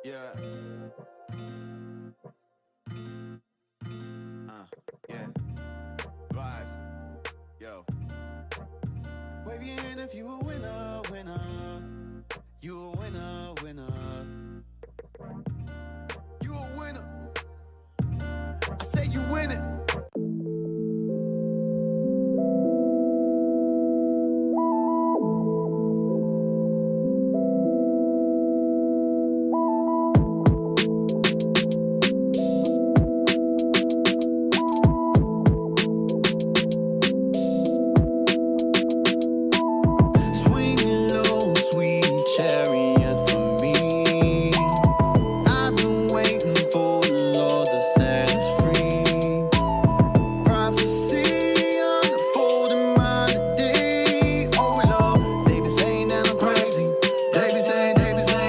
Yeah. Yeah. Vibes. Yo. Wave your hand if you a winner, winner. You a winner, winner. You a winner. I say you win it. Swing low, sweet chariot for me. I've been waiting for the Lord to set us free. Prophecy unfolding my day. Oh Lord, they be saying that I'm crazy. They be saying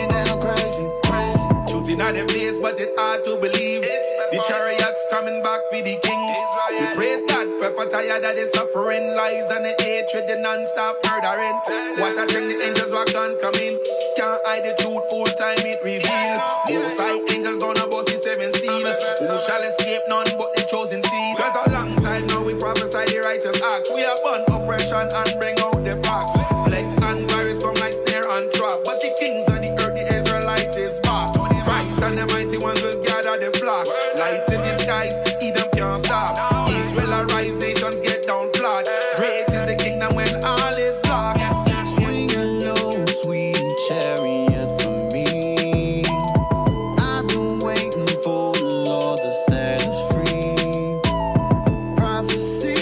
that I'm crazy, crazy. Shooting at them face, but it's hard to believe. The chariots coming back for the kings. We praise God, pepper tired of the suffering, lies and the hatred, the non-stop murdering. What I think the angels walk on coming. Can't hide the truth, full time it reveal. Most high angels gonna bust the seven seal. Who shall escape? None but the chosen seed. Cause a long time now we prophesy the righteous acts. We have burn oppression and bring out the facts. Plagues and virus come like snare and trap. But the kings of the earth, the Israelites is back. Christ and the mighty ones will gather the flock. Light in the skies, Edom can't stop. Israel arise, nations get down flat. Great is the kingdom when all is black. Swing low, sweet chariot for me. I've been waiting for the Lord to set us free. Prophecy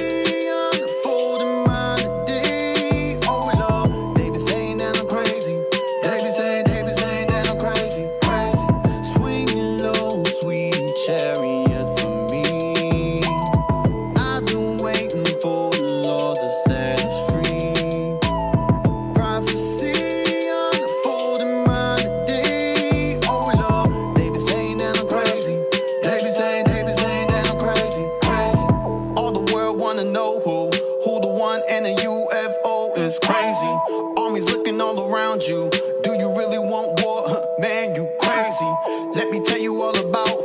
unfolding my day. Oh Lord, they be saying that I'm crazy. They be saying that I'm crazy, crazy. Swing low, sweet chariot for me. I've been waiting for the Lord to set us free. Prophecy unfolding my day. Oh Lord, they be saying that I'm crazy. They be saying that I'm crazy, crazy. All the world wanna know who the one in a UFO is crazy. Armies looking all around you. Do you really want war? Man, you crazy. Let me tell you all about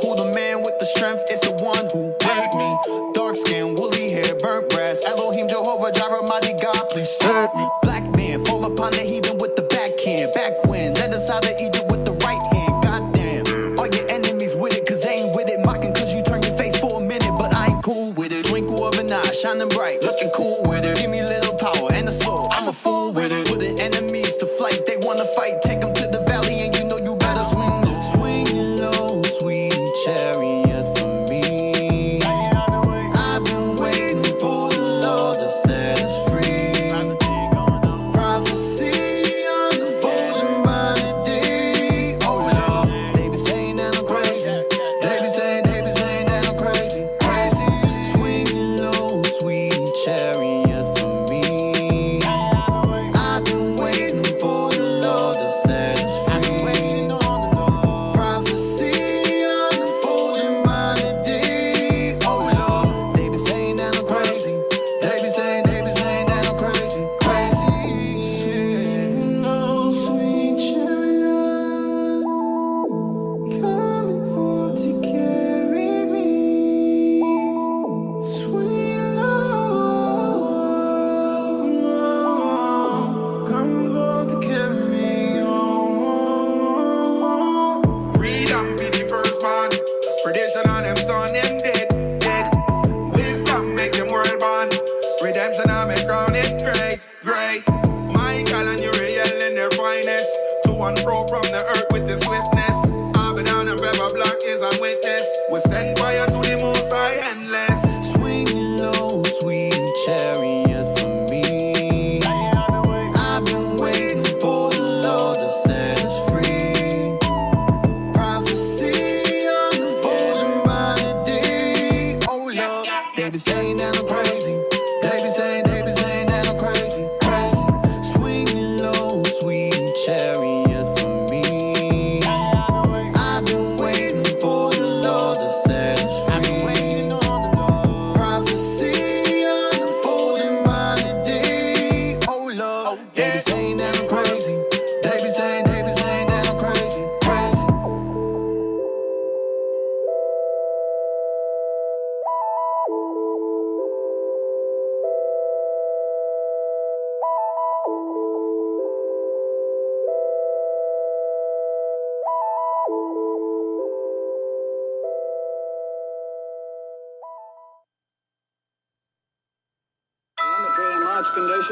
who the man with the strength is, the one who made me. Dark skin, woolly hair, burnt brass. Elohim, Jehovah, Jireh, mighty God, please serve me. Black man, fall upon the heathen with the backhand. Backwind, let us out of Egypt with the right hand. Goddamn, all your enemies with it, cause they ain't with it. Mocking cause you turn your face for a minute, but I ain't cool with it. Twinkle of an eye, shining bright, looking cool with it. Give me little power and a soul, I'm a fool with it. Put the enemies to flight, they wanna fight. Take them to the valley and you know you better swing low. Swing low, sweet chariot for me. I've been waiting for the Lord to set us free. Prophecy unfolding by the day. Oh Lord, they be saying that I'm crazy. They be saying that I'm crazy, crazy. Swing low, sweet chariot for me. I've been waiting for the Lord to set us free. Prophecy unfolding by the day. Oh Lord, they be saying that I'm crazy. They be saying that I'm crazy, crazy. Swing low, sweet chariot, coming forth to carry me. Swing low, coming forth to carry me. Freedom be the first man. Perdition on them son, them dead, dead. Wisdom make them world born. Redemption on me crown it great, great. Michael and Uriel in their finest. To and fro from the earth with the swiftness. Abaddon and Beba Black is a witness. We send fire to the most high endless. Swing low, sweet chariot for me. I've been waiting for the Lord to set us free. Prophecy unfolding by the day. Oh Lord, they be saying that I'm crazy. They be saying that I'm crazy, crazy. Swing low, sweet chariot for me.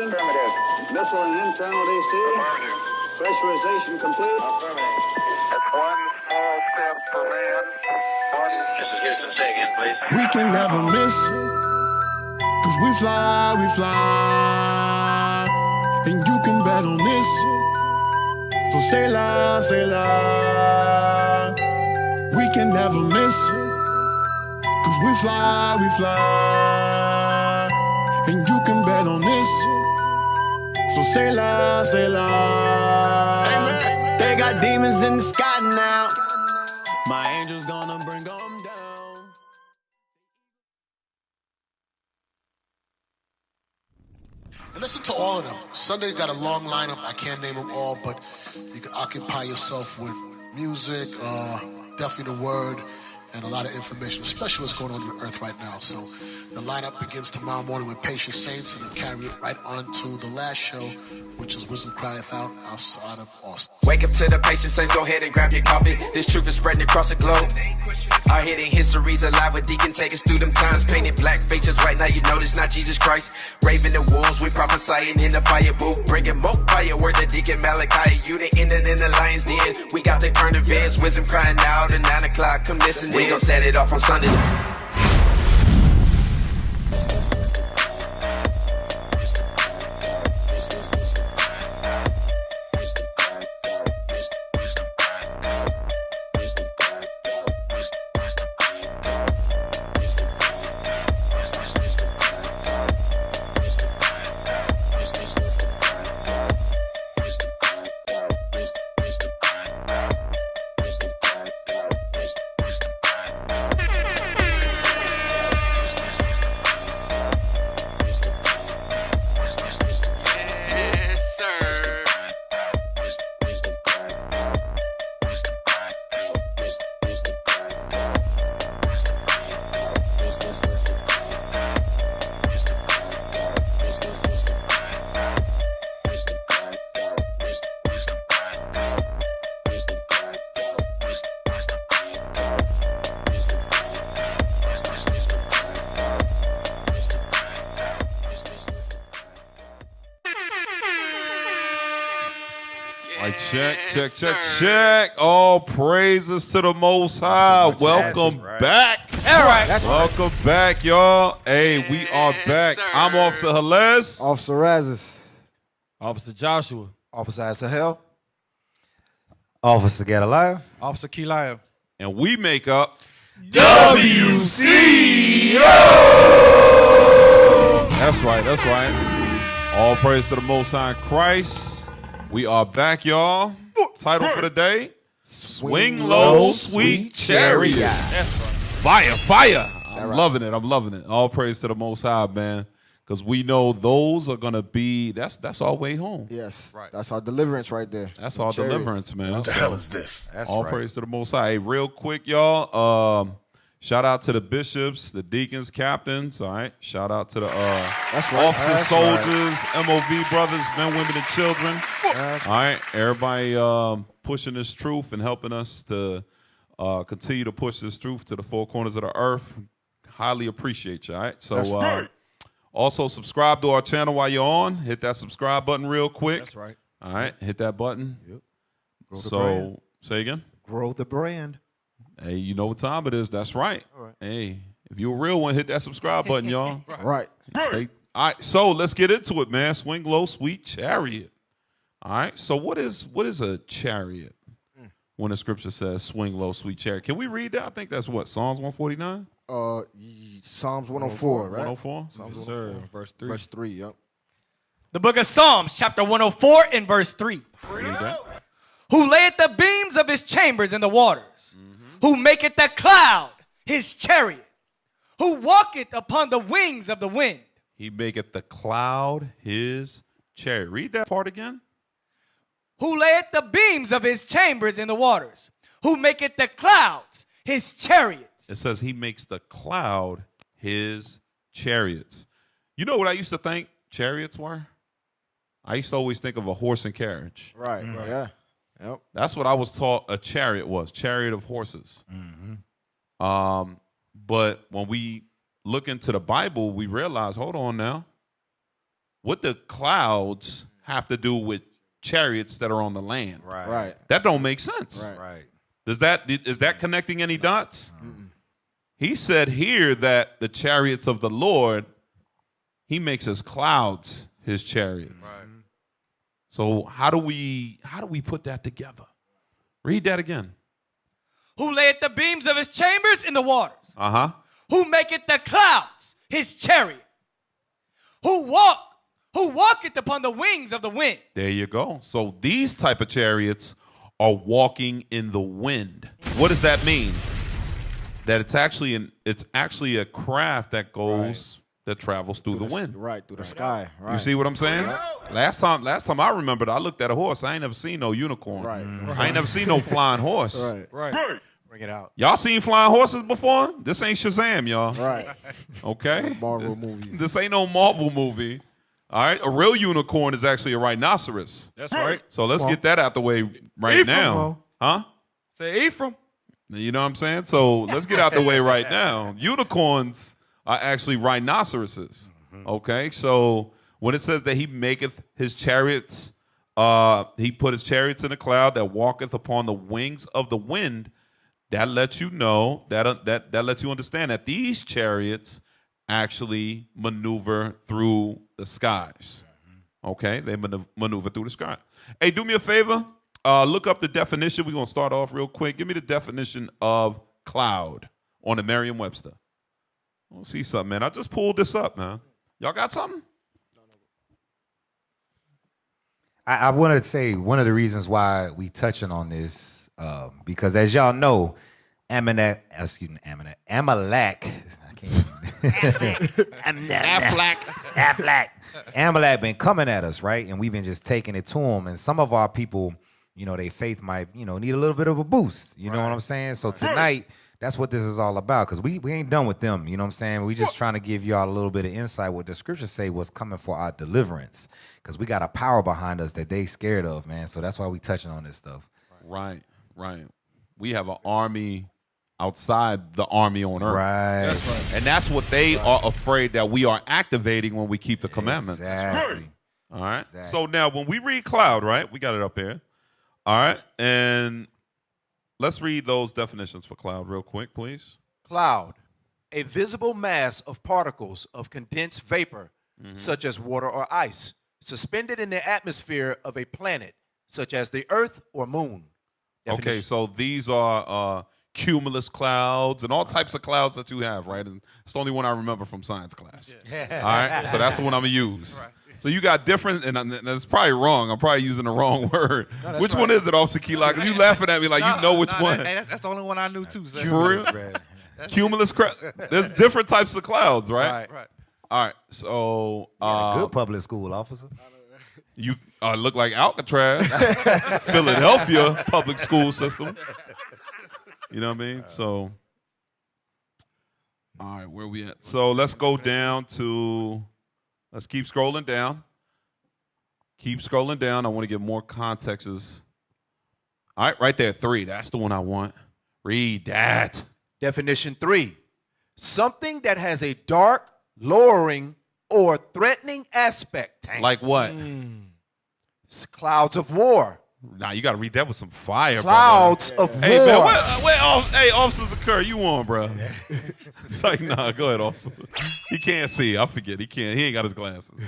ignition. Affirmative. Missile and internal DC. Affirmative. Pressurization complete. Affirmative. That's one small step for man. Houston, say again, please. We can never miss, cause we fly, and you can bet on this. So say la, we can never miss, cause we fly, and you can bet on this. So say la, Amen. They got demons in the sky now. My angel's gonna bring them down. And listen to all of them. Sunday's got a long lineup. I can't name them all, but you can occupy yourself with music, definitely the word, and a lot of information, especially what's going on the earth right now. So the lineup begins tomorrow morning with Patient Saints and the Chariot right on to the last show, which is Wisdom Crieth out outside of Austin. Wake up to the Patient Saints, go ahead and grab your coffee. This truth is spreading across the globe. Our hidden history's alive with Deacon, take us through them times. Painted black faces right now, you know this not Jesus Christ. Raving the wolves, we prophesying in the fire booth. Bringing more fire, word to Deacon Malachi. You the ended in the lion's den. We got the current events, wisdom crying out at 9 o'clock, come listen. We gon' set it off on Sundays. Check. All praises to the Most High. Welcome back. All right. Welcome back, y'all. Hey, we are back. Sir. I'm Officer Halez. Officer Razis. Officer Joshua. Officer Asahel. Officer Gadaliah. Officer Killeen. And we make up WCO. That's right. All praise to the Most High in Christ. We are back, y'all. Title for the day: Swing Low, Sweet Chariot. That's right. Fire. I'm loving it. All praise to the Most High, man. Because we know those are going to be, that's our way home. Yes. Right. That's our deliverance right there. That's our Chariots. deliverance, man. What the hell is this? All praise to the Most High. Hey, real quick, y'all. Shout out to the bishops, the deacons, captains. All right. Shout out to the officers, soldiers, MOV brothers, men, women, and children. All right. Everybody pushing this truth and helping us to continue to push this truth to the four corners of the earth. Highly appreciate you. All right. So also subscribe to our channel while you're on. Hit that subscribe button real quick. That's right. All right. Hit that button. Yep. Grow the brand. Say again. Grow the brand. Hey, you know what time it is. That's right. All right. Hey, if you're a real one, hit that subscribe button, y'all. Right. All right, so let's get into it, man. Swing low, sweet chariot. All right, so what is a chariot when the scripture says swing low, sweet chariot? Can we read that? I think that's what, Psalms 149? Psalms 104, right? 104? Psalms Yes, 104. sir. Verse 3. Verse 3, yep. The book of Psalms, chapter 104 and verse 3. Read that. Who layeth the beams of his chambers in the waters, who maketh the cloud his chariot, who walketh upon the wings of the wind. He maketh the cloud his chariot. Read that part again. Who layeth the beams of his chambers in the waters, who maketh the clouds his chariots. It says he makes the cloud his chariots. You know what I used to think chariots were? I used to always think of a horse and carriage. Right, yeah. Yep. That's what I was taught a chariot was, chariot of horses. But when we look into the Bible, we realize, hold on now, what the clouds have to do with chariots that are on the land? Right. That don't make sense. Right. Is that connecting any dots? He said here that the chariots of the Lord, he makes his clouds his chariots. Right. So how do we put that together? Read that again. Who layeth the beams of his chambers in the waters? Uh-huh. Who maketh the clouds his chariot? Who walketh upon the wings of the wind? There you go. So these type of chariots are walking in the wind. What does that mean? That it's actually a craft that goes that travels through the wind. Right, through the sky. Right. You see what I'm saying? Last time I remembered, I looked at a horse. I ain't never seen no unicorn. Right. I ain't never seen no flying horse. Right. Bring it out. Y'all seen flying horses before? This ain't Shazam, y'all. Right. Okay? Marvel movies. This ain't no Marvel movie. All right? A real unicorn is actually a rhinoceros. That's right. So let's get that out the way right now. Huh? Say Ephraim. You know what I'm saying? So let's get out the way right now. Unicorns are actually rhinoceroses. Okay? So when it says that he maketh his chariots, he put his chariots in a cloud that walketh upon the wings of the wind, that lets you know, that lets you understand that these chariots actually maneuver through the skies. Okay? They maneuver through the sky. Hey, do me a favor. Look up the definition. We're going to start off real quick. Give me the definition of cloud on the Merriam-Webster. We'll see something, man. I just pulled this up, man. Y'all got something? I wanted to say one of the reasons why we touching on this, because as y'all know, Amalek, Amalek been coming at us, right? And we've been just taking it to him. And some of our people, you know, their faith might, you know, need a little bit of a boost. You know what I'm saying? So tonight, that's what this is all about, because we ain't done with them. You know what I'm saying? We just trying to give y'all a little bit of insight what the scriptures say was coming for our deliverance, because we got a power behind us that they scared of, man. So that's why we touching on this stuff. Right. We have an army outside the army on earth. Right. That's right. And that's what they are afraid that we are activating when we keep the commandments. Exactly. All right. Exactly. So now when we read cloud, right, we got it up here. All right. And let's read those definitions for cloud real quick, please. Cloud, a visible mass of particles of condensed vapor, such as water or ice, suspended in the atmosphere of a planet, such as the Earth or Moon. Okay, so these are cumulus clouds and all types of clouds that you have, right? And it's the only one I remember from science class. Yeah. All right, so that's the one I'm going to use. Right. So you got different, and that's probably wrong. I'm probably using the wrong word. No, which one is it, Officer Keelock? You laughing at me like you know which one. That's the only one I knew, too. So. For real? Cumulus clouds. There's different types of clouds, right? Right. All right, so... good public school officer. You look like Alcatraz, Philadelphia public school system. You know what I mean? So, all right, where we at? So let's go down to, let's keep scrolling down. Keep scrolling down. I want to get more contexts. All right, right there, 3. That's the one I want. Read that. Definition 3, something that has a dark, lowering, or threatening aspect. Like what? Clouds of war. Nah, you got to read that with some fire, Clouds brother. of war. Hey, man, hey, Officer Occur, you on, bro? It's like, nah, go ahead, officer. He can't see. I forget. He can't. He ain't got his glasses.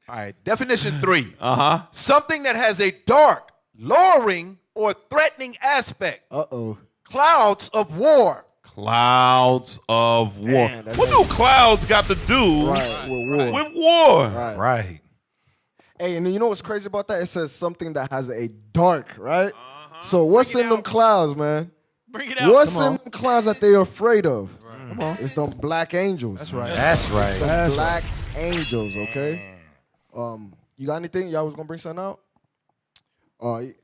All right, definition 3. Uh-huh. Something that has a dark, lowering, or threatening aspect. Uh-oh. Clouds of war. Clouds of war. What do clouds got to do with war? Right. Hey, and you know what's crazy about that? It says something that has a dark, right? So what's in them clouds, man? Bring it out. What's in them clouds that they're afraid of? Come on. It's them black angels. That's right. That's right. It's them black angels, okay? You got anything? Y'all was gonna bring something out?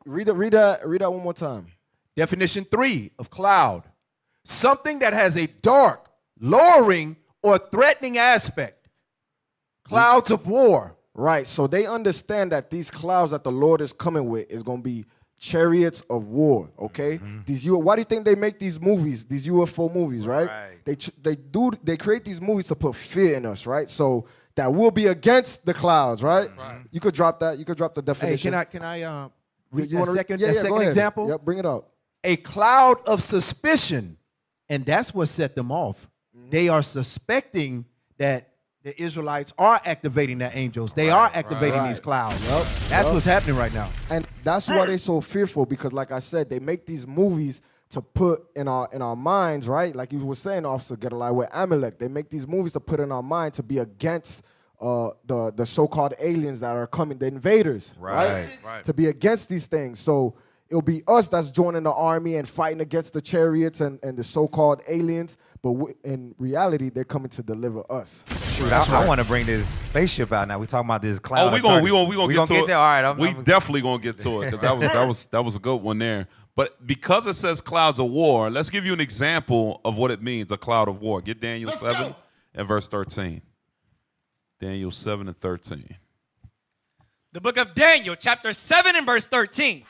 Read that one more time. Definition 3 of cloud. Something that has a dark, lowering, or threatening aspect. Clouds of war. Right, so they understand that these clouds that the Lord is coming with is going to be chariots of war, okay? Why do you think they make these movies, these UFO movies, right? They create these movies to put fear in us, right? So that will be against the clouds, right? You could drop that. You could drop the Hey, definition. can I read You that wanna- second, yeah, that yeah, go second ahead. example? Yep, bring it up. A cloud of suspicion, and that's what set them off. They are suspecting that the Israelites are activating their angels. They are activating these clouds. That's what's happening right now. And that's why they're so fearful, because like I said, they make these movies to put in our minds, right? Like you were saying, Officer Get Alive, with Amalek. They make these movies to put in our mind to be against the so-called aliens that are coming, the invaders, right? To be against these things. So it'll be us that's joining the army and fighting against the chariots and the so-called aliens. But in reality, they're coming to deliver us. Shoot, I want to bring this spaceship out now. We talking about this cloud. Oh, we gonna get to it. There. All right, we definitely gonna get to it, because that was a good one there. But because it says clouds of war, let's give you an example of what it means, a cloud of war. Get Daniel 7 and verse 13. Daniel 7 and 13. The book of Daniel, chapter 7 and verse 13.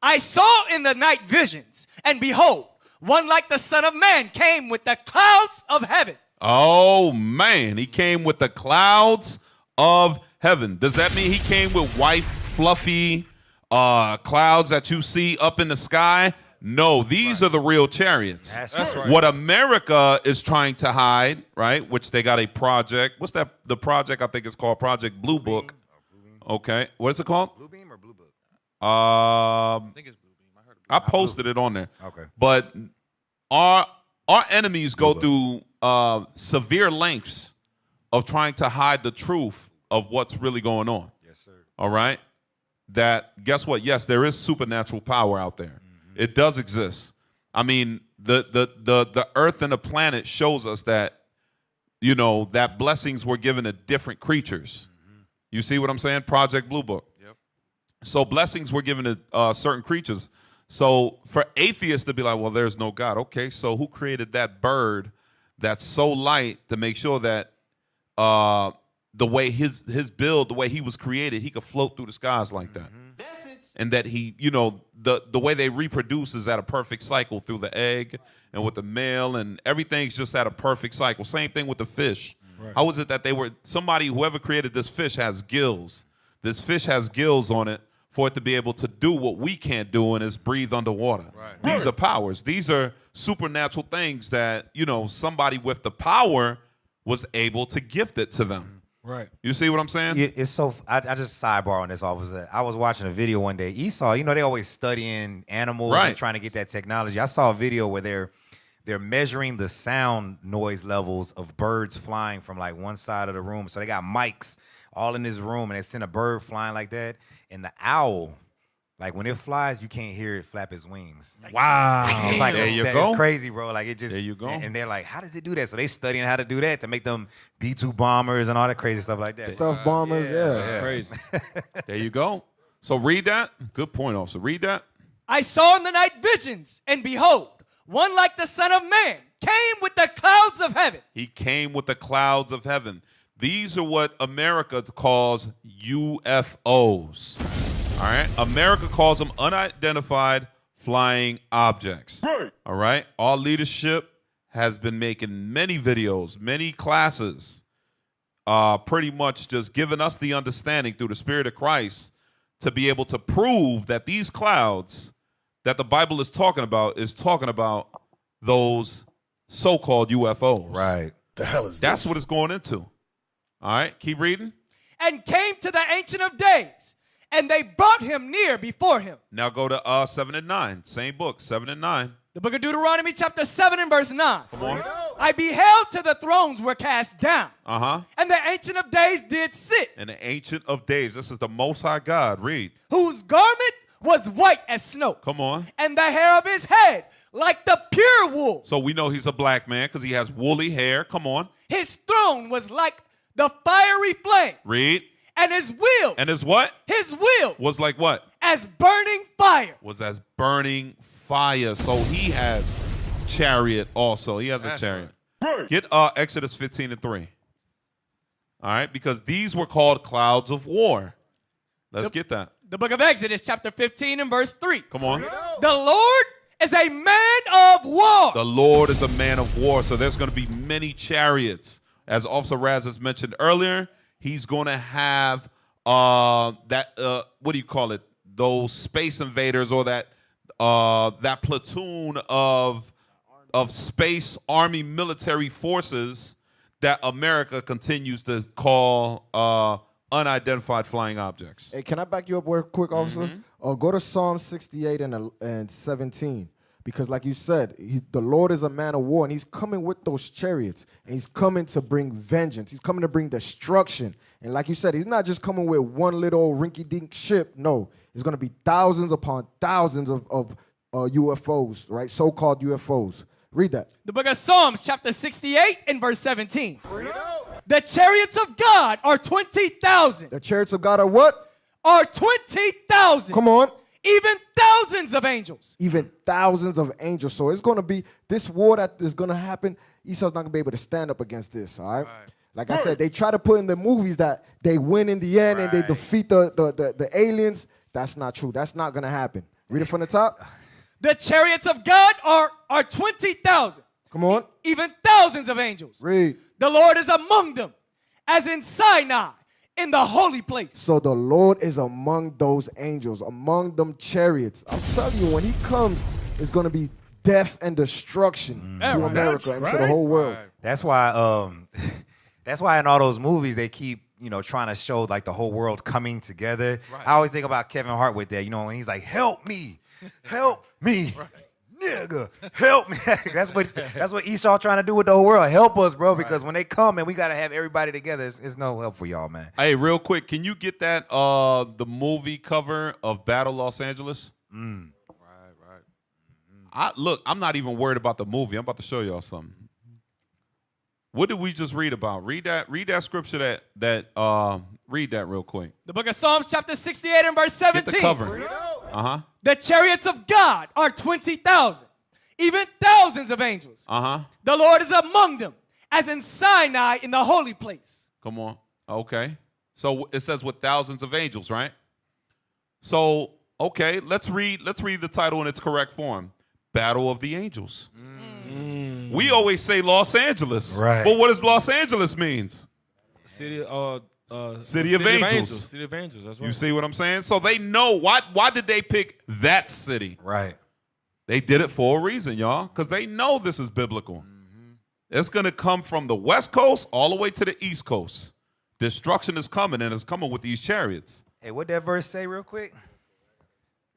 I saw in the night visions, and behold, one like the Son of Man came with the clouds of heaven. Oh, man. He came with the clouds of heaven. Does that mean he came with white, fluffy clouds that you see up in the sky? No, these are the real chariots. That's right. What America is trying to hide, right, which they got a project. What's that? The project, I think it's called Project Blue Book. Okay. What is it called? Blue Beam or Blue Book? I think it's Blue Beam. I heard I posted it on there. Okay. But our enemies go through severe lengths of trying to hide the truth of what's really going on. Yes, sir. All right? That, guess what? Yes, there is supernatural power out there. It does exist. I mean, the earth and the planet shows us that, you know, that blessings were given to different creatures. You see what I'm saying? Project Blue Book. Yep. So blessings were given to certain creatures. So for atheists to be like, well, there's no God. Okay, so who created that bird that's so light to make sure that the way his build, the way he was created, he could float through the skies like that? And that he, you know, the way they reproduce is at a perfect cycle through the egg and with the male, and everything's just at a perfect cycle. Same thing with the fish. Right. How is it that whoever created this fish has gills? This fish has gills on it for it to be able to do what we can't do, and is breathe underwater. Right. These are powers. These are supernatural things that, you know, somebody with the power was able to gift it to them. Right. You see what I'm saying? It's so. I just sidebar on this, officer. I was watching a video one day. Esau, you know, they always studying animals and trying to get that technology. I saw a video where they're measuring the sound noise levels of birds flying from like one side of the room. So they got mics all in this room, and they send a bird flying like that. And the owl, like when it flies, you can't hear it flap its wings. Wow. It's like there you it's crazy, bro. Like it just. There you go. And they're like, how does it do that? So they studying how to do that to make them B-2 bombers and all that crazy stuff like that. Stealth bombers, yeah. That's crazy. There you go. So read that. Good point, officer. Read that. I saw in the night visions, and behold, one like the Son of Man came with the clouds of heaven. He came with the clouds of heaven. These are what America calls UFOs. All right? America calls them unidentified flying objects. Right. All right? Our leadership has been making many videos, many classes, pretty much just giving us the understanding through the Spirit of Christ to be able to prove that these clouds that the Bible is talking about those so-called UFOs. Right. The hell is That's this? what it's going into. All right, keep reading. And came to the Ancient of Days, and they brought him near before him. Now go to 7 and 9. Same book, 7 and 9. The book of Deuteronomy, chapter 7 and verse 9. Come on. I beheld till the thrones were cast down, Uh-huh. and the Ancient of Days did sit, And the Ancient of Days. This is the Most High God. Read. whose garment was white as snow, Come on. and the hair of his head like the pure wool. So we know he's a black man because he has woolly hair. Come on. His throne was like the fiery flame, Read. and his wheel, And his what? his wheel Was like what? as burning fire. Was as burning fire. So he has chariot also. He has That's a chariot. Right. Get Exodus 15 and 3. All right, because these were called clouds of war. Let's get that. The book of Exodus, chapter 15 and verse 3. Come on. The Lord is a man of war. The Lord is a man of war. So there's going to be many chariots as Officer Raz has mentioned earlier, he's going to have what do you call it? Those space invaders or that platoon of space army military forces that America continues to call unidentified flying objects. Hey, can I back you up real quick, officer? Go to Psalm 68 and 17. Because like you said, the Lord is a man of war, and he's coming with those chariots, and he's coming to bring vengeance. He's coming to bring destruction. And like you said, he's not just coming with one little rinky-dink ship. No, it's going to be thousands upon thousands of UFOs, right? So-called UFOs. Read that. The book of Psalms, chapter 68 and verse 17. The chariots of God are 20,000. The chariots of God are what? Are 20,000. Come on. Even thousands of angels. Even thousands of angels. So it's going to be this war that is going to happen. Esau's not going to be able to stand up against this, all right? Like I said, they try to put in the movies that they win in the end and they defeat the aliens. That's not true. That's not going to happen. Read it from the top. The chariots of God are 20,000. Come on. Even thousands of angels. Read. The Lord is among them, as in Sinai, in the holy place. So the Lord is among those angels, among them chariots. I'm telling you, when he comes, it's going to be death and destruction to America and to the whole world. That's why that's why in all those movies they keep, trying to show like the whole world coming together. I always think about Kevin Hart with that, when he's like, help me, nigga, help me. That's what Esau trying to do with the whole world. Help us, bro, because when they come and we got to have everybody together, it's no help for y'all, man. Hey, real quick, can you get that the movie cover of Battle Los Angeles? Look, I'm not even worried about the movie. I'm about to show y'all something. What did we just read about? Read that scripture read that real quick. The book of Psalms, chapter 68 and verse 17. Get the cover. The chariots of God are 20,000, even thousands of angels. The Lord is among them, as in Sinai in the holy place. Come on. Okay. So it says with thousands of angels, right? So, okay, let's read the title in its correct form. Battle of the Angels. We always say Los Angeles. Right. But what does Los Angeles means? City of Angels. City of Angels, that's right. You see what I'm saying? So they know why did they pick that city? Right. They did it for a reason, y'all, because they know this is biblical. It's going to come from the West Coast all the way to the East Coast. Destruction is coming, and it's coming with these chariots. Hey, what that verse say real quick?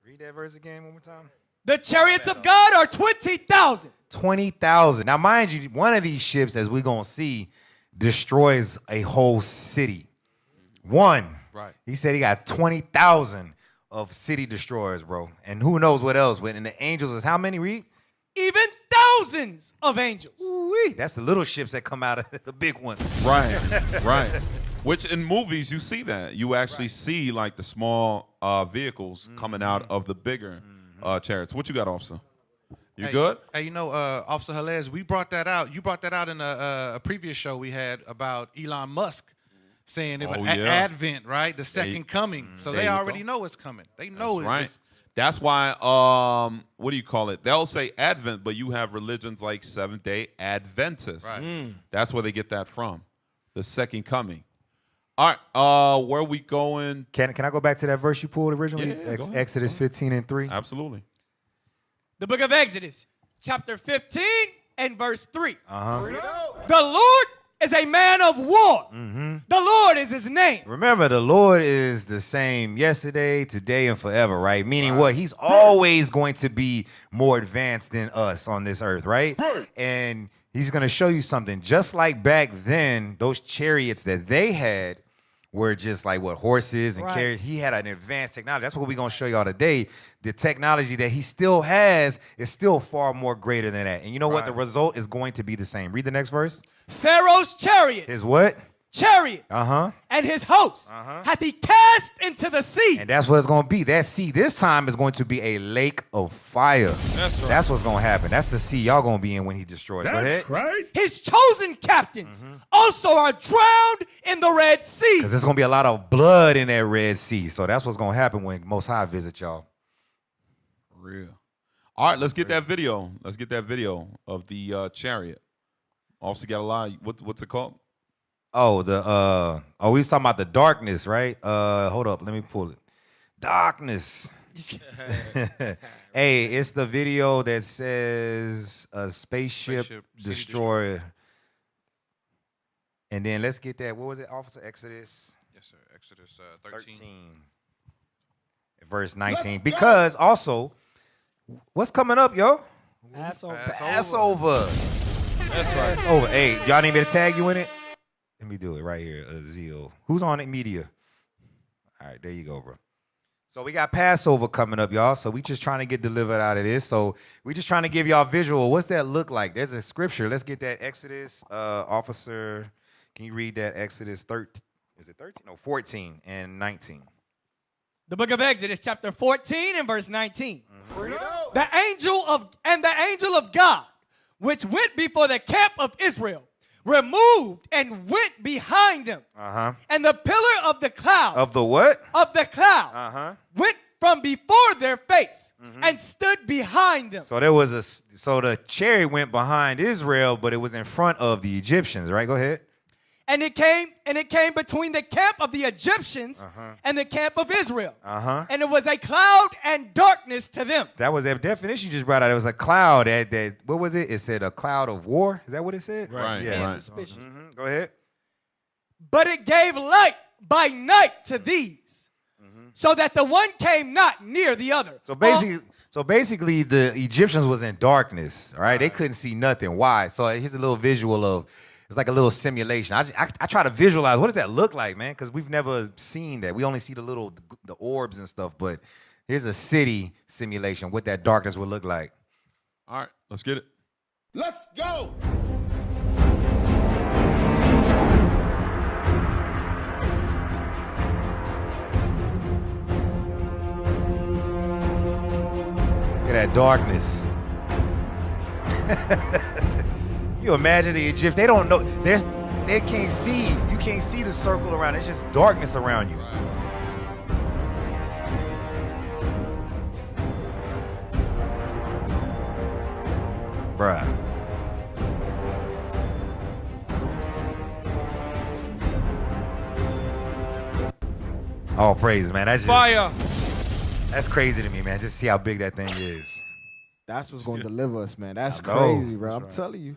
Read that verse again one more time. The chariots of God are 20,000. 20,000. Now, mind you, one of these ships, as we're going to see, destroys a whole city. One. Right. He said he got 20,000 of city destroyers, bro. And who knows what else. And the angels is how many, Reed? Even thousands of angels. Ooh-wee. That's the little ships that come out of the big ones. Right, right. Which in movies you see that. You actually see like the small vehicles coming out of the bigger chariots. What you got, officer? You good? Hey, Officer Halez, we brought that out. You brought that out in a previous show we had about Elon Musk saying it was Advent, right? The second coming. So they already know it's coming. They know it's right. That's why, what do you call it? They'll say Advent, but you have religions like Seventh-day Adventists. Right. That's where they get that from, the second coming. All right, where are we going? Can I go back to that verse you pulled originally? Yeah, go ahead. Exodus 15 and 3. Absolutely. The book of Exodus, chapter 15 and verse 3. Uh-huh. The Lord is a man of war. The Lord is his name. Remember, the Lord is the same yesterday, today, and forever, right? Meaning what? He's always going to be more advanced than us on this earth, right? And he's going to show you something. Just like back then, those chariots that they had were just like horses and carriers. He had an advanced technology. That's what we're going to show y'all today. The technology that he still has is still far more greater than that. And you know what? The result is going to be the same. Read the next verse. Pharaoh's chariots. His what? Chariots. And his hosts hath he cast into the sea. And that's what it's going to be. That sea this time is going to be a lake of fire. That's right. That's what's going to happen. That's the sea y'all going to be in when he destroys. Go ahead. right. His chosen captains also are drowned in the Red Sea. Because there's going to be a lot of blood in that Red Sea. So that's what's going to happen when Most High visits y'all. Real. All right, let's get that video. Let's get that video of the chariot. Officer got a lot. What's it called? Oh, we was talking about the darkness, right? Hold up, let me pull it. Darkness. Hey, it's the video that says a spaceship destroyer. And then let's get that. What was it, Officer? Exodus? Yes, sir. Exodus 13. Verse 19. Because also, what's coming up, yo? Passover. That's right. Passover. Hey, y'all need me to tag you in it? Let me do it right here. Zeal. Who's on it? Media. All right, there you go, bro. So we got Passover coming up, y'all. So we just trying to get delivered out of this. So we just trying to give y'all visual. What's that look like? There's a scripture. Let's get that Exodus. Officer, can you read that Exodus 13? Is it 13? No, 14 and 19. The book of Exodus, chapter 14 and verse 19. The angel of God, which went before the camp of Israel, removed and went behind them. And the pillar of the cloud. Of the what? Of the cloud. Went from before their face and stood behind them. So so the chariot went behind Israel, but it was in front of the Egyptians, right? Go ahead. And it came between the camp of the Egyptians and the camp of Israel. And it was a cloud and darkness to them. That was that definition you just brought out. It was a cloud. What was it? It said a cloud of war. Is that what it said? Right. Yeah. Right. Suspicion. Go ahead. But it gave light by night to these, so that the one came not near the other. So basically, the Egyptians was in darkness. All right, they couldn't see nothing. Why? So here's a little visual of. It's like a little simulation. I try to visualize what does that look like, man? Because we've never seen that. We only see the orbs and stuff. But here's a city simulation. What that darkness would look like. All right, let's get it. Let's go. Look at that darkness. You imagine the Egyptians, they don't know, they can't see, you can't see the circle around, it's just darkness around you. Bruh. All praise, man. That's just, Fire. That's crazy to me, man. Just see how big that thing is. That's what's going to deliver us, man. That's crazy, bro. I'm telling you.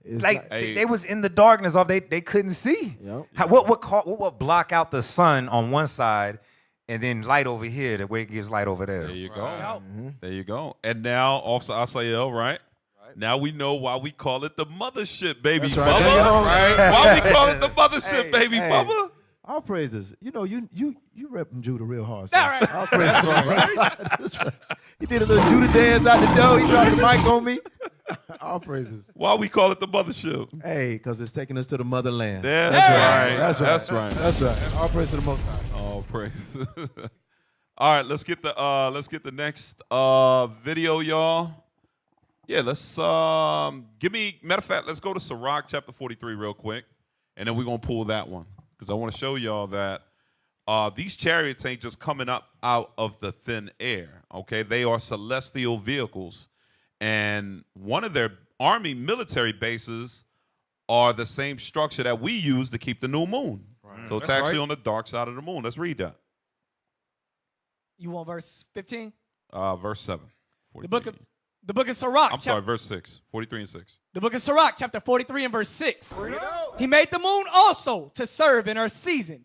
It's like they was in the darkness of they couldn't see. Yep. What would block out the sun on one side and then light over here the way it gives light over there? There you go. There you go. And now Officer Asael, right? Now we know why we call it the mothership, baby. That's right. Bubba. Right? Why we call it the mothership, baby, Bubba? All praises. You know, you repping Judah real hard. All right. All praises. That's right. He did a little Judah dance out the door. He dropped the mic on me. All praises. Why we call it the mothership? Hey, because it's taking us to the motherland. Yeah, that's right. That's right. That's right. All praise to the Most High. All praise. All right, let's get the next video, y'all. Yeah, let's matter of fact, let's go to Sirach chapter 43 real quick, and then we're gonna pull that one because I want to show y'all that these chariots ain't just coming up out of the thin air. Okay, they are celestial vehicles. And one of their army military bases are the same structure that we use to keep the new moon. Right. So it's actually on the dark side of the moon. Let's read that. You want verse 15? Verse 7. The book of Sirach. I'm sorry, verse 6. 43 and 6. The book of Sirach, chapter 43 and verse 6. He made the moon also to serve in her season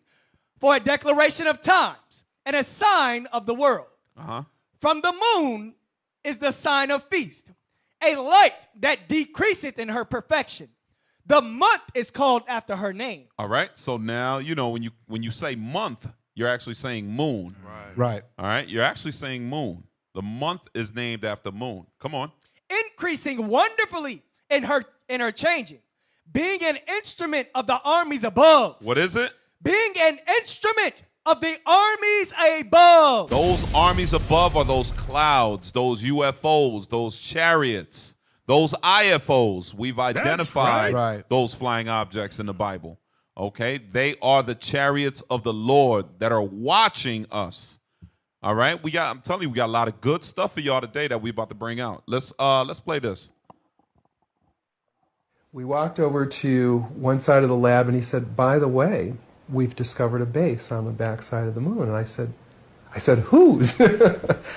for a declaration of times and a sign of the world. From the moon is the sign of feast, a light that decreaseth in her perfection. The month is called after her name. All right. So now, you know, when you say month, you're actually saying moon. Right. All right. You're actually saying moon. The month is named after moon. Come on. Increasing wonderfully in her changing, being an instrument of the armies above. What is it? Being an instrument of the armies above. Those armies above are those clouds, those UFOs, those chariots, those IFOs. We've identified those flying objects in the Bible. Okay? They are the chariots of the Lord that are watching us. All right? I'm telling you, we got a lot of good stuff for y'all today that we're about to bring out. Let's play this. We walked over to one side of the lab, and he said, by the way, we've discovered a base on the back side of the moon. And I said, whose?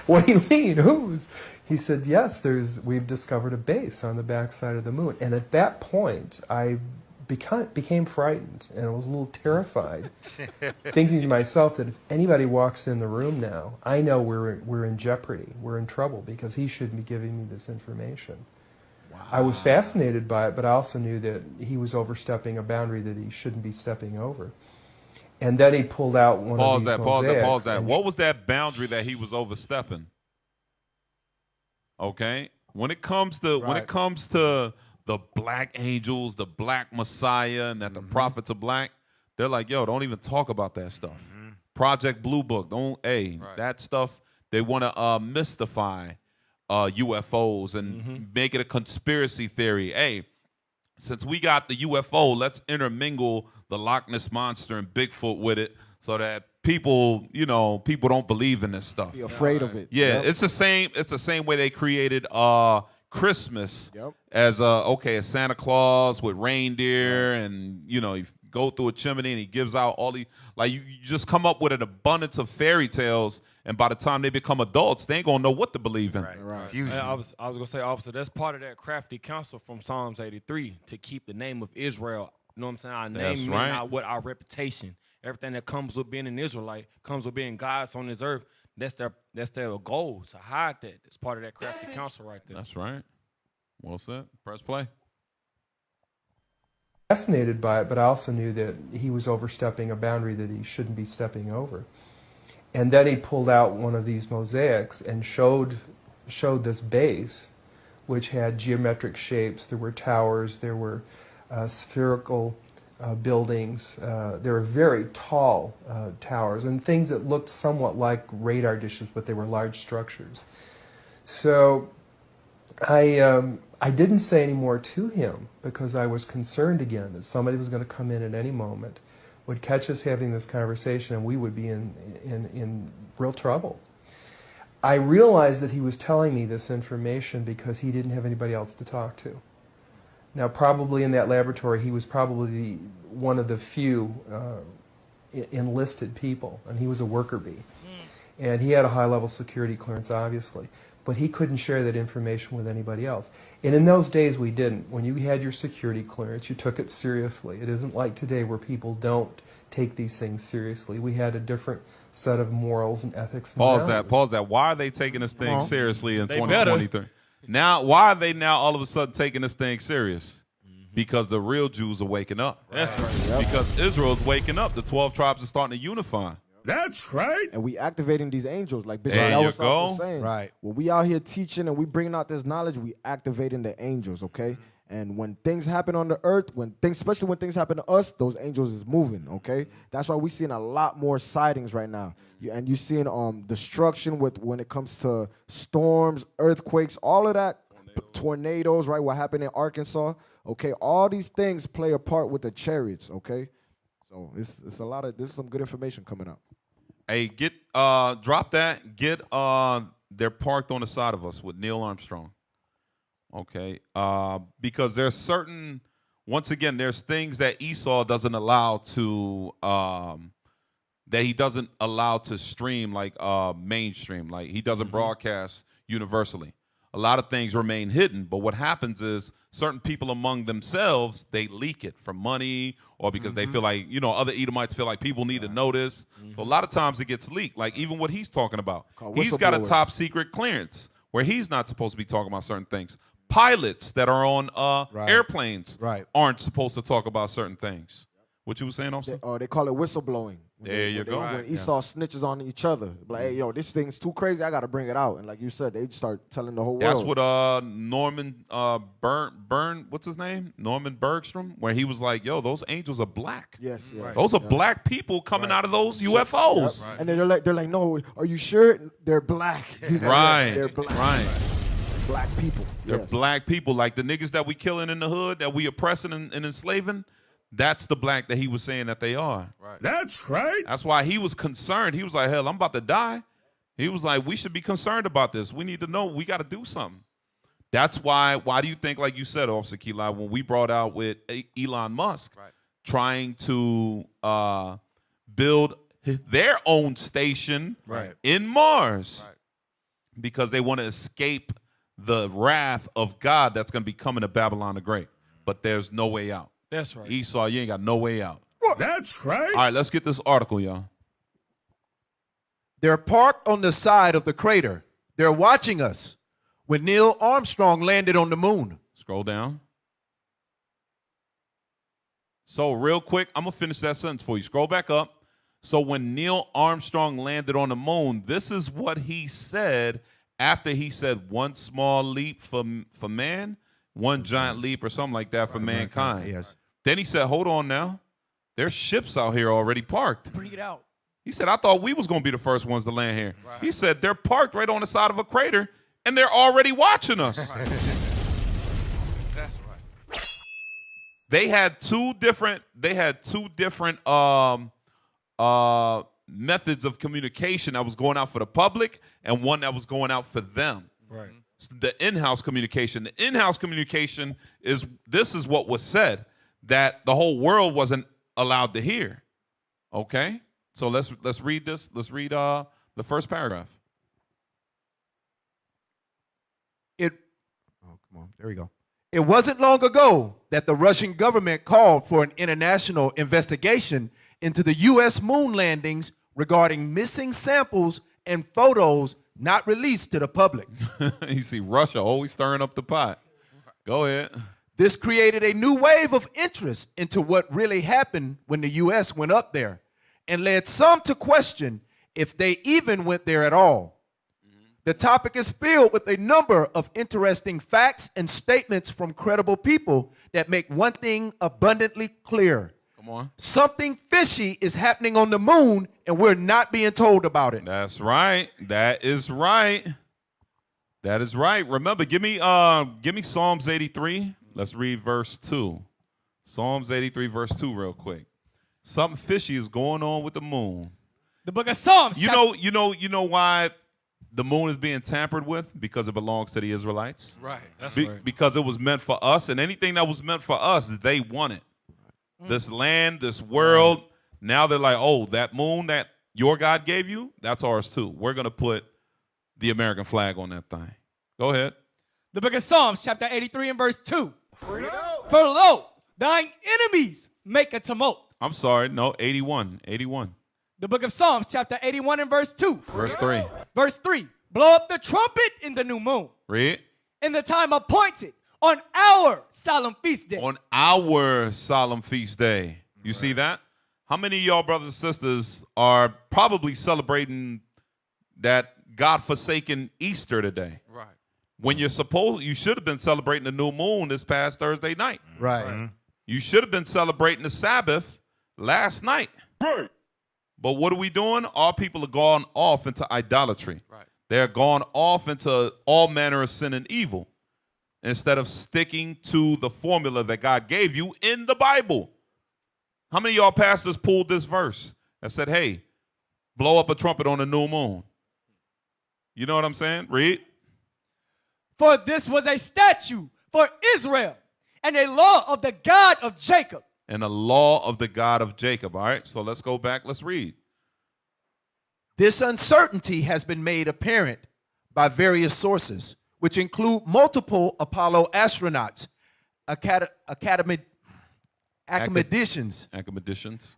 What do you mean, whose? He said, yes, we've discovered a base on the back side of the moon. And at that point, I became frightened, and I was a little terrified, thinking to myself that if anybody walks in the room now, I know we're in jeopardy, we're in trouble, because he shouldn't be giving me this information. Wow. I was fascinated by it, but I also knew that he was overstepping a boundary that he shouldn't be stepping over. And then he pulled out one of these mosaics. Pause that. What was that boundary that he was overstepping? Okay, when it comes to the black angels, the black Messiah, and that the prophets are black, they're like, yo, don't even talk about that stuff. Project Blue Book, that stuff, they want to mystify UFOs and make it a conspiracy theory. Hey, since we got the UFO, let's intermingle the Loch Ness Monster and Bigfoot with it so that people don't believe in this stuff. Be afraid of it. Yeah, it's the same way they created Christmas as a Santa Claus with reindeer, and you go through a chimney and he gives out all the, like, you just come up with an abundance of fairy tales, and by the time they become adults, they ain't gonna know what to believe in. Right. I was gonna say, officer, that's part of that crafty counsel from Psalms 83 to keep the name of Israel. You know what I'm saying? Our name, not what our reputation. Everything that comes with being an Israelite comes with being God's on this earth. That's their goal, to hide that. It's part of that crafty counsel right there. That's right. Well said. Press play. Fascinated by it, but I also knew that he was overstepping a boundary that he shouldn't be stepping over. And then he pulled out one of these mosaics and showed this base, which had geometric shapes. There were towers, there were spherical buildings. There were very tall towers and things that looked somewhat like radar dishes, but they were large structures. So I didn't say any more to him because I was concerned again that somebody was going to come in at any moment, would catch us having this conversation, and we would be in real trouble. I realized that he was telling me this information because he didn't have anybody else to talk to. Now, probably in that laboratory, he was probably one of the few enlisted people, and he was a worker bee. And he had a high-level security clearance, obviously. But he couldn't share that information with anybody else. And in those days, we didn't. When you had your security clearance, you took it seriously. It isn't like today where people don't take these things seriously. We had a different set of morals and ethics. And Pause that. Why are they taking this thing seriously in 2023? Now, why are they now all of a sudden taking this thing serious? Because the real Jews are waking up. That's right. Because Israel's waking up. The 12 tribes are starting to unify. That's right. And we activating these angels, like Bishop There you was go. saying. Right. When we out here teaching and we bringing out this knowledge, we activating the angels, okay? And when things happen on the earth, especially when things happen to us, those angels is moving, okay? That's why we're seeing a lot more sightings right now. And you're seeing destruction when it comes to storms, earthquakes, all of that, tornadoes, right? What happened in Arkansas, okay? All these things play a part with the chariots, okay? So it's a lot of, this is some good information coming out. Hey, drop that. They're parked on the side of us with Neil Armstrong. Okay, because there's certain, once again, there's things that Esau doesn't allow to, that he doesn't allow to stream like mainstream. Like he doesn't broadcast universally. A lot of things remain hidden, but what happens is certain people among themselves, they leak it for money or because they feel like, other Edomites feel like people need to know this. So a lot of times it gets leaked, like even what he's talking about. He's got a top secret clearance where he's not supposed to be talking about certain things. Pilots that are on airplanes aren't supposed to talk about certain things. What you were saying, officer? They call it whistleblowing. There you go. When Esau snitches on each other, like, hey, this thing's too crazy, I got to bring it out. And like you said, they start telling the whole world. That's what Norman what's his name? Norman Bergstrom, where he was like, yo, those angels are black. Yes. Those are black people coming out of those UFOs. Right. And then they're like, no, are you sure? They're black. Right. They're black. Right. Black people. They're black people, like the niggas that we killing in the hood, that we oppressing and enslaving. That's the black that he was saying that they are. Right. That's right. That's why he was concerned. He was like, hell, I'm about to die. He was like, we should be concerned about this. We need to know. We got to do something. That's why do you think, like you said, Officer Killeen, when we brought out with Elon Musk trying to build their own station in Mars because they want to escape the wrath of God that's going to be coming to Babylon the Great. But there's no way out. That's right. Esau, you ain't got no way out. That's right. All right, let's get this article, y'all. They're parked on the side of the crater. They're watching us when Neil Armstrong landed on the moon. Scroll down. So real quick, I'm going to finish that sentence for you. Scroll back up. So when Neil Armstrong landed on the moon, this is what he said after he said one small leap for man, one giant leap or something like that for mankind. Yes. Then he said, hold on now. There's ships out here already parked. Bring it out. He said, I thought we was going to be the first ones to land here. Right. He said, they're parked right on the side of a crater, and they're already watching us. Right. That's right. They had two different methods of communication that was going out for the public and one that was going out for them. Right. The in-house communication. The in-house communication is what was said that the whole world wasn't allowed to hear. Okay? So let's read this. Let's read the first paragraph. Come on, there we go. It wasn't long ago that the Russian government called for an international investigation into the U.S. moon landings regarding missing samples and photos not released to the public. You see Russia always stirring up the pot. Go ahead. This created a new wave of interest into what really happened when the U.S. went up there and led some to question if they even went there at all. The topic is filled with a number of interesting facts and statements from credible people that make one thing abundantly clear. Come on. Something fishy is happening on the moon, and we're not being told about it. That's right. That is right. That is right. Remember, give me Psalms 83. Let's read verse 2. Psalms 83, verse 2, real quick. Something fishy is going on with the moon. The book of Psalms. You know why the moon is being tampered with? Because it belongs to the Israelites. Right. That's right. Because it was meant for us, and anything that was meant for us, they want it. This land, this world. Now they're like, oh, that moon that your God gave you, that's ours too. We're going to put the American flag on that thing. Go ahead. The book of Psalms, chapter 83 and verse 2. For lo, thine enemies make a tumult. I'm sorry. No, 81. 81. The book of Psalms, chapter 81 and verse 2. Verse 3. Verse 3. Blow up the trumpet in the new moon. Read. In the time appointed on our solemn feast day. On our solemn feast day. You see that? How many of y'all brothers and sisters are probably celebrating that God-forsaken Easter today? Right. When you should have been celebrating the new moon this past Thursday night. Right. Mm-hmm. You should have been celebrating the Sabbath last night. Right. But what are we doing? Our people are gone off into idolatry. Right. They're gone off into all manner of sin and evil instead of sticking to the formula that God gave you in the Bible. How many of y'all pastors pulled this verse and said, hey, blow up a trumpet on the new moon? You know what I'm saying? Read. For this was a statute for Israel and a law of the God of Jacob. And a law of the God of Jacob. All right, so let's go back. Let's read. This uncertainty has been made apparent by various sources, which include multiple Apollo astronauts, academicians,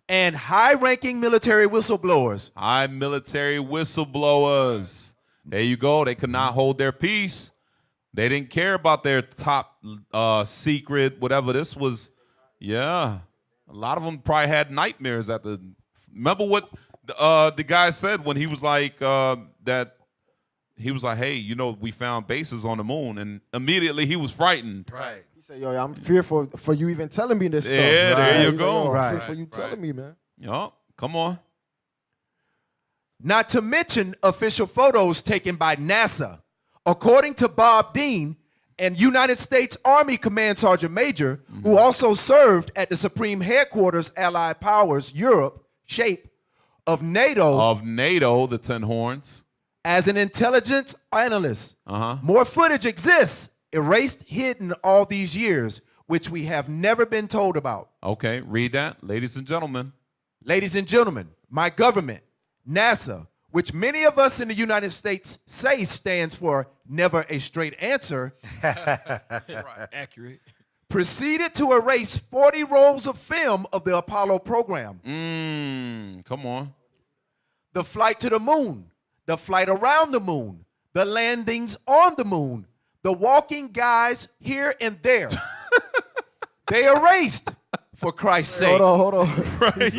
and high-ranking military whistleblowers. High military whistleblowers. There you go. They could not hold their peace. They didn't care about their top secret, whatever this was. Yeah. A lot of them probably had nightmares at the. Remember what the guy said when he was like that. He was like, hey, you know, we found bases on the moon, and immediately he was frightened. Right. He said, yo, I'm fearful for you even telling me this stuff. Yeah, there you go. Like, yo, I'm Right. fearful you telling me, man. Yo, come on. Not to mention official photos taken by NASA. According to Bob Dean, and United States Army Command Sergeant Major, who also served at the Supreme Headquarters Allied Powers Europe, SHAPE, of NATO. Of NATO, the 10 horns. As an intelligence analyst. More footage exists erased, hidden all these years, which we have never been told about. Okay, read that, ladies and gentlemen. Ladies and gentlemen, my government, NASA, which many of us in the United States say stands for never a straight answer, Accurate. proceeded to erase 40 rolls of film of the Apollo program. Come on. The flight to the moon, the flight around the moon, the landings on the moon, the walking guys here and there. They erased, for Christ's sake. Hold on. Right. He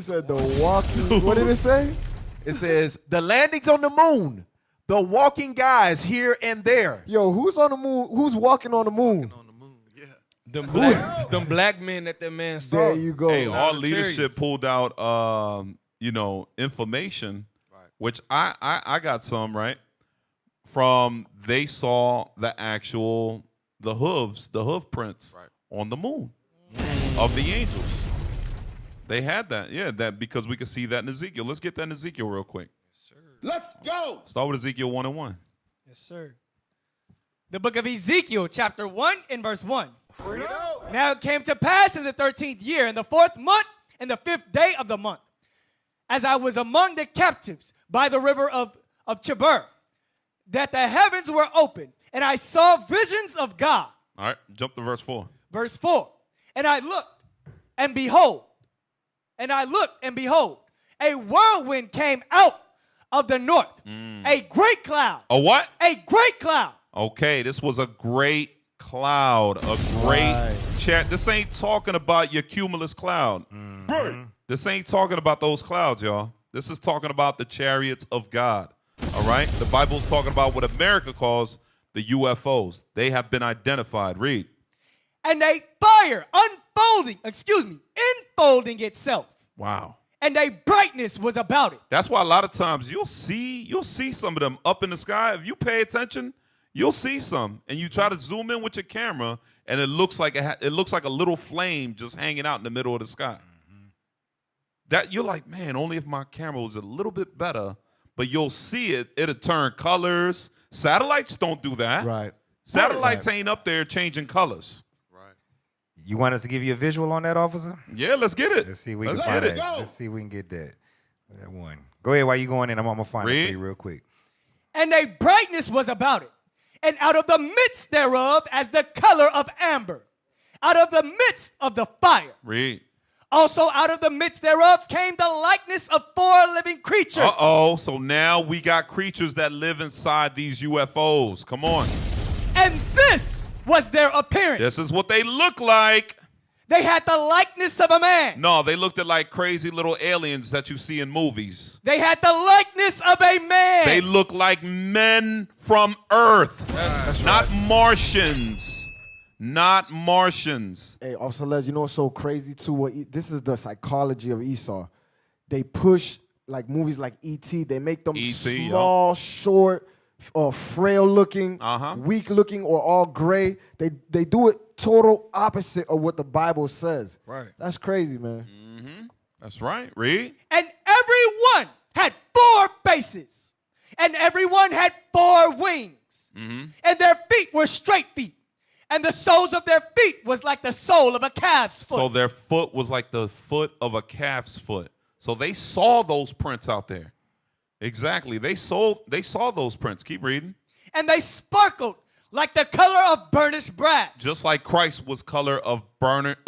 said the walking. What did it say? It says the landings on the moon, the walking guys here and there. Yo, who's on the moon? Who's walking on the moon? Them black men that man saw. There you go. Hey, our leadership pulled out, information, which I got some, right? From they saw the hoof prints on the moon of the angels. They had that, that because we could see that in Ezekiel. Let's get that in Ezekiel real quick. Yes, sir. Let's go. Start with Ezekiel 1:1. Yes, sir. The book of Ezekiel, chapter 1 and verse 1. Now it came to pass in the 13th year, in the 4th month, and the 5th day of the month, as I was among the captives by the river of Chebar, that the heavens were opened, and I saw visions of God. All right, jump to verse 4. Verse 4. And I looked, and behold, a whirlwind came out of the north, a great cloud. A what? A great cloud. Okay, this was a great cloud, a great chat. This ain't talking about your cumulus cloud. This ain't talking about those clouds, y'all. This is talking about the chariots of God. All right? The Bible's talking about what America calls the UFOs. They have been identified. Read. And a fire enfolding itself. Wow. And a brightness was about it. That's why a lot of times you'll see some of them up in the sky. If you pay attention, you'll see some, and you try to zoom in with your camera, and it looks like a little flame just hanging out in the middle of the sky. That you're like, man, only if my camera was a little bit better, but you'll see it. It'll turn colors. Satellites don't do that. Right. Satellites ain't up there changing colors. You want us to give you a visual on that, officer? Yeah, let's get it. Let's see if we can find that. Let's see if we can get that. That one. Go ahead while you going in. I'm gonna find it for you real quick. And a brightness was about it, and out of the midst thereof, as the color of amber, out of the midst of the fire. Read. Also out of the midst thereof came the likeness of 4 living creatures. Uh-oh, so now we got creatures that live inside these UFOs. Come on. And this was their appearance. This is what they look like. They had the likeness of a man. No, they looked at like crazy little aliens that you see in movies. They had the likeness of a man. They look like men from Earth. That's not right. Martians. Not Martians. Hey, Officer Les, you know what's so crazy too? This is the psychology of Esau. They push like movies like E.T. They make them small, short, frail looking, weak looking, or all gray. They do it total opposite of what the Bible says. Right. That's crazy, man. That's right. Read. And everyone had 4 faces, and everyone had 4 wings, and their feet were straight feet. And the soles of their feet was like the sole of a calf's foot. So their foot was like the foot of a calf's foot. So they saw those prints out there. Exactly. They saw those prints. Keep reading. And they sparkled like the color of burnished brass. Just like Christ was color of burnt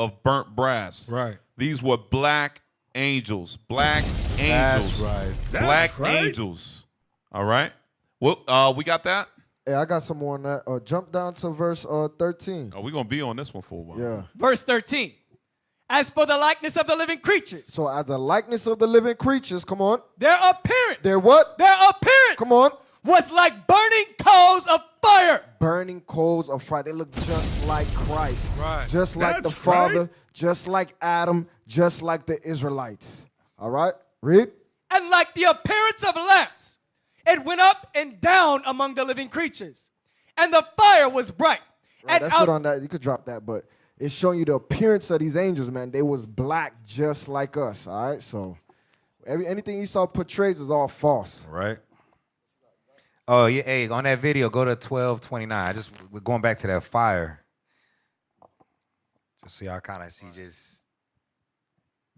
brass. Right. These were black angels. Black angels. That's right. Black angels. All right. Well, we got that? Hey, I got some more on that. Jump down to verse 13. Oh, we're going to be on this one for a while. Yeah. Verse 13. As for the likeness of the living creatures. So as the likeness of the living creatures, come on. Their appearance. Their what? Their appearance. Come on. Was like burning coals of fire. Burning coals of fire. They look just like Christ. Right. Just like the Father. Just like Adam. Just like the Israelites. All right? Read. And like the appearance of lamps. It went up and down among the living creatures. And the fire was bright. Right, that's it on that. You could drop that, but it's showing you the appearance of these angels, man. They was black just like us, all right? So anything Esau portrays is all false. Right. Oh yeah, hey, on that video, go to 12:29. We're going back to that fire. Just so y'all kind of see just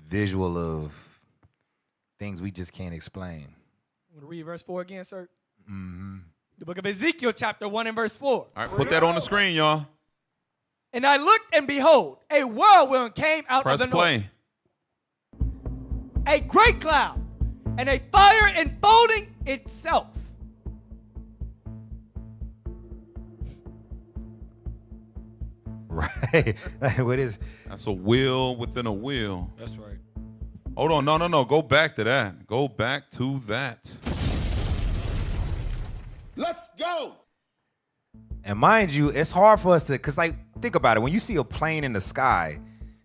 visual of things we just can't explain. Want to read verse 4 again, sir? Mm-hmm. The book of Ezekiel, chapter 1 and verse 4. All right, put that on the screen, y'all. And I looked, and behold, a whirlwind came out Press of the play. north. A great cloud, and a fire enfolding itself. Right. What is? That's a wheel within a wheel. That's right. Hold on. No. Go back to that. Go back to that. Let's go. And mind you, it's hard for us to, because like, think about it. When you see a plane in the sky,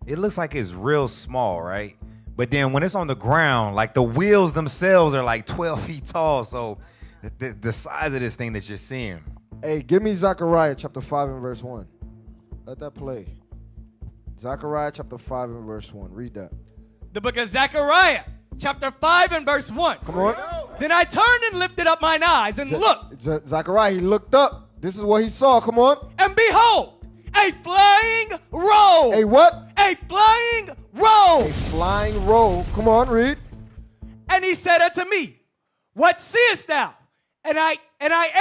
it looks like it's real small, right? But then when it's on the ground, like the wheels themselves are like 12 feet tall. So the size of this thing that you're seeing. Hey, give me Zechariah chapter 5 and verse 1. Let that play. Zechariah chapter 5 and verse 1. Read that. The book of Zechariah, chapter 5 and verse 1. Come on. Then I turned and lifted up mine eyes and looked. Zechariah, he looked up. This is what he saw. Come on. And behold, a flying roll. A what? A flying roll. A flying roll. Come on, read. And he said unto me, what seest thou? And I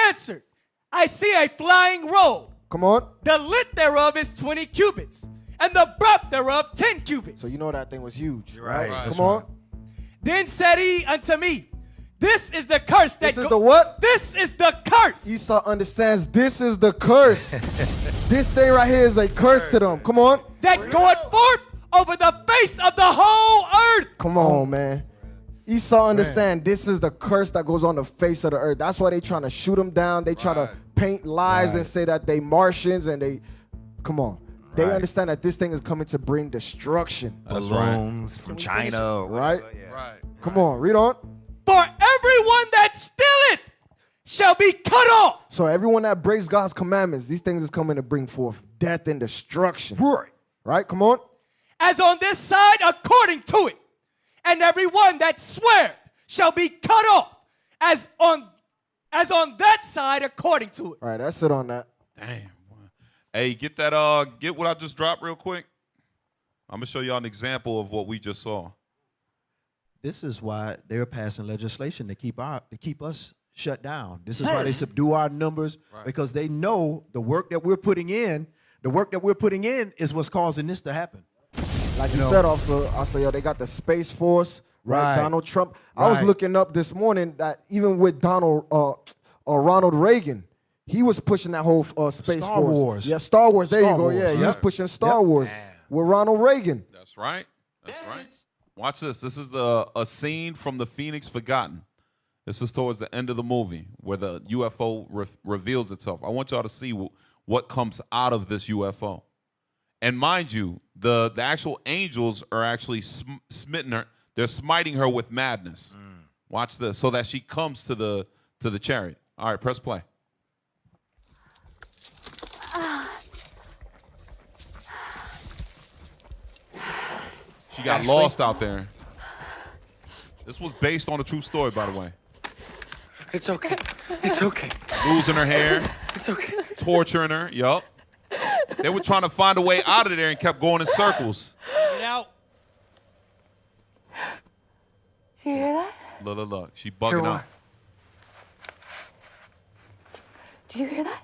answered, I see a flying roll. Come on. The length thereof is 20 cubits, and the breadth thereof 10 cubits. So you know that thing was huge, Right. Come on. Then said he unto me, this is the curse that This is the what? This is the curse. Esau understands this is the curse. This thing right here is a curse to them. Come on. That goeth forth over the face of the whole earth. Come on, man. Esau understand this is the curse that goes on the face of the earth. That's why they trying to shoot him down. They try to paint lies and say that they Martians and they, come on. They understand that this thing is coming to bring destruction. Balloons from China. Right? Come on, read on. For everyone that stealeth shall be cut off. So everyone that breaks God's commandments, these things is coming to bring forth death and destruction. Right? Come on. As on this side according to it. And everyone that sweareth shall be cut off. As on that side according to it. All right, that's it on that. Damn. Hey, get that. Get what I just dropped real quick. I'm gonna show y'all an example of what we just saw. This is why they're passing legislation to keep us shut down. This is why they subdue our numbers, because they know the work that we're putting in. The work that we're putting in is what's causing this to happen. Like you said, also, I say, yo, they got the Space Force, right? Donald Trump. I was looking up this morning that even with Ronald Reagan, he was pushing that whole Space Star Force. Wars. Yeah, Star Wars. There Star you go. Wars. Yeah, he was pushing Star Yep. Wars with Ronald Reagan. That's right. That's right. Watch this. This is a scene from The Phoenix Forgotten. This is towards the end of the movie where the UFO reveals itself. I want y'all to see what comes out of this UFO. And mind you, the actual angels are actually smitten her. They're smiting her with madness. Watch this, so that she comes to the chariot. All right, press play. She got lost out there. This was based on a true story, by the way. It's okay. It's okay. Losing her hair. It's okay. Torturing her. Yup. They were trying to find a way out of there and kept going in circles. Get out. Do you hear that? Look. She bugging out. Did you hear that?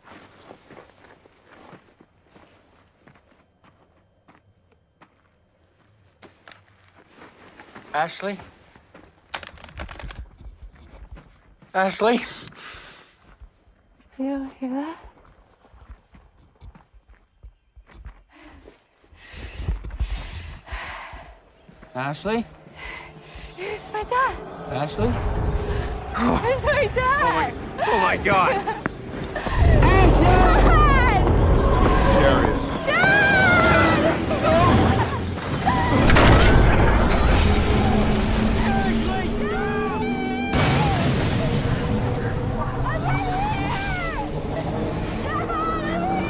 Ashley? Ashley? You don't hear that? Ashley? It's my dad. Ashley? It's my dad. Oh my God. Dad! Chariot.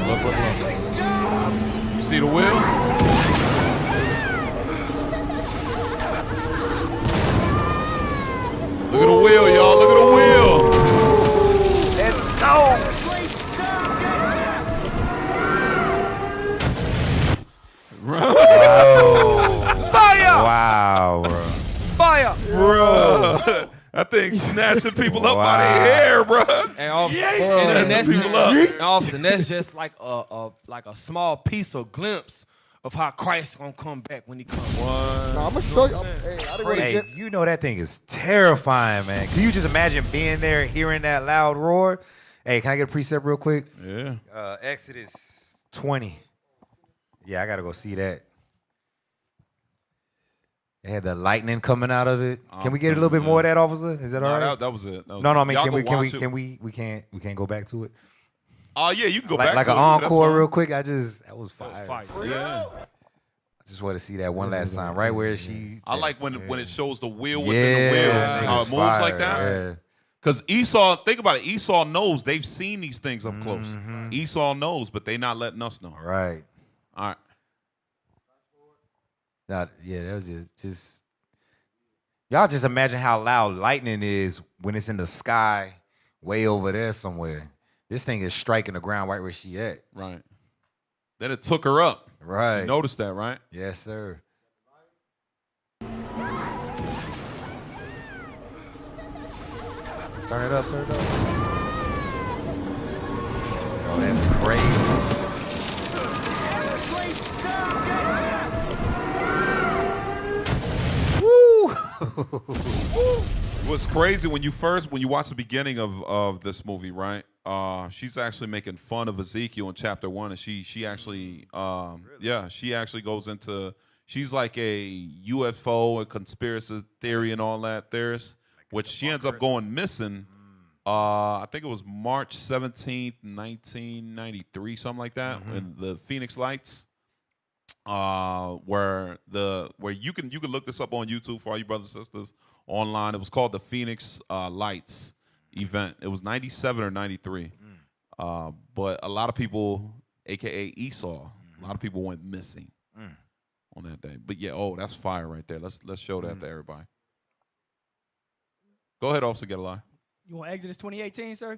Look. You see the wheel? Look at the wheel, y'all. Look at the wheel. That thing snatching people up by their hair, bro. And officer, and that's just like a small piece of glimpse of how Christ gonna come back when he comes. I'm gonna show you. Hey, you know that thing is terrifying, man. Can you just imagine being there, hearing that loud roar? Hey, can I get a precept real quick? Yeah. Exodus 20. Yeah, I gotta go see that. They had the lightning coming out of it. Can we get a little bit more of that, officer? Is that all right? That was it. No, I mean, we can't go back to it. Oh yeah, you can go back like to an it. encore real quick. That was fire. Yeah. I just want to see that one last time, right where she. I like when it shows the wheel within the wheels, how it moves like that. Yeah. Because Esau, think about it. Esau knows they've seen these things up close. Esau knows, but they not letting us know. Right. All right. That was just. Y'all just imagine how loud lightning is when it's in the sky, way over there somewhere. This thing is striking the ground right where she at. Right. Then it took her up. Right. You noticed that, right? Yes, sir. Turn it up. Oh, that's crazy. What's crazy when you watch the beginning of this movie, right? She's actually making fun of Ezekiel in chapter 1, and she actually she actually goes into, she's like a UFO, a conspiracy theory and all that theorist, which she ends up going missing. I think it was March 17th, 1993, something like that, in the Phoenix Lights. Where you can look this up on YouTube for all you brothers and sisters online. It was called the Phoenix Lights event. It was 97 or 93. But a lot of people, aka Esau, a lot of people went missing on that day. But yeah, that's fire right there. Let's show that to everybody. Go ahead, Officer Get a Lie. You want Exodus 2018, sir?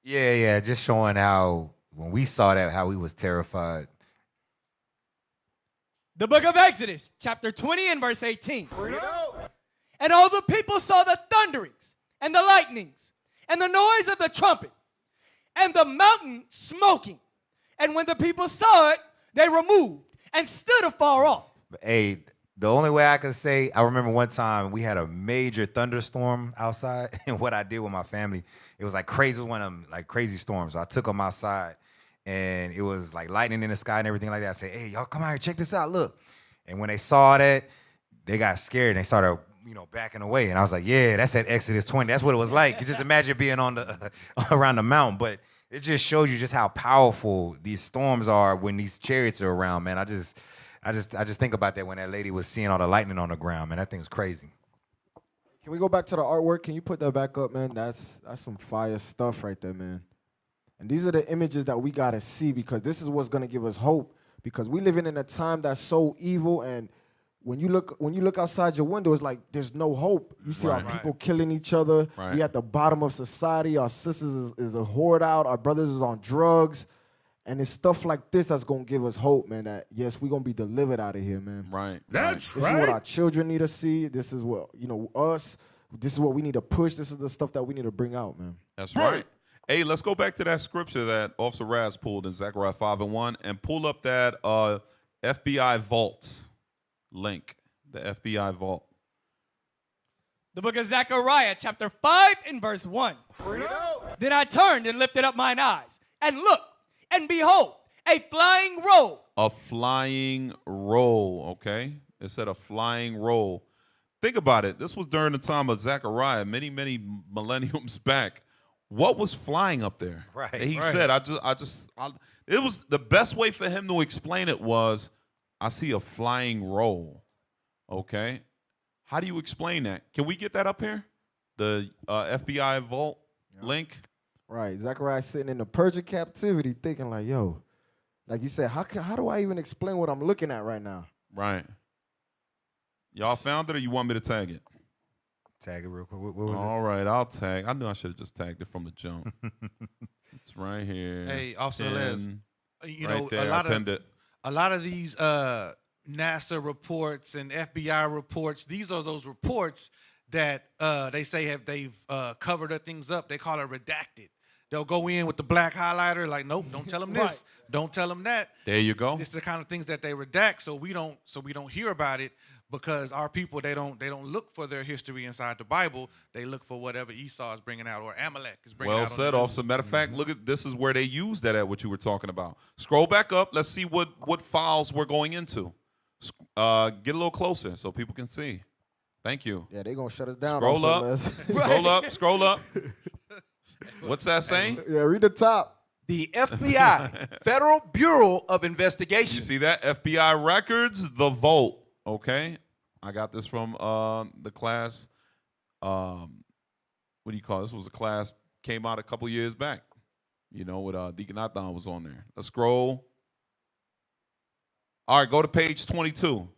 Yeah, just showing how when we saw that, how we was terrified. The book of Exodus, chapter 20 and verse 18. And all the people saw the thunderings and the lightnings and the noise of the trumpet and the mountain smoking. And when the people saw it, they removed and stood afar off. Hey, the only way I can say, I remember one time we had a major thunderstorm outside, and what I did with my family, it was like crazy, one of them like crazy storms. So I took them outside. And it was like lightning in the sky and everything like that. I said, hey, y'all come out here, check this out, look. And when they saw that, they got scared and they started, backing away. And I was like, yeah, that's at Exodus 20. That's what it was like. You just imagine being on the around the mountain. But it just shows you just how powerful these storms are when these chariots are around, man. I just think about that when that lady was seeing all the lightning on the ground, man. That thing was crazy. Can we go back to the artwork? Can you put that back up, man? That's some fire stuff right there, man. And these are the images that we got to see, because this is what's going to give us hope, because we living in a time that's so evil, and when you look outside your window, it's like there's no hope. You see our people killing each other. We at the bottom of society. Our sisters is a hoard out. Our brothers is on drugs. And it's stuff like this that's going to give us hope, man, that, yes, we're going to be delivered out of here, man. Right. This is what our children need to see. This is what, us, this is what we need to push. This is the stuff that we need to bring out, man. That's right. Hey, let's go back to that scripture that Officer Raz pulled in Zechariah 5:1 and pull up that FBI vaults link, the FBI vault. The book of Zechariah, chapter 5 and verse 1. Then I turned and lifted up mine eyes and looked, and behold, a flying roll. A flying roll, okay? It said a flying roll. Think about it. This was during the time of Zechariah, many, many millenniums back. What was flying up there? Right. And he said, it was the best way for him to explain it was, I see a flying roll. Okay. How do you explain that? Can we get that up here? The FBI vault link? Right. Zechariah sitting in the Persian captivity thinking like, yo, like you said, how do I even explain what I'm looking at right now? Right. Y'all found it, or you want me to tag it? Tag it real quick. What was it? All right, I'll tag. I knew I should have just tagged it from the jump. It's right here. Hey, Officer Les, right there, a lot of these NASA reports and FBI reports, these are those reports that they say they've covered things up. They call it redacted. They'll go in with the black highlighter, like, nope, don't tell them this, Right. don't tell them that. There you go. It's the kind of things that they redact, so we don't hear about it, because our people, they don't look for their history inside the Bible. They look for whatever Esau is bringing out or Amalek is bringing out. Well said, officer. Matter of fact, look at this is where they use that at what you were talking about. Scroll back up. Let's see what files we're going into. Get a little closer so people can see. Thank you. Yeah, they're gonna shut us down. Scroll up. also, Scroll up. Scroll up. What's that saying? Yeah, read the top. The FBI, Federal Bureau of Investigation. You see that? FBI records, the vault. Okay. I got this from the class. What do you call it? This was a class, came out a couple years back. You know, with Deacon Athan was on there. Let's scroll. All right, go to page 22.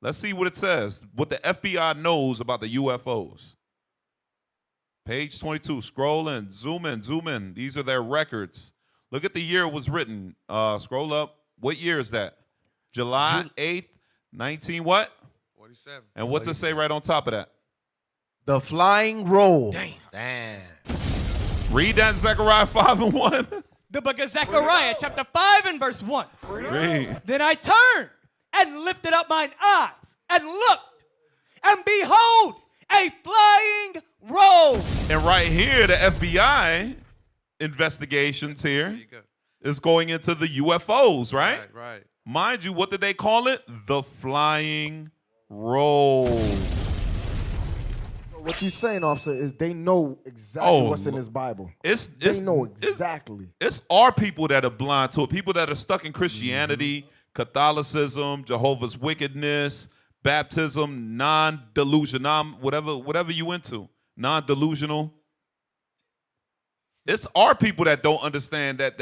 Let's see what it says. What the FBI knows about the UFOs. Page 22. Scroll in. Zoom in. Zoom in. These are their records. Look at the year it was written. Scroll up. What year is that? July 8th, 19 what? 47. And what's it say right on top of that? The flying roll. Damn. Read that, Zechariah 5 and 1. The book of Zechariah, chapter 5 and verse 1. Read. Then I turned and lifted up mine eyes and looked, and behold, a flying roll. And right here, the FBI investigations here is going into the UFOs, right? Right. Mind you, what did they call it? The flying roll. What you're saying, officer, is they know exactly what's in this Bible. They know exactly. It's our people that are blind to it. People that are stuck in Christianity, Catholicism, Jehovah's wickedness, baptism, non-delusion, whatever you into, non-delusional. It's our people that don't understand that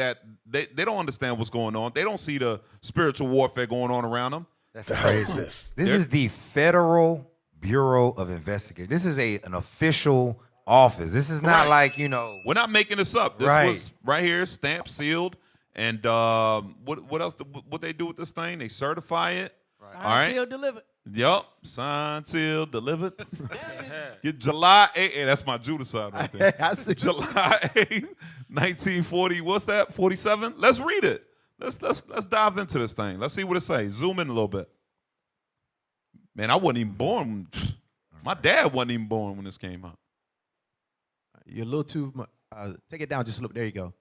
they don't understand what's going on. They don't see the spiritual warfare going on around them. That's crazy. This is the Federal Bureau of Investigation. This is an official office. This is not like, you know. We're not making this up. This was right here, stamped, sealed. And what else? What they do with this thing? They certify it. Signed, All right. sealed, delivered. Yup. Signed, sealed, delivered. Get July 8th. Hey, that's my Judas side right there. July 8th, 1940. What's that? 47? Let's read it. Let's dive into this thing. Let's see what it says. Zoom in a little bit. Man, I wasn't even born. My dad wasn't even born when this came out. You're a little too much. Take it down just a little. There you go.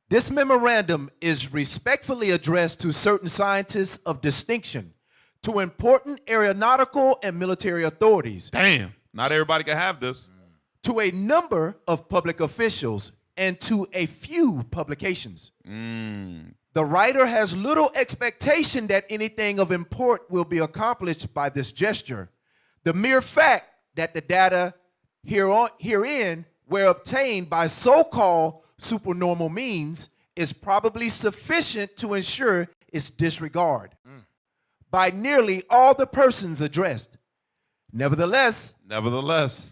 This memorandum is respectfully addressed to certain scientists of distinction, to important aeronautical and military authorities. Damn, not everybody can have this. To a number of public officials and to a few publications. The writer has little expectation that anything of import will be accomplished by this gesture. The mere fact that the data herein were obtained by so-called supernormal means is probably sufficient to ensure its disregard by nearly all the persons addressed. Nevertheless,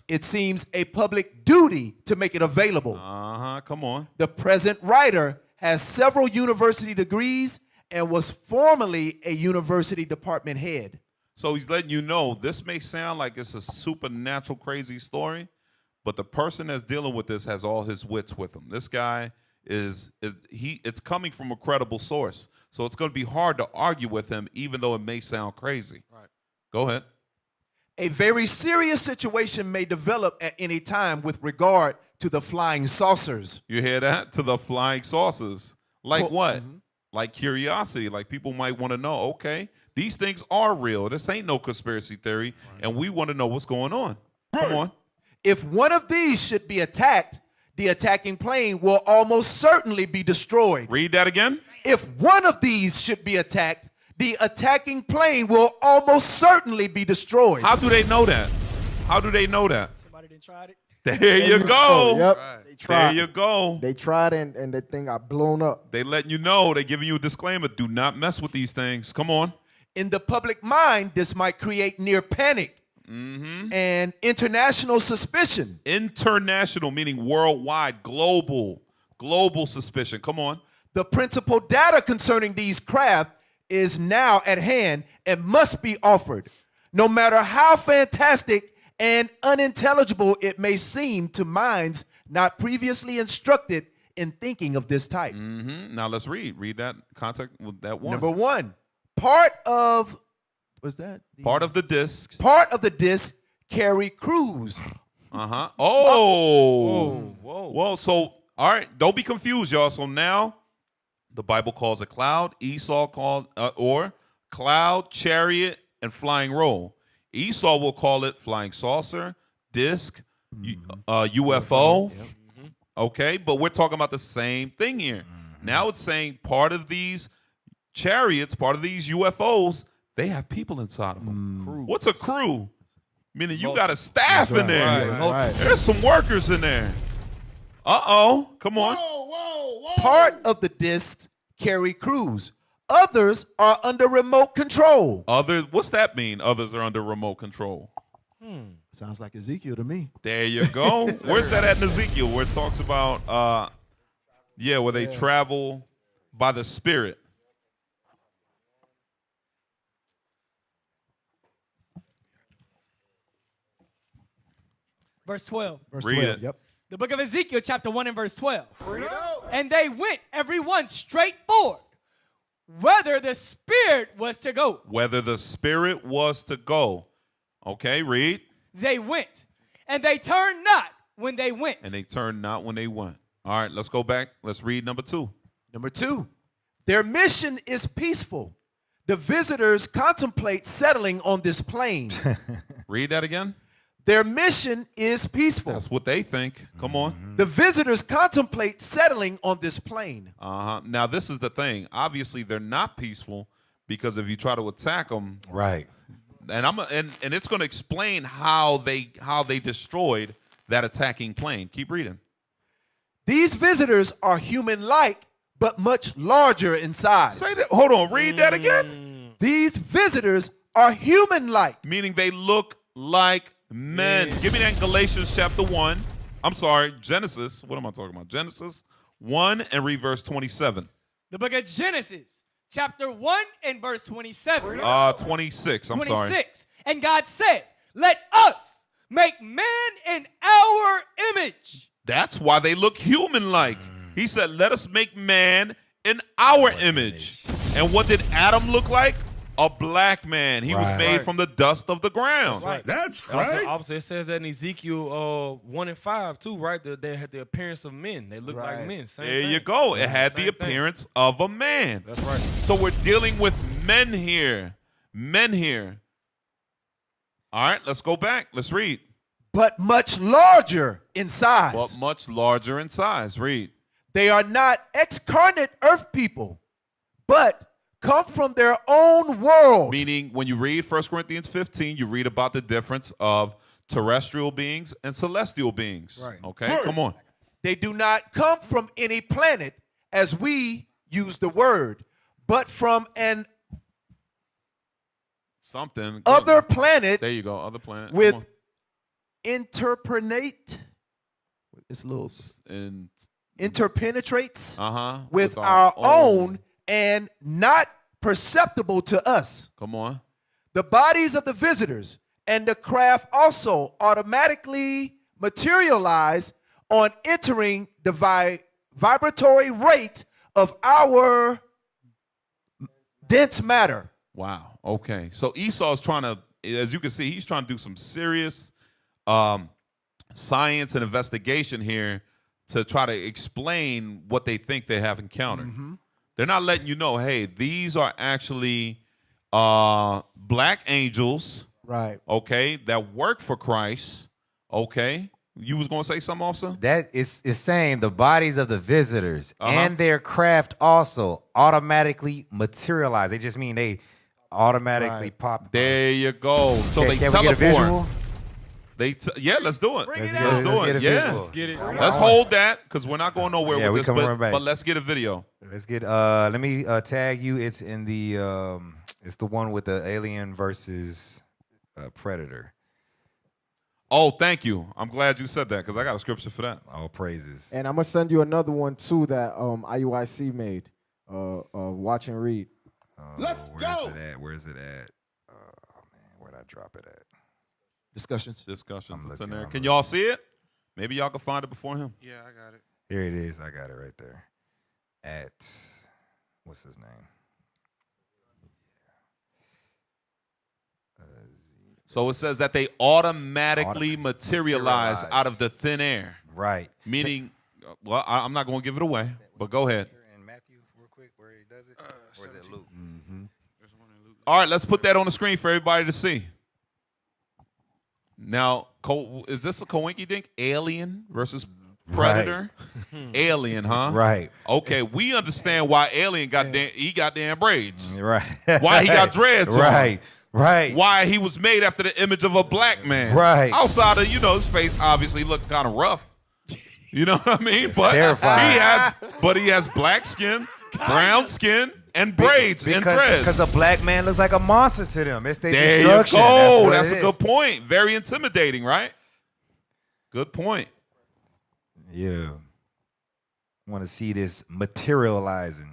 it seems a public duty to make it available. Come on. The present writer has several university degrees and was formerly a university department head. So he's letting you know this may sound like it's a supernatural crazy story, but the person that's dealing with this has all his wits with him. This guy it's coming from a credible source. So it's going to be hard to argue with him, even though it may sound crazy. Right. Go ahead. A very serious situation may develop at any time with regard to the flying saucers. You hear that? To the flying saucers. Like what? Like curiosity. Like people might want to know, okay, these things are real. This ain't no conspiracy theory, and we want to know what's going on. Come on. If one of these should be attacked, the attacking plane will almost certainly be destroyed. Read that again. If one of these should be attacked, the attacking plane will almost certainly be destroyed. How do they know that? How do they know that? Somebody done tried it. There you go. Yep. Right. They tried. There you go. They tried and the thing got blown up. They letting you know. They giving you a disclaimer. Do not mess with these things. Come on. In the public mind, this might create near panic and international suspicion. International, meaning worldwide, global suspicion. Come on. The principal data concerning these craft is now at hand and must be offered, no matter how fantastic and unintelligible it may seem to minds not previously instructed in thinking of this type. Now let's read that context with that one. Number one, part of the disc. Part of the disc carry crews. Whoa. So, all right, don't be confused, y'all. So now the Bible calls it cloud. Esau calls or cloud, chariot, and flying roll. Esau will call it flying saucer, disc, UFO. Okay, but we're talking about the same thing here. Now it's saying part of these chariots, part of these UFOs, they have people inside of them. What's a crew? Meaning you got a staff in there. Right. There's some workers in there. Come on. Part of the discs carry crews. Others are under remote control. What's that mean? Others are under remote control. Sounds like Ezekiel to me. There you go. Where's that at in Ezekiel where it talks about, where they travel by the Spirit? Verse 12. Read it. Yep. The book of Ezekiel, chapter 1 and verse 12. And they went, every one straight forward, whether the Spirit was to go. Whether the Spirit was to go. Okay, read. They went, and they turned not when they went. And they turned not when they went. All right, let's go back. Let's read number 2. Number 2, their mission is peaceful. The visitors contemplate settling on this plain. Read that again. Their mission is peaceful. That's what they think. Come on. The visitors contemplate settling on this plain. Now, this is the thing. Obviously, they're not peaceful because if you try to attack them, right? And it's going to explain how they destroyed that attacking plane. Keep reading. These visitors are human-like, but much larger in size. Say that. Hold on. Read that again. These visitors are human-like, meaning they look like men. Give me that in Galatians chapter 1. I'm sorry, Genesis. What am I talking about? Genesis 1 and read verse 27. The book of Genesis, chapter 1 and verse 27. 26. I'm 26. sorry. And God said, let us make man in our image. That's why they look human-like. He said, let us make man in our image. And what did Adam look like? A black man. He was made from the dust of the ground. That's right. Obviously, it says that in Ezekiel 1 and 5 too, right? They had the appearance of men. They look like men. Same there thing. you go. It had the appearance of a man. That's right. So we're dealing with men here. Men here. All right, let's go back. Let's read. but much larger in size. But much larger in size. Read. They are not excarnate earth people, but come from their own world. Meaning, when you read 1 Corinthians 15, you read about the difference of terrestrial beings and celestial beings. Right. Okay, come on. They do not come from any planet as we use the word, but from an something other planet. There you go, other planet. With interpenetrate. It's a little interpenetrates with our own and not perceptible to us. Come on. The bodies of the visitors and the craft also automatically materialize on entering the vibratory rate of our dense matter. Wow. Okay. So Esau's trying to, as you can see, he's trying to do some serious science and investigation here to try to explain what they think they have encountered. They're not letting you know, hey, these are actually black angels, right? Okay, that work for Christ. Okay, you was gonna say something, officer? That is saying the bodies of the visitors and their craft also automatically materialize. They just mean they automatically pop. There you go. So Can they we get a teleport. visual? Yeah, let's do it. Let's do get it. a Yeah, visual. Let's get it. Let's hold that because we're not going nowhere Yeah, we with this. coming right back. But let's get a video. Let's get. Let me tag you. It's in the. It's the one with the alien versus predator. Oh, thank you. I'm glad you said that because I got a scripture for that. All praises. And I'm gonna send you another one too that IUIC made. Watch and read. Let's go. Where's it at? Oh man, where'd I drop it at? Discussions. It's in there. Can y'all see it? Maybe y'all can find it before him. Yeah, I got it. Here it is. I got it right there. At what's his name? So it says that they automatically materialize out of the thin air. Right. Meaning, well, I'm not going to give it away, but go ahead. In Matthew, real quick, where he does it, or is it Luke? All right, let's put that on the screen for everybody to see. Now, is this a coinky dink? Alien versus Predator? Right. Alien, huh? Right. Okay, we understand why Alien got damn braids. Right. Why he got dreads on. Right. Right. Why he was made after the image of a black man. Right. Outside of, his face obviously looked kind of rough. You know what I mean? It's terrifying. He has black skin, brown skin, and braids and dreads. Because a black man looks like a monster to them. It's their There you destruction. go. That's a good point. Very intimidating, right? Good point. Yeah. Want to see this materializing.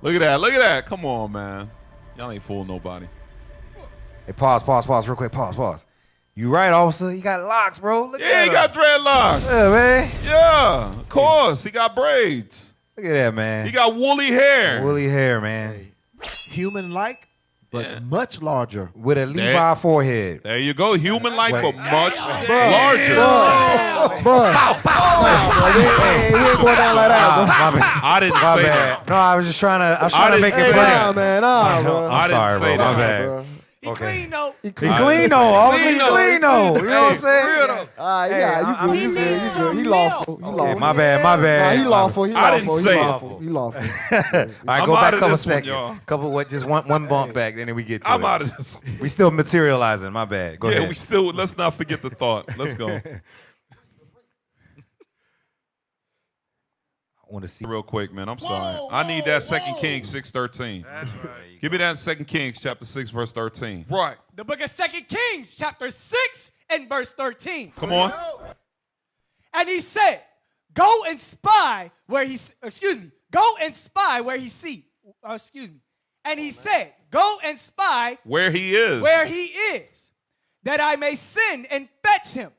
Look at that. Look at that. Come on, man. Y'all ain't fooling nobody. Hey, pause, real quick. Pause. You right, officer. He got locks, bro. Look Yeah, he got dreadlocks. Yeah, man. Yeah, of course. He got braids. Look at that, man. He got woolly hair. Woolly hair, man. Human-like, but much larger. With a Levi forehead. There you go. Human-like, but much larger. Bro. We ain't going down like that, bro. My bad. I didn't say that. No, I was just trying to make it say plain. that. Man, bro. I'm sorry, bro. My bad. Bro. He clean though. He clean though. All clean though. You know what I'm saying? Real though. You good. He lawful. My bad. Nah, he lawful. I didn't say it. He lawful. All right, I'm go out back of a couple this one, seconds. y'all. Just one bump back, then we get to it. I'm out of this. We still materializing. My bad. Go ahead. Let's not forget the thought. Let's go. I want to see real quick, man. I'm sorry. I need that 2 Kings 6:13. That's right. Give me that in 2 Kings chapter 6, verse 13. Right. The book of 2 Kings, chapter 6 and verse 13. Come on. And he said, go and spy where he, go and spy where he see. And he said, go and spy where he is. That I may send and fetch him.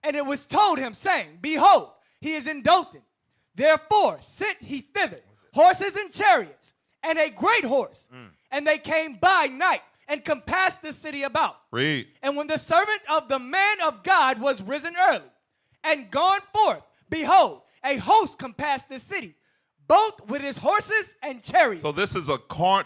And it was told him, saying, behold, he is in Dothan. Therefore sent he thither horses and chariots, and a great horse. And they came by night and compassed the city about. Read. And when the servant of the man of God was risen early and gone forth, behold, a host compassed the city, both with his horses and chariots. So this is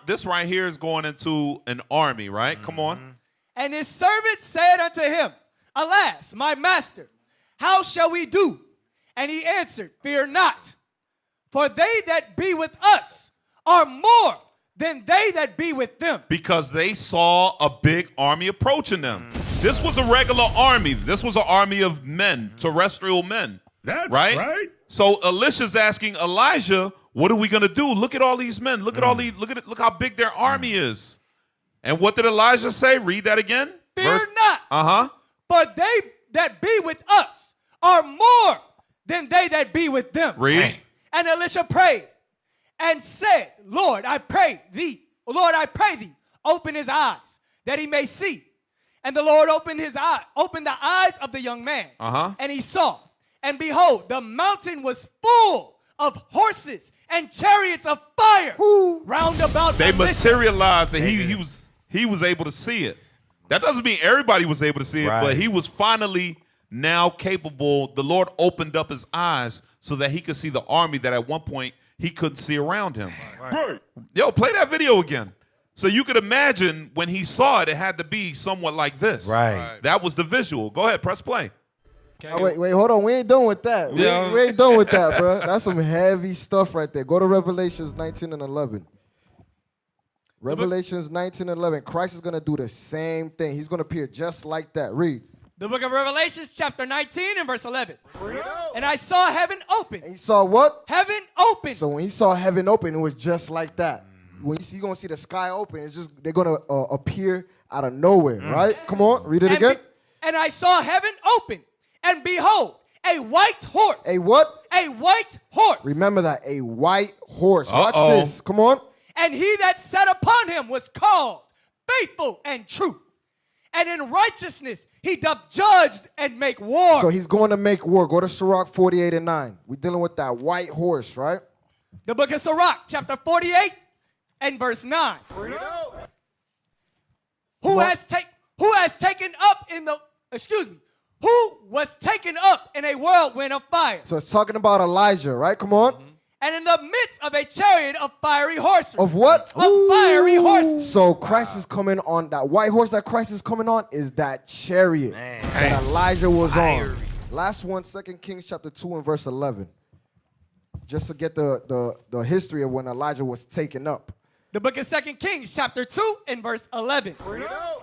this right here is going into an army, right? Come on. And his servant said unto him, alas, my master, how shall we do? And he answered, fear not, for they that be with us are more than they that be with them. Because they saw a big army approaching them. This was a regular army. This was an army of men, terrestrial men. That's right. So Elisha's asking Elijah, what are we going to do? Look at all these men. Look at all these. Look how big their army is. And what did Elijah say? Read that again. Fear not. Uh-huh. For they that be with us are more than they that be with them. Read. And Elisha prayed and said, Lord, I pray thee, open his eyes that he may see. And the Lord opened the eyes of the young man. And he saw. And behold, the mountain was full of horses and chariots of fire round about. They materialized that he was able to see it. That doesn't mean everybody was able to see it, but he was finally now capable. The Lord opened up his eyes so that he could see the army that at one point he couldn't see around him. Right. Yo, play that video again. So you could imagine when he saw it, it had to be somewhat like this. Right. That was the visual. Go ahead, press play. Wait, hold on. We ain't done with that. We ain't done with that, bro. That's some heavy stuff right there. Go to Revelations 19 and 11. Revelations 19 and 11. Christ is going to do the same thing. He's going to appear just like that. Read. The book of Revelations, chapter 19 and verse 11. And I saw heaven open. And he saw what? Heaven open. So when he saw heaven open, it was just like that. When you're going to see the sky open, it's just they're going to appear out of nowhere, right? Come on, read it again. And I saw heaven open, and behold, a white horse. A what? A white horse. Remember that, a white horse. Watch this. Come on. And he that sat upon him was called Faithful and True. And in righteousness he doth judge and make war. So he's going to make war. Go to Sirach 48 and 9. We're dealing with that white horse, right? The book of Sirach, chapter 48 and verse 9. Who was taken up in a whirlwind of fire. So it's talking about Elijah, right? Come on. And in the midst of a chariot of fiery horses. Of what? Of fiery horses. So Christ is coming on, that white horse that Christ is coming on is that chariot that Elijah was on. Last one, 2 Kings chapter 2 and verse 11. Just to get the history of when Elijah was taken up. The book of 2 Kings chapter 2 and verse 11.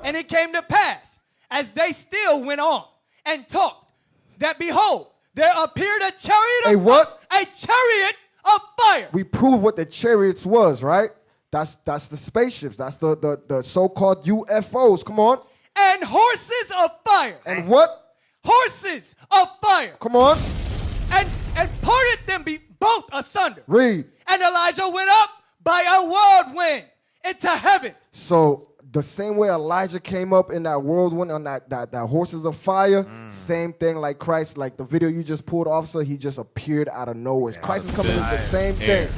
And it came to pass, as they still went on and talked, that behold, there appeared a chariot of A what? A chariot of fire. We proved what the chariots was, right? That's the spaceships. That's the so-called UFOs. Come on. And horses of fire. And what? Horses of fire. Come on. And parted them both asunder. Read. And Elijah went up by a whirlwind into heaven. So the same way Elijah came up in that whirlwind on that horses of fire, same thing like Christ, like the video you just pulled, officer, he just appeared out of nowhere. Christ is coming with the same thing.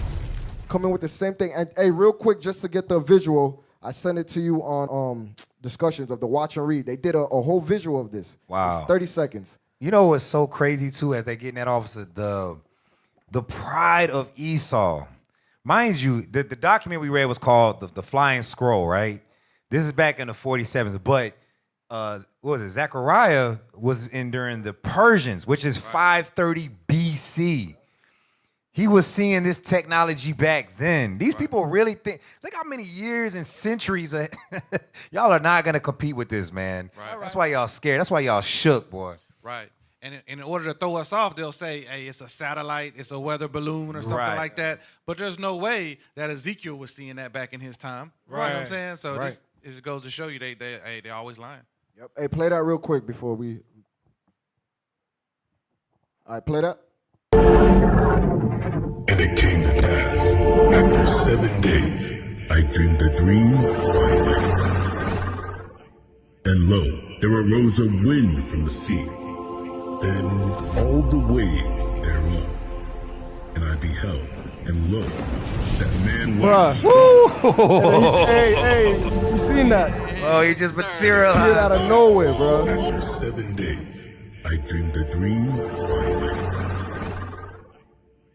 Coming with the same thing. And hey, real quick, just to get the visual, I sent it to you on discussions of the watch and read. They did a whole visual of this. Wow. It's 30 seconds. You know what's so crazy too, as they getting that officer, the pride of Esau. Mind you, the document we read was called the Flying Scroll, right? This is back in the 47s, but what was it? Azariah was in during the Persians, which is 530 BC. He was seeing this technology back then. These people really think, look how many years and centuries y'all are not gonna compete with this, man. Right. That's why y'all scared. That's why y'all shook, boy. Right. And in order to throw us off, they'll say, hey, it's a satellite, it's a weather balloon or something like that. But there's no way that Ezekiel was seeing that back in his time. Right. You know what I'm saying? So this it just goes to show you they always lying. Yep. Hey, play that real quick before we. All right, play that. And it came to pass, after 7 days, I dreamed a dream. And lo, there arose a wind from the sea, that moved all the waves thereof. And I beheld, and lo, that man was. Bruh. Hey, you seen that? Oh, he just materialized. Appeared out of nowhere, bro. After 7 days, I dreamed a dream.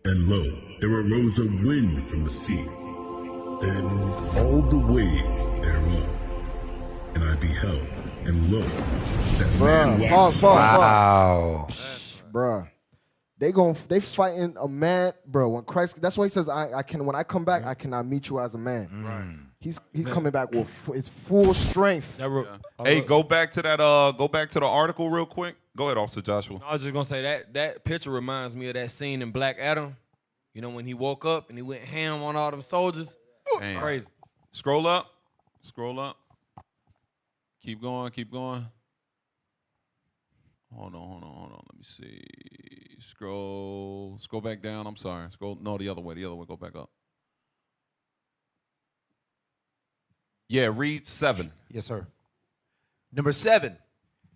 And lo, there arose a wind from the sea, that moved all the waves thereof. And I beheld, and lo, that man was. Wow. Bruh. They fighting a man, bro. When Christ, that's why he says, when I come back, I cannot meet you as a man. Right. He's coming back with his full strength. Hey, go back to the article real quick. Go ahead, Officer Joshua. I was just gonna say that picture reminds me of that scene in Black Adam. You know, when he woke up and he went ham on all them soldiers. Damn. Crazy. Scroll up. Keep going. Hold on. Let me see. Scroll back down. I'm sorry. The other way. Go back up. Yeah, read 7. Yes, sir. Number 7.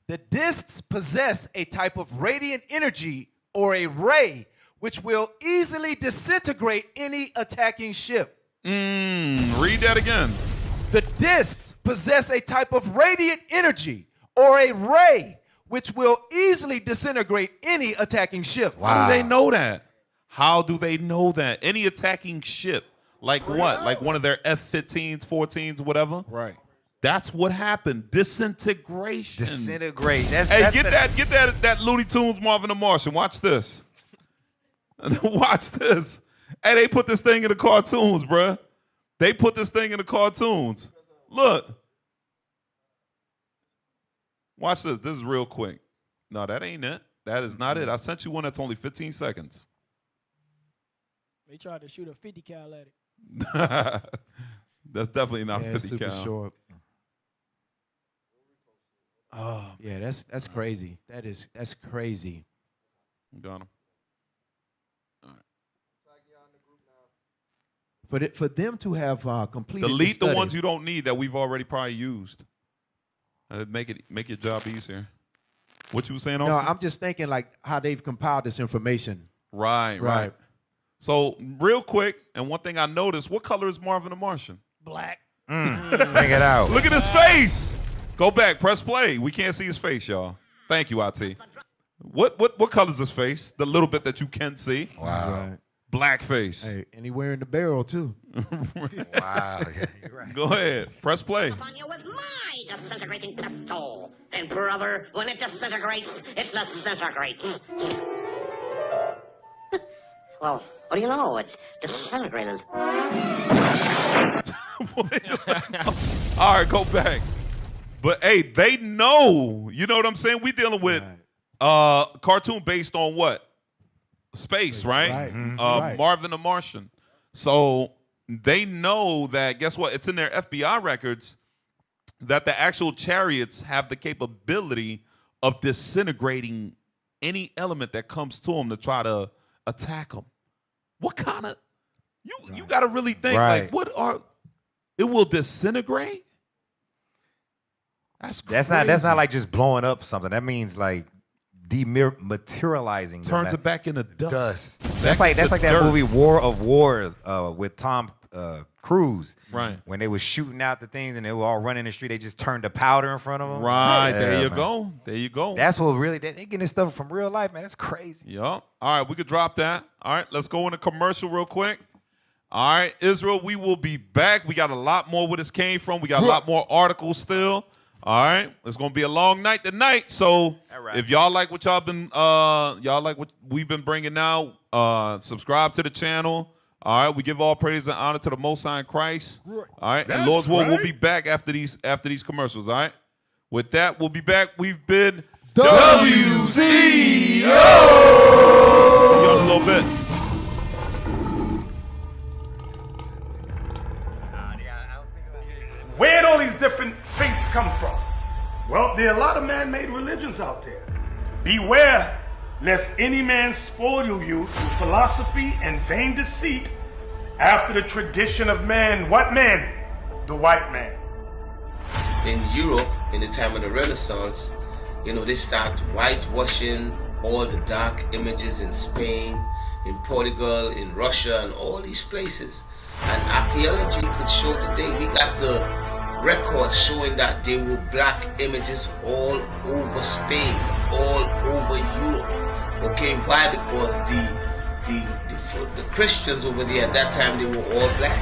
The discs possess a type of radiant energy or a ray which will easily disintegrate any attacking ship. Read that again. The discs possess a type of radiant energy or a ray which will easily disintegrate any attacking ship. Wow. How do they know that? Any attacking ship. Like what? Like one of their F-15s, 14s, whatever? Right. That's what happened. Disintegration. Disintegrate. Get that Looney Tunes Marvin the Martian. Watch this. Watch this. Hey, they put this thing in the cartoons, bruh. They put this thing in the cartoons. Look. Watch this. This is real quick. No, that ain't it. That is not it. I sent you one that's only 15 seconds. They tried to shoot a 50 cal at it. That's definitely not 50 super cal. short. Oh, yeah, that's crazy. That's crazy. Got him. For them to have completed Delete the the ones you don't need that we've already probably used. Make your job easier. What you were saying? No, Also? I'm just thinking like how they've compiled this information. Right. So real quick, and one thing I noticed: what color is Marvin the Martian? Black. Bring it out. Look at his face. Go back. Press play. We can't see his face, y'all. Thank you, IT. What color is his face? The little bit that you can see. Wow. Right. Black face. Hey, and he wearing the barrel too. Wow. Yeah, you're right. Go ahead. Press play. Upon you with my disintegrating pistol. And brother, when it disintegrates, it disintegrates. Well, what do you know? It's disintegrated. All right, go back. But hey, they know. You know what I'm saying? We dealing with cartoon based on what? Space, right? Right. Marvin the Martian. So they know that, guess what? It's in their FBI records that the actual chariots have the capability of disintegrating any element that comes to them to try to attack them. What kind of, you got to really think, like, it will disintegrate? That's crazy. That's not like just blowing up something. That means like dematerializing. Turns it back into dust. That's like that movie War of Wars with Tom Cruise. Right. When they was shooting out the things and they were all running in the street, they just turned the powder in front of them. Right. Yeah, There you man. go. There you go. That's what really, they getting this stuff from real life, man. That's crazy. Yup. All right, we could drop that. All right, let's go in a commercial real quick. All right, Israel, we will be back. We got a lot more where this came from. We got a lot more articles still. All right, it's gonna be a long night tonight. So if y'all like what y'all like what we've been bringing out, subscribe to the channel. All right, we give all praise and honor to the Most High in Christ. All right, and Lord's will, we'll be back after these commercials. All right, with that, we'll be back. We've been WCO. See y'all in a little bit. Where'd all these different faiths come from? Well, there are a lot of man-made religions out there. Beware lest any man spoil you through philosophy and vain deceit after the tradition of man. What man? The white man. In Europe, in the time of the Renaissance, they start whitewashing all the dark images in Spain, in Portugal, in Russia, and all these places. And archaeology could show today, we got the records showing that there were black images all over Spain, all over Europe. Okay, why? Because the Christians over there at that time, they were all black.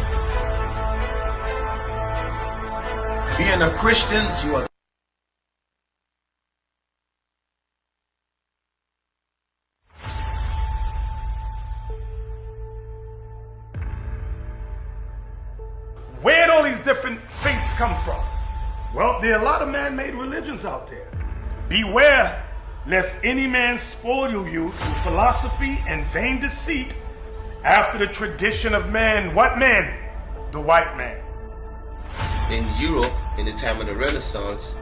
Being a Christian, you are Where'd all these different faiths come from? Well, there are a lot of man-made religions out there. Beware lest any man spoil you through philosophy and vain deceit after the tradition of man. What man? The white man. In Europe, in the time of the Renaissance,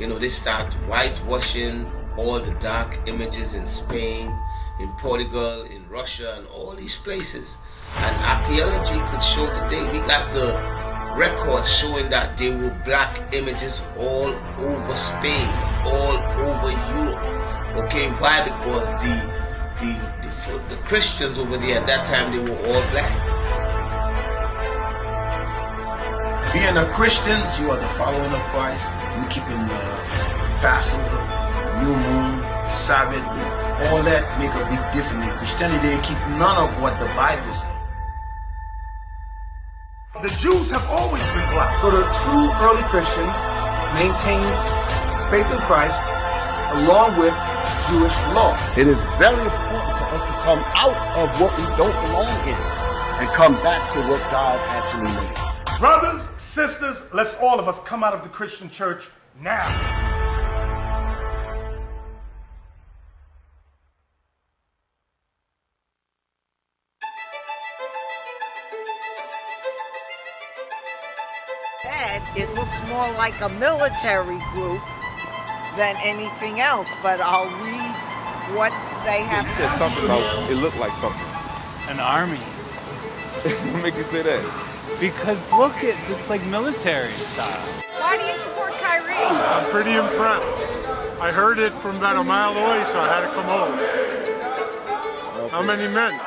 they start whitewashing all the dark images in Spain, in Portugal, in Russia, and all these places. And archaeology could show today, we got the records showing that there were black images all over Spain, all over Europe. Okay, why? Because the Christians over there at that time, they were all black. Being a Christian, you are the following of Christ. You keeping the Passover, New Moon, Sabbath, all that make a big difference. In Christianity, they keep none of what the Bible says. The Jews have always been black. So the true early Christians maintained faith in Christ along with Jewish law. It is very important for us to come out of what we don't belong in and come back to what God actually made. Brothers, sisters, let's all of us come out of the Christian church now. It looks more like a military group than anything else, but I'll read what they have. You said something about it looked like something. An army. What make you say that? Because look, it's like military style. Why do you support Kyrie? I'm pretty impressed. I heard it from about a mile away, so I had to come home. Okay. How many men?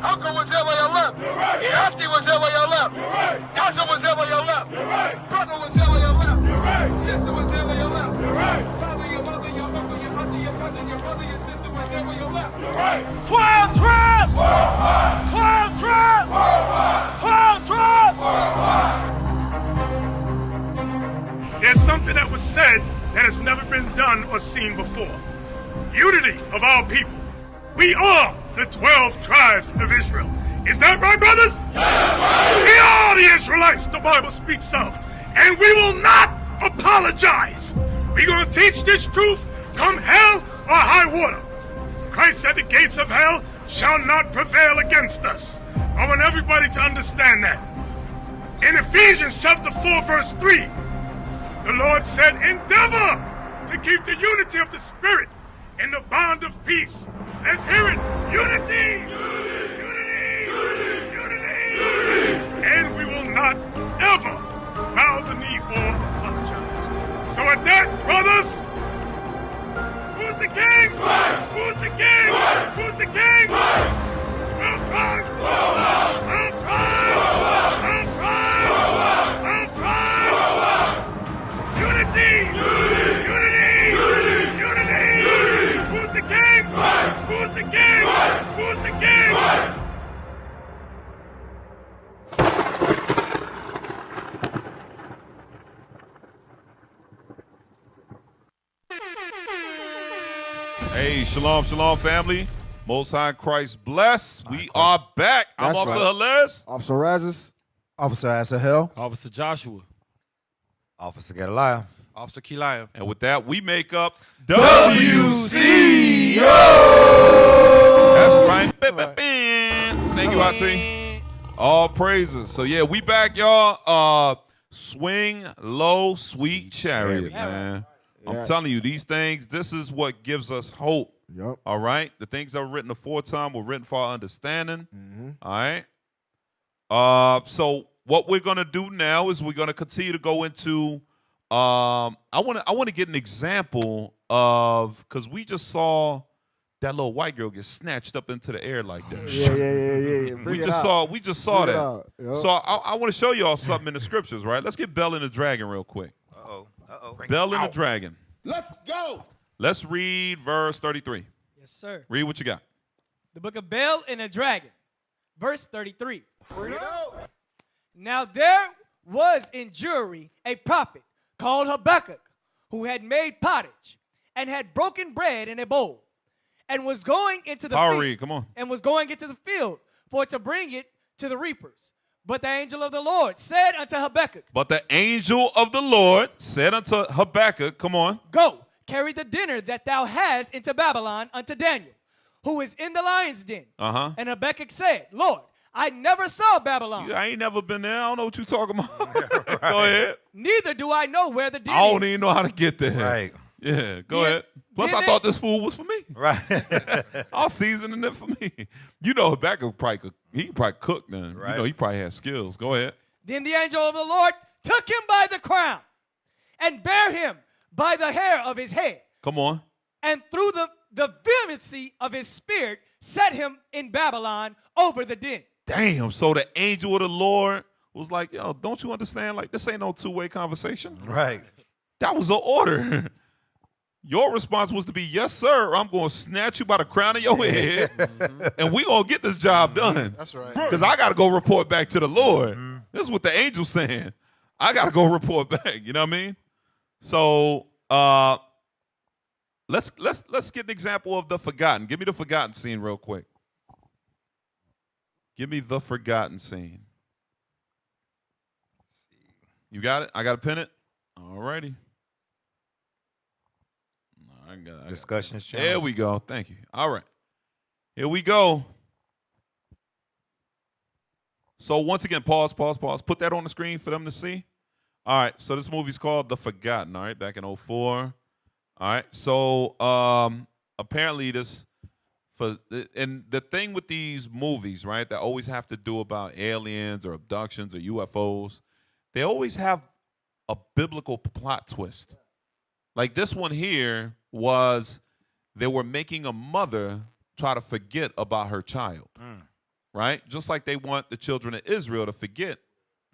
Uncle was there where you left. Your auntie was there where you left. Cousin was there where you left. Brother was there where you left. Sister was there where you left. Father, your mother, your uncle, your auntie, your cousin, your brother, your sister was there where you left. 12 tribes! 12 tribes! 12 tribes! There's something that was said that has never been done or seen before. Unity of our people. We are the 12 tribes of Israel. Is that right, brothers? We are the Israelites the Bible speaks of. And we will not apologize. We're going to teach this truth come hell or high water. Christ said the gates of hell shall not prevail against us. I want everybody to understand that. In Ephesians chapter 4, verse 3, the Lord said, endeavor to keep the unity of the Spirit in the bond of peace. Let's hear it. Unity! Unity! Unity! And we will not ever bow the knee or apologize. So at that, brothers, who's the king? Who's the king? Who's the king? 12 tribes! 12 tribes! 12 tribes! 12 tribes! Unity! Unity! Unity! Who's the king? Who's the king? Who's the king? Hey, shalom, shalom, family. Most High Christ bless. We are back. I'm That's Officer right. Halez. Officer Razes. Officer Azariah. Officer Joshua. Officer Gedaliah. Officer Killeen. And with that, we make up WCO. That's right. Thank you, IT. All praises. So yeah, we back, y'all. Swing low, sweet chariot, man. I'm telling you, these things, this is what gives us hope. Yep. All right? The things that were written aforetime were written for our understanding. All right? So what we're going to do now is we're going to continue to go into I want to get an example of, because we just saw that little white girl get snatched up into the air like that. Yeah. We just saw Bring it that. out. Yep. So I want to show y'all something in the scriptures, right? Let's get Bell and the Dragon real quick. Bell and the Dragon. Let's go. Let's read verse 33. Yes, sir. Read what you got. The book of Bel and the Dragon, verse 33. Now there was in Jewry a prophet called Habakkuk, who had made pottage and had broken bread in a bowl, and was going into the field. Come on. And was going into the field for to bring it to the reapers. But the angel of the Lord said unto Habakkuk. But the angel of the Lord said unto Habakkuk, come on. Go, carry the dinner that thou hast into Babylon unto Daniel, who is in the lion's den. And Habakkuk said, Lord, I never saw Babylon. I ain't never been there. I don't know what you're talking about. Go ahead. Neither do I know where the den I don't is. even know how to get there. Right. Yeah, go ahead. Plus, I thought this food was for me. Right. I'll season it for me. You know, Habakkuk probably could, he could probably cook then. Right. You know, he probably has skills. Go ahead. Then the angel of the Lord took him by the crown and bare him by the hair of his head. Come on. And through the vehemency of his spirit set him in Babylon over the den. Damn. So the angel of the Lord was like, yo, don't you understand? Like, this ain't no two-way conversation. Right. That was an order. Your response was to be, yes, sir, or I'm going to snatch you by the crown of your head, and we going to get this job done. That's right. Because I got to go report back to the Lord. This is what the angel's saying. I got to go report back. You know what I mean? So let's get an example of the forgotten. Give me the forgotten scene real quick. Give me the forgotten scene. You got it? I got to pin it? All righty. Discussions channel. There we go. Thank you. All right. Here we go. So once again, pause. Put that on the screen for them to see. All right, so this movie's called The Forgotten, all right, back in 2004. All right, so apparently and the thing with these movies, right, that always have to do about aliens or abductions or UFOs, they always have a biblical plot twist. Like this one here was they were making a mother try to forget about her child, right? Just like they want the children of Israel to forget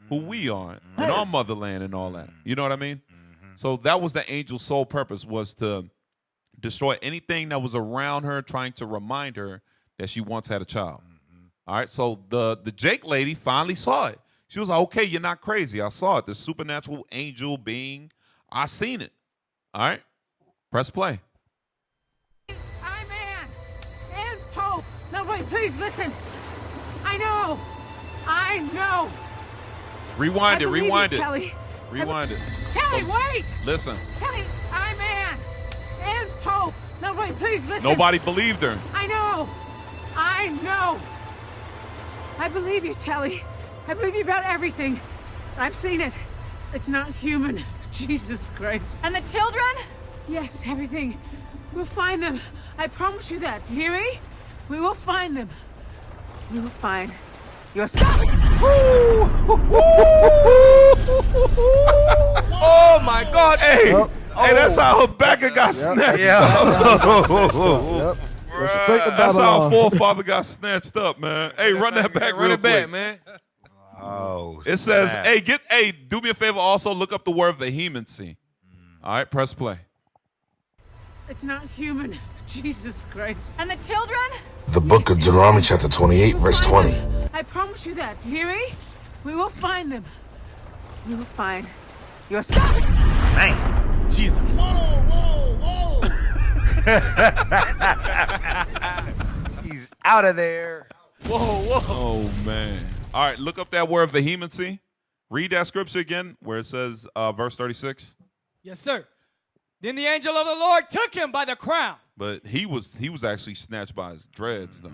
who we are in our motherland and all that. You know what I mean? So that was the angel's sole purpose, was to destroy anything that was around her, trying to remind her that she once had a child. All right, so the Jake lady finally saw it. She was like, okay, you're not crazy. I saw it. The supernatural angel being, I seen it. All right, press play. I'm Anne. Anne Pope. No, wait, please listen. I know. Rewind it. Telly. Rewind it. Telly, So, wait. Listen. Telly, I'm Anne. Anne Pope. No, wait, please listen. Nobody believed her. I know. I believe you, Telly. I believe you about everything. I've seen it. It's not human. Jesus Christ. And the children? Yes, everything. We'll find them. I promise you that. Do you hear me? We will find them. We will find your son. Oh my God! Hey, hey, that's how Habakkuk got snatched up. That's how our forefather got snatched up, man. Hey, run that back real quick, man. Oh, it says, hey, do me a favor. Also, look up the word vehemency. All right, press play. It's not human. Jesus Christ. And the children? The book of Deuteronomy chapter 28, verse 20. I promise you that. Do you hear me? We will find them. We will find your son. Man, Jesus. Whoa. He's out of there. Whoa. Oh, man. All right, look up that word vehemency. Read that scripture again where it says, verse 36. Yes, sir. Then the angel of the Lord took him by the crown. But he was actually snatched by his dreads, though.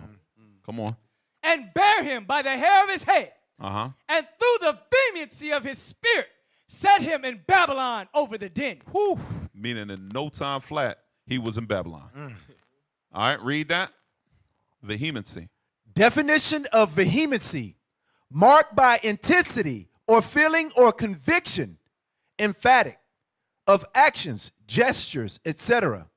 Come on. And bare him by the hair of his head. Uh-huh. And through the vehemency of his spirit, set him in Babylon over the den. Whew. Meaning in no time flat, he was in Babylon. All right, read that. Vehemency. Definition of vehemency: marked by intensity or feeling or conviction, emphatic, of actions, gestures, etc.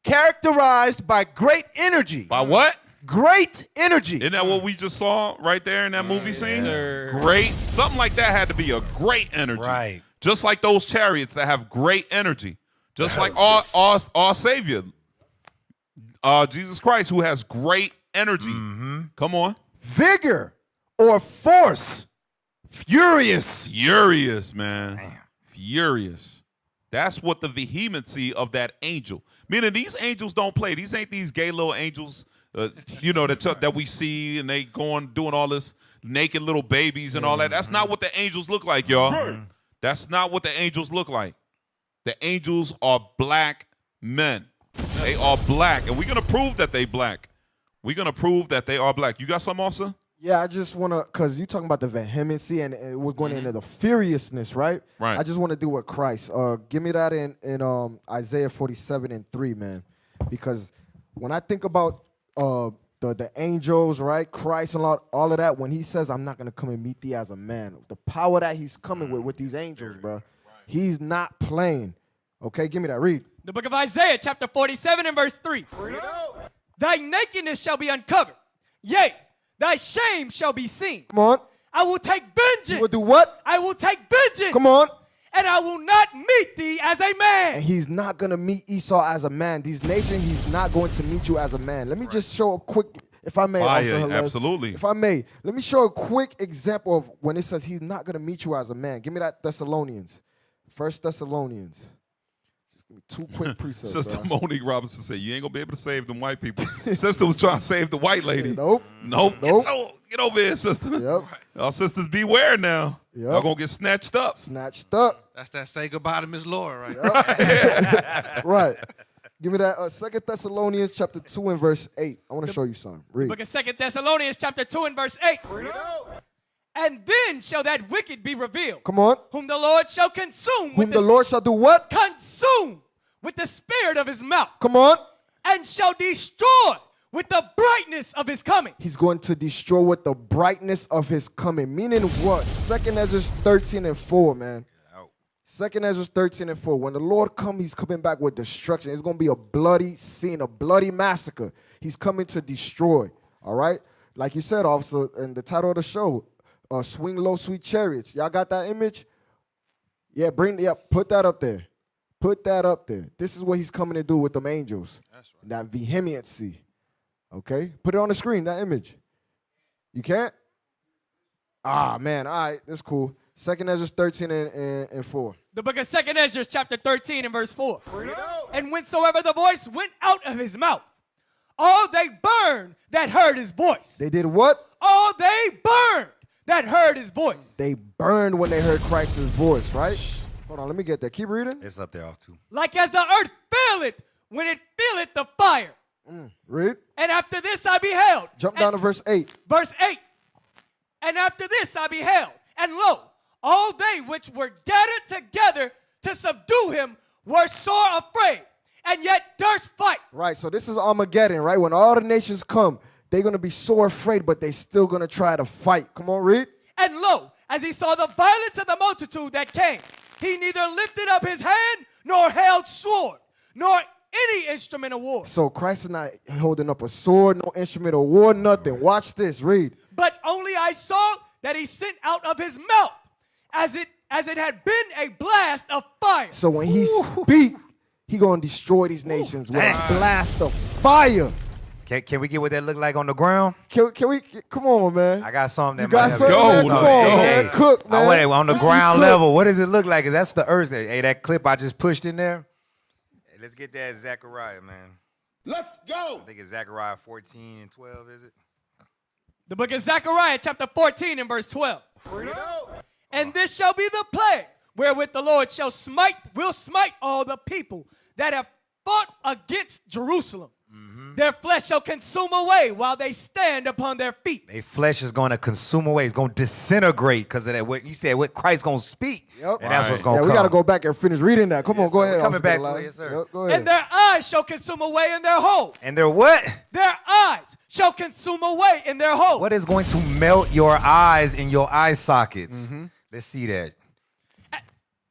Characterized by great energy. By what? Great energy. Isn't that what we just saw right there in that movie scene? Sir. Great. Something like that had to be a great energy. Right. Just like those chariots that have great energy. Just like our Savior, Jesus Christ, who has great energy. Come on. Vigor or force. Furious. Furious, man. Damn. Furious. That's what the vehemency of that angel. Meaning these angels don't play. These ain't these gay little angels, that we see and they doing all this naked little babies and all that. That's not what the angels look like, y'all. That's not what the angels look like. The angels are black men. They are black, and we're gonna prove that they black. We're gonna prove that they are black. You got something, officer? Yeah, I just want to, because you're talking about the vehemency and it was going into the furiousness, right? Right. I just want to do with Christ. Give me that in Isaiah 47:3, man. Because when I think about the angels, right, Christ and all of that, when he says, I'm not going to come and meet thee as a man, the power that he's coming with these angels, bro, he's not playing. Okay, give me that. Read. The book of Isaiah, chapter 47 and verse 3. Thy nakedness shall be uncovered. Yea, thy shame shall be seen. Come on. I will take vengeance. You will do what? I will take vengeance. Come on. And I will not meet thee as a man. And he's not going to meet Esau as a man. These nations, he's not going to meet you as a man. Let me just show a quick, if I may. Absolutely. If I may, let me show a quick example of when it says he's not going to meet you as a man. Give me that Thessalonians. 1 Thessalonians. Just give me two quick precepts. Sister Monique Robinson said, you ain't going to be able to save them white people. Sister was trying to save the white lady. Nope. Get over here, sister. Yep. Our sisters beware now. Yep. Y'all going to get snatched up. Snatched up. That's that say goodbye to Miss Laura, right? Right. Give me that 2 Thessalonians chapter 2 and verse 8. I want to show you something. Read. Book of 2 Thessalonians chapter 2 and verse 8. And then shall that wicked be revealed. Come on. Whom the Lord shall consume. Whom the Lord shall do what? Consume with the spirit of his mouth. Come on. And shall destroy with the brightness of his coming. He's going to destroy with the brightness of his coming. Meaning what? 2 Ezra 13 and 4, man. 2 Ezra 13 and 4. When the Lord comes, he's coming back with destruction. It's going to be a bloody scene, a bloody massacre. He's coming to destroy. All right? Like you said, officer, in the title of the show, Swing Low, Sweet Chariots. Y'all got that image? Yeah, put that up there. Put that up there. This is what he's coming to do with them angels. That's right. That vehemency. Okay? Put it on the screen, that image. You can't? Ah, man. All right, that's cool. 2 Ezra 13 and 4. The book of 2 Ezra chapter 13 and verse 4. And whensoever the voice went out of his mouth, all they burned that heard his voice. They did what? All they burned that heard his voice. They burned when they heard Christ's voice, right? Hold on, let me get that. Keep reading. It's up there off too. Like as the earth faileth when it feeleth the fire. Read. And after this I beheld. Jump down to verse 8. Verse 8. And after this I beheld, and lo, all they which were gathered together to subdue him were sore afraid, and yet durst fight. Right, so this is Armageddon, right? When all the nations come, they're going to be sore afraid, but they still going to try to fight. Come on, read. And lo, as he saw the violence of the multitude that came, he neither lifted up his hand, nor held sword, nor any instrument of war. So Christ is not holding up a sword, no instrument of war, nothing. Watch this, read. But only I saw that he sent out of his mouth, as it had been a blast of fire. So when he speak, he going to destroy these nations with a blast of fire. Can we get what that look like on the ground? Can we? Come on, man. I got something that you got might something, have man? Come on, man. Cook, man. I want it on the ground level. What does it look like? That's the earth. Hey, that clip I just pushed in there. Hey, let's get that Zechariah, man. Let's go. I think it's Zechariah 14 and 12, is it? The book of Zechariah, chapter 14 and verse 12. And this shall be the plague wherewith the Lord will smite all the people that have fought against Jerusalem. Their flesh shall consume away while they stand upon their feet. Their flesh is going to consume away. It's going to disintegrate because of that. What you said, what Christ's going to speak. Yep. And that's what's going to come. We got to go back and finish reading that. Come on, go ahead. Coming back to it, yes, sir. Yep, go ahead. And their eyes shall consume away in their hole. And their what? Their eyes shall consume away in their hole. What is going to melt your eyes in your eye sockets? Let's see that.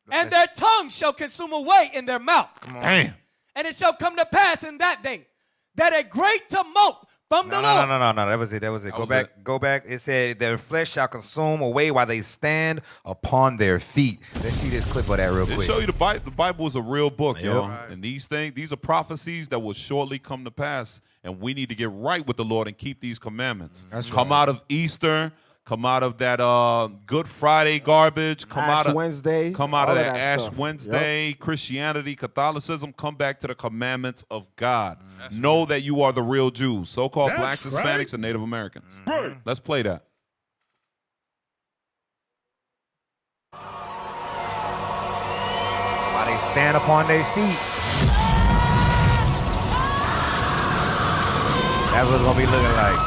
And their tongue shall consume away in their mouth. Come on. Damn. And it shall come to pass in that day that a great tumult from the Lord. No. That was it. Go back. It said their flesh shall consume away while they stand upon their feet. Let's see this clip of that real quick. It show you the Bible is a real book, yo. Right. And these are prophecies that will shortly come to pass. And we need to get right with the Lord and keep these commandments. Come out of Easter. Come out of that Good Friday garbage. Come out of Wednesday. Come out of that Ash stuff. Wednesday, Christianity, Catholicism. Come back to the commandments of God. Know that you are the real Jews, so-called blacks, Hispanics, and Native Americans. Let's play that. While they stand upon their feet. That's what it's going to be looking like.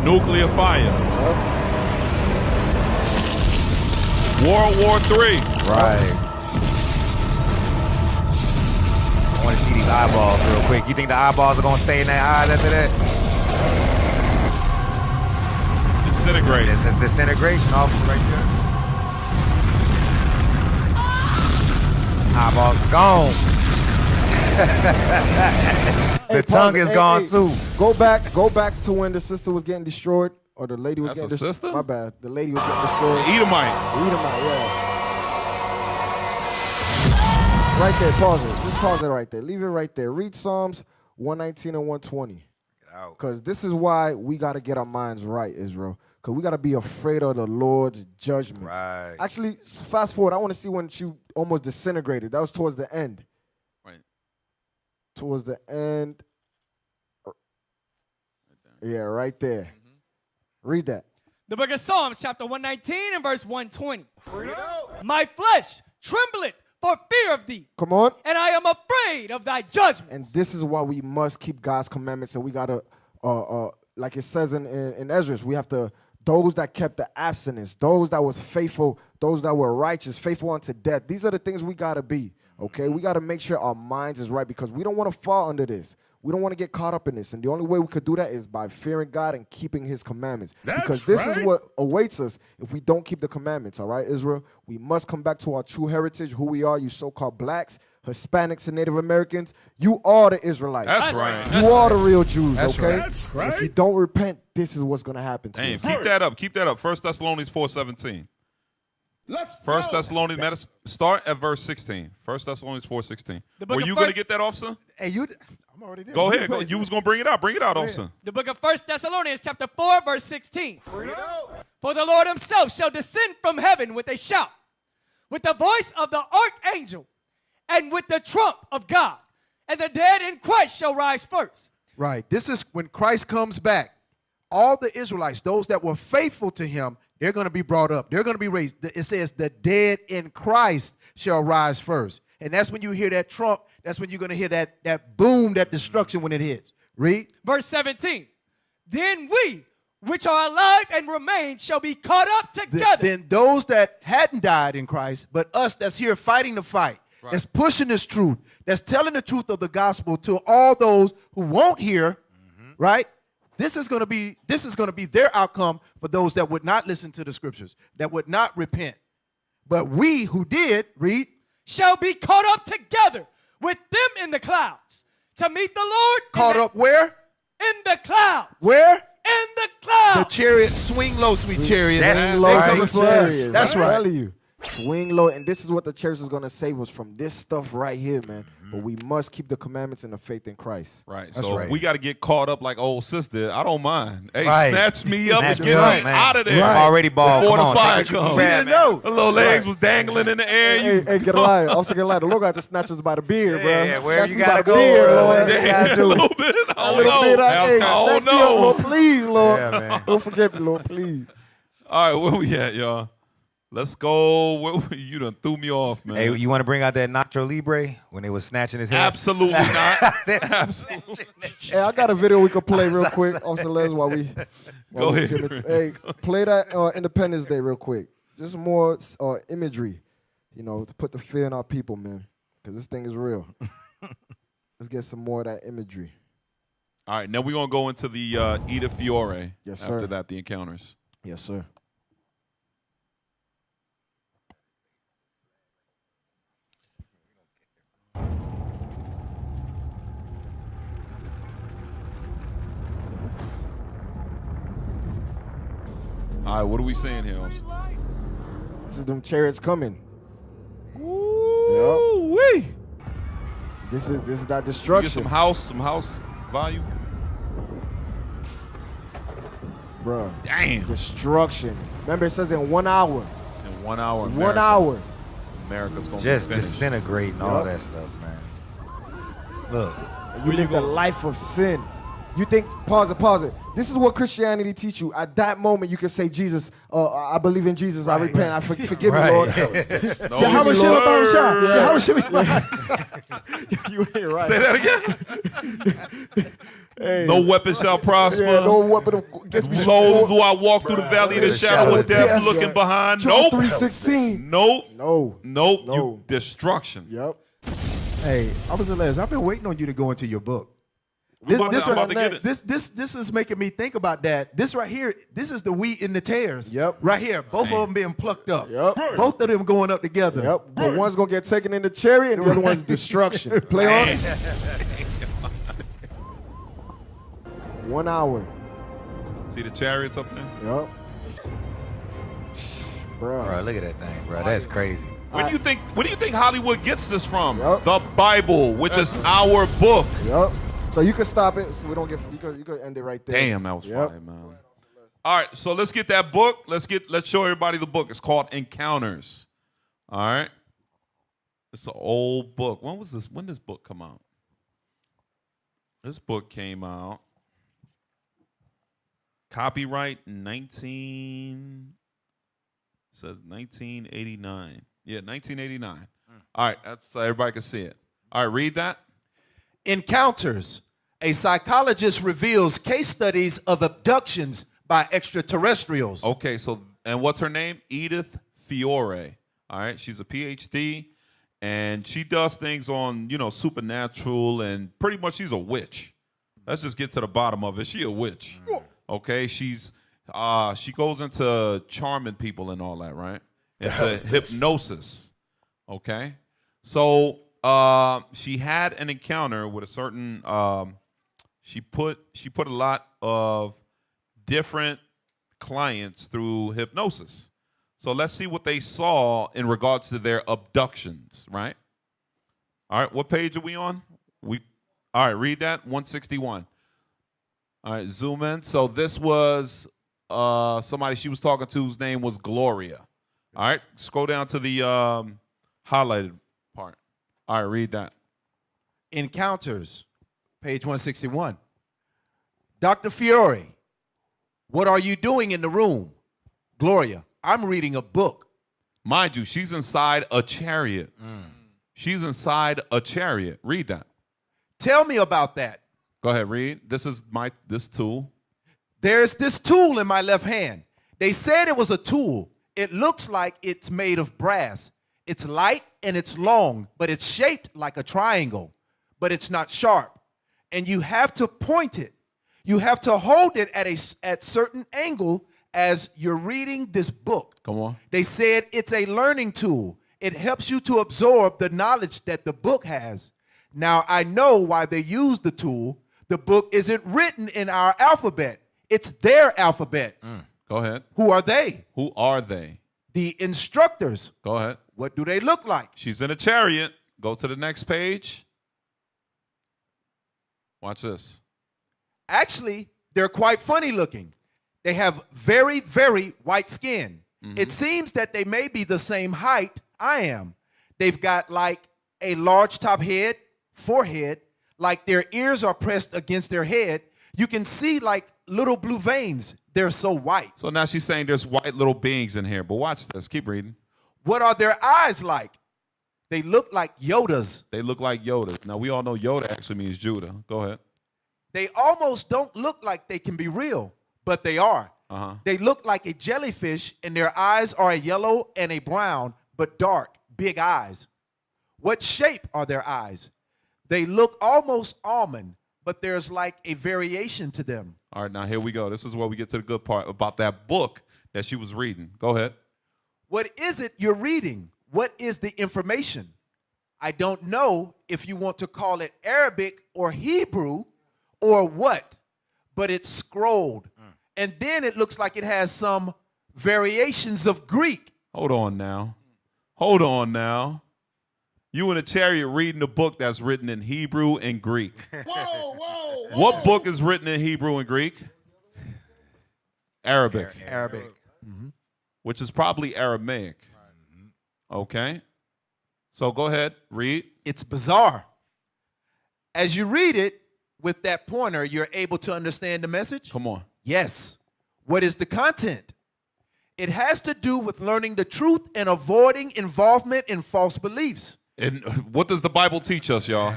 Nuclear fire. World War III. Right. I want to see these eyeballs real quick. You think the eyeballs are going to stay in their eyes after that? Disintegrate. This is disintegration, officer, right there. Eyeballs gone. The tongue is gone too. Go back to when the sister was getting destroyed, or the lady was getting destroyed. Sister? My bad. The lady was getting destroyed. Edomite, yeah. Right there, pause it. Just pause it right there. Leave it right there. Read Psalms 119 and 120. Because this is why we got to get our minds right, Israel. Because we got to be afraid of the Lord's judgments. Right. Actually, fast forward. I want to see when she almost disintegrated. That was towards the end. Towards the end. Yeah, right there. Read that. The book of Psalms, chapter 119 and verse 120. My flesh trembleth for fear of thee. Come on. And I am afraid of thy judgment. And this is why we must keep God's commandments. And we got to, like it says in Ezra, we have to, those that kept the abstinence, those that was faithful, those that were righteous, faithful unto death. These are the things we got to be, okay? We got to make sure our minds is right because we don't want to fall under this. We don't want to get caught up in this. And the only way we could do that is by fearing God and keeping his commandments. Because this is what awaits us if we don't keep the commandments, all right, Israel? We must come back to our true heritage, who we are, you so-called blacks, Hispanics, and Native Americans. You are the Israelites. That's right. You are the real Jews, That's okay? right. That's right. If you don't repent, this is what's going to happen to you. Keep that up. Keep that up. 1 Thessalonians 4:17. 1 Thessalonians, start at verse 16. 1 Thessalonians 4:16. Were you going to get that, officer? Hey, I'm already there. Go ahead. Go. You was going to bring it out. Bring it out, officer. The book of 1 Thessalonians chapter 4, verse 16. For the Lord himself shall descend from heaven with a shout, with the voice of the archangel, and with the trump of God. And the dead in Christ shall rise first. Right. This is when Christ comes back. All the Israelites, those that were faithful to him, they're going to be brought up. They're going to be raised. It says the dead in Christ shall rise first. And that's when you hear that trump. That's when you're going to hear that boom, that destruction when it hits. Read. Verse 17. Then we, which are alive and remain, shall be caught up together. Then those that hadn't died in Christ, but us that's here fighting the fight, that's pushing this truth, that's telling the truth of the gospel to all those who won't hear, right? This is going to be their outcome for those that would not listen to the scriptures, that would not repent. But we who did, read, shall be caught up together with them in the clouds to meet the Lord. Caught up where? In the clouds. Where? In the clouds. The chariot, swing low, sweet chariot. Swing low, sweet chariot. That's right. I'm telling you. Swing low. And this is what the church is going to save us from this stuff right here, man. But we must keep the commandments and the faith in Christ. Right. That's So right. we got to get caught up like old sis did. I don't mind. Hey, Right. snatch me up Snatch and me get up, me man. out of there. Right. I'm already bald. Before Come the on, fire take what you comes. can grab, man. The little legs was dangling in the air. Hey, get a lie. Also get a lie. The Lord got to snatch us by the beard, bro. Yeah, where Snatch you me by gotta the go, beard, bro. Lord. Where you gotta do. A little bit. A little bit. Hey, snatch me up, Lord. Please, Lord. Yeah, man. Don't forget me, Lord. Please. All right, where we at, y'all? Let's go. You done threw me off, man. Hey, you want to bring out that Nacho Libre when they was snatching his head? Absolutely not. Absolutely. Hey, I got a video we could play real quick, Officer Les, while we Go ahead. skip it. Hey, play that Independence Day real quick. Just more imagery, to put the fear in our people, man, because this thing is real. Let's get some more of that imagery. All right, now we're going to go into the Ida Fiore. Yes, sir. After that, the encounters. Yes, sir. All right, what are we saying here? This is them chariots coming. Woo-wee. This is that You destruction. get some house volume. Bruh. Damn. Destruction. Remember, it says in 1 hour. In 1 hour. 1 hour. America's going to Just be finished. disintegrating all that stuff, man. Look. You live the life of sin. You think, pause it. This is what Christianity teach you. At that moment, you can say, Jesus, I believe in Jesus. I repent. I forgive me, Lord. No, You ain't right. Say that again. Hey. No weapon shall prosper. Yeah, no weapon against me. Lo, do I walk through the valley of the shadow of death, looking behind? John Nope. 3:16. Nope. No. You destruction. Yep. Hey, Officer Les, I've been waiting on you to go into your book. I'm about to get it. This is making me think about that. This right here, this is the wheat and the tares. Yep. Right here, both of them being plucked up. Yep. Both of them going up together. Yep. But one's gonna get taken in the chariot, and the other one's destruction. Play on. 1 hour. See the chariots up there? Yep. Bro, look at that thing, bro. That's crazy. Where do you think Hollywood gets this from? Yep. The Bible, which is our book. Yep. So you can stop it. So we don't get. You could end it right there. Damn, that was fire, man. All right, so let's get that book. Let's show everybody the book. It's called Encounters. All right. It's an old book. When did this book come out? This book came out. Copyright says 1989. Yeah, 1989. All right, that's so everybody can see it. All right, read that. Encounters. A psychologist reveals case studies of abductions by extraterrestrials. Okay, so, and what's her name? Edith Fiore. All right, she's a PhD, and she does things on, supernatural, and pretty much she's a witch. Let's just get to the bottom of it. She a witch. Okay, she goes into charming people and all that, right? It's a hypnosis. Okay, so she had an encounter with a certain. She put a lot of different clients through hypnosis. So let's see what they saw in regards to their abductions, right? All right, what page are we on? All right, read that, 161. All right, zoom in. So this was somebody she was talking to whose name was Gloria. All right, scroll down to the highlighted part. All right, read that. Encounters, page 161. Dr. Fiore, what are you doing in the room? Gloria, I'm reading a book. Mind you, she's inside a chariot. She's inside a chariot. Read that. Tell me about that. Go ahead, read. This is this tool. There's this tool in my left hand. They said it was a tool. It looks like it's made of brass. It's light and it's long, but it's shaped like a triangle, but it's not sharp. And you have to point it. You have to hold it at certain angle as you're reading this book. Come on. They said it's a learning tool. It helps you to absorb the knowledge that the book has. Now, I know why they use the tool. The book isn't written in our alphabet. It's their alphabet. Go ahead. Who are they? Who are they? The instructors. Go ahead. What do they look like? She's in a chariot. Go to the next page. Watch this. Actually, they're quite funny looking. They have very, very white skin. It seems that they may be the same height I am. They've got like a large top head, forehead, like their ears are pressed against their head. You can see like little blue veins. They're so white. So now she's saying there's white little beings in here. But watch this. Keep reading. What are their eyes like? They look like Yodas. They look like Yoda. Now, we all know Yoda actually means Judah. Go ahead. They almost don't look like they can be real, but they are. They look like a jellyfish, and their eyes are a yellow and a brown, but dark, big eyes. What shape are their eyes? They look almost almond, but there's like a variation to them. All right, now here we go. This is where we get to the good part about that book that she was reading. Go ahead. What is it you're reading? What is the information? I don't know if you want to call it Arabic or Hebrew or what, but it's scrolled. And then it looks like it has some variations of Greek. Hold on now. Hold on now. You in a chariot reading a book that's written in Hebrew and Greek. Whoa. What book is written in Hebrew and Greek? Arabic. Arabic. Which is probably Aramaic. Okay. So go ahead, read. It's bizarre. As you read it with that pointer, you're able to understand the message? Come on. Yes. What is the content? It has to do with learning the truth and avoiding involvement in false beliefs. And what does the Bible teach us, y'all?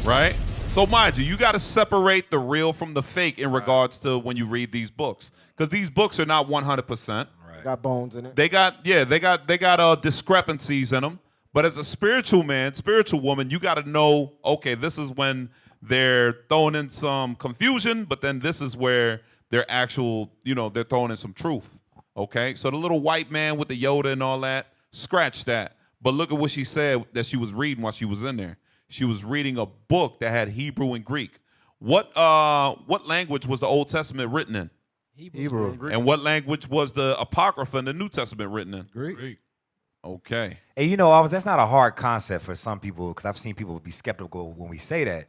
Right? So mind you, you got to separate the real from the fake in regards to when you read these books. Because these books are not 100%. Got bones in it. They got discrepancies in them. But as a spiritual man, spiritual woman, you got to know, okay, this is when they're throwing in some confusion, but then this is where they're they're throwing in some truth. Okay? So the little white man with the Yoda and all that, scratch that. But look at what she said that she was reading while she was in there. She was reading a book that had Hebrew and Greek. What language was the Old Testament written in? Hebrew. And what language was the Apocrypha in the New Testament written in? Greek. Okay. Hey, that's not a hard concept for some people, because I've seen people be skeptical when we say that.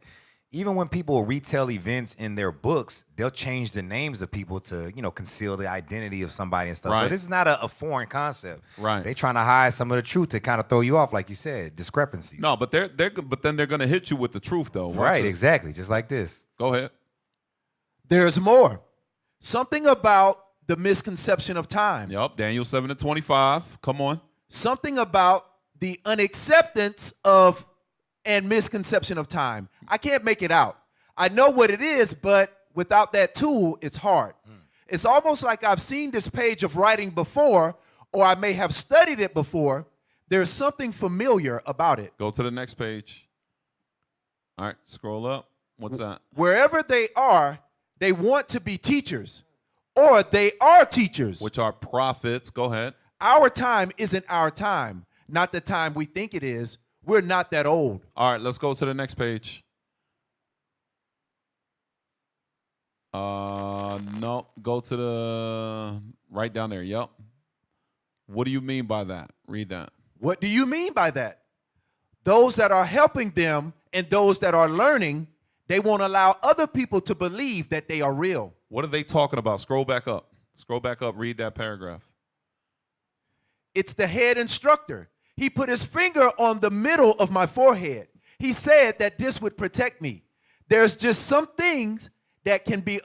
Even when people retell events in their books, they'll change the names of people to, conceal the identity of somebody and stuff. Right. So this is not a foreign concept. Right. They're trying to hide some of the truth to kind of throw you off, like you said, discrepancies. No, but then they're gonna hit you with the truth though. Right, exactly, just like this. Go ahead. There's more. Something about the misconception of time. Yup, Daniel 7:25. Come on. something about the unacceptance of and misconception of time. I can't make it out. I know what it is, but without that tool, it's hard. It's almost like I've seen this page of writing before, or I may have studied it before. There's something familiar about it. Go to the next page. All right, scroll up. What's that? Wherever they are, they want to be teachers, or they are teachers. Which are prophets. Go ahead. Our time isn't our time, not the time we think it is. We're not that old. All right, let's go to the next page. No, go to the right down there. Yep. What do you mean by that? Read that. What do you mean by that? Those that are helping them and those that are learning, they won't allow other people to believe that they are real. What are they talking about? Scroll back up. Scroll back up. Read that paragraph. It's the head instructor. He put his finger on the middle of my forehead. He said that this would protect me. There's just some things that can be